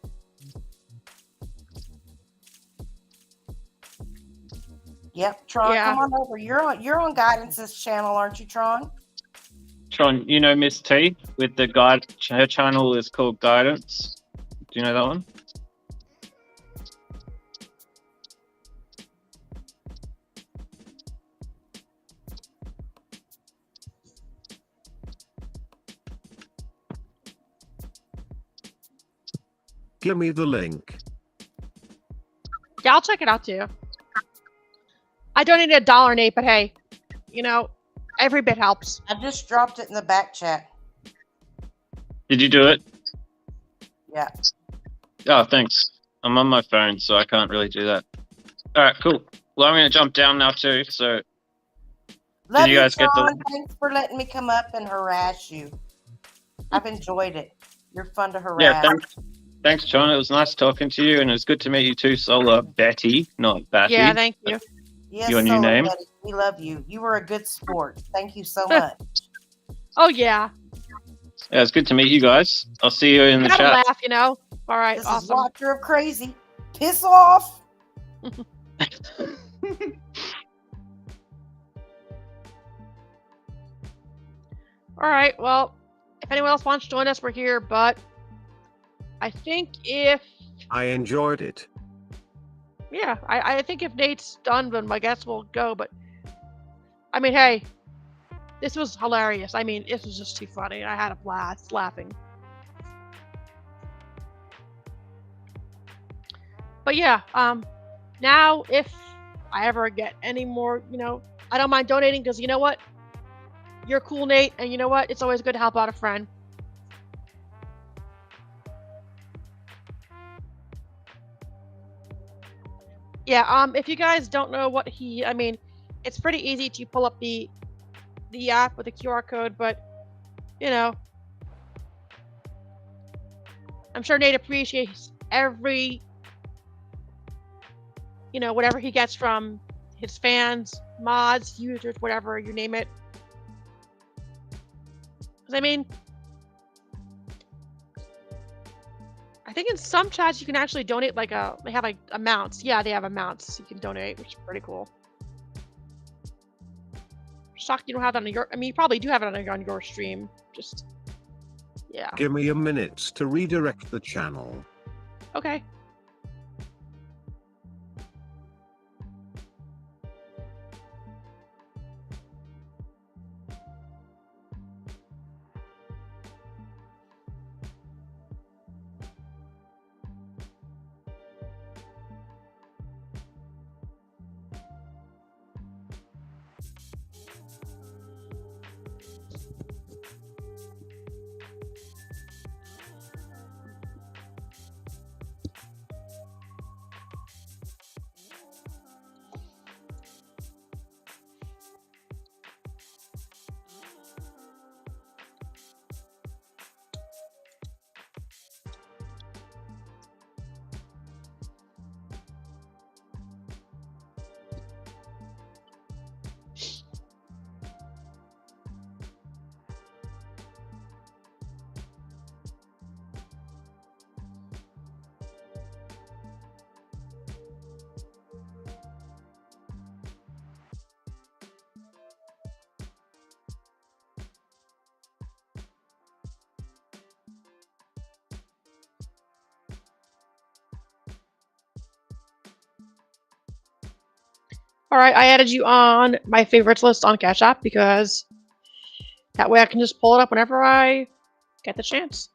Yep, Tron, come on over. You're on Guidance's channel, aren't you, Tron? Tron, you know Miss T with the guide. Her channel is called Guidance. Do you know that one? Give me the link. Yeah, I'll check it out too. I donated $1, Nate, but hey, you know, every bit helps. I just dropped it in the back chat. Did you do it? Yeah. Oh, thanks. I'm on my phone, so I can't really do that. All right, cool. Well, I'm gonna jump down now too. So, Love did you guys get Tron. the? Thanks for letting me come up and harass you. I've enjoyed it. You're fun to harass. Yeah, thanks, John. It was nice talking to you, and it was good to meet you too, Solar Betty, not Batty. Yeah, thank you. Yes, Your new Solar name? Betty, we love you. You were a good sport. Thank you so much. Oh yeah. Yeah, it's good to meet you guys. I'll see you in the Gotta chat. laugh, you know. All right, This is awesome. Watcher of Crazy. Piss off. All right, well, if anyone else wants to join us, we're here, but I think if, I enjoyed it. yeah, I think if Nate's done, then I guess we'll go, but, I mean, hey, this was hilarious. I mean, this was just too funny. I had a blast laughing. But yeah, now if I ever get any more, you know, I don't mind donating because you know what? You're cool, Nate, and you know what? It's always good to help out a friend. Yeah, if you guys don't know what I mean, it's pretty easy to pull up the app with the QR code, but, you know, I'm sure Nate appreciates every, you know, whatever he gets from his fans, mods, users, whatever, you name it. Because, I mean, I think in some chats you can actually donate they have like amounts. Yeah, they have amounts you can donate, which is pretty cool. Shocked you don't have that on your, I mean, you probably do have it on your stream. Just, yeah. Give me a minute to redirect the channel. Okay. All right, I added you on my favorites list on Cash App because that way I can just pull it up whenever I get the chance.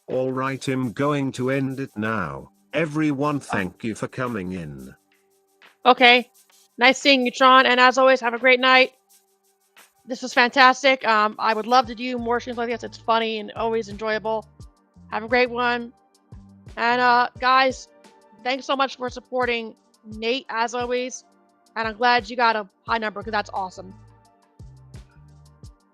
Alright, I'm going to end it now. Everyone, thank you for coming in. Okay. Nice seeing you, Tron. And as always, have a great night. This was fantastic. I would love to do more streams like this. It's funny and always enjoyable. Have a great one. And guys, thanks so much for supporting Nate as always. And I'm glad you got a high number because that's awesome.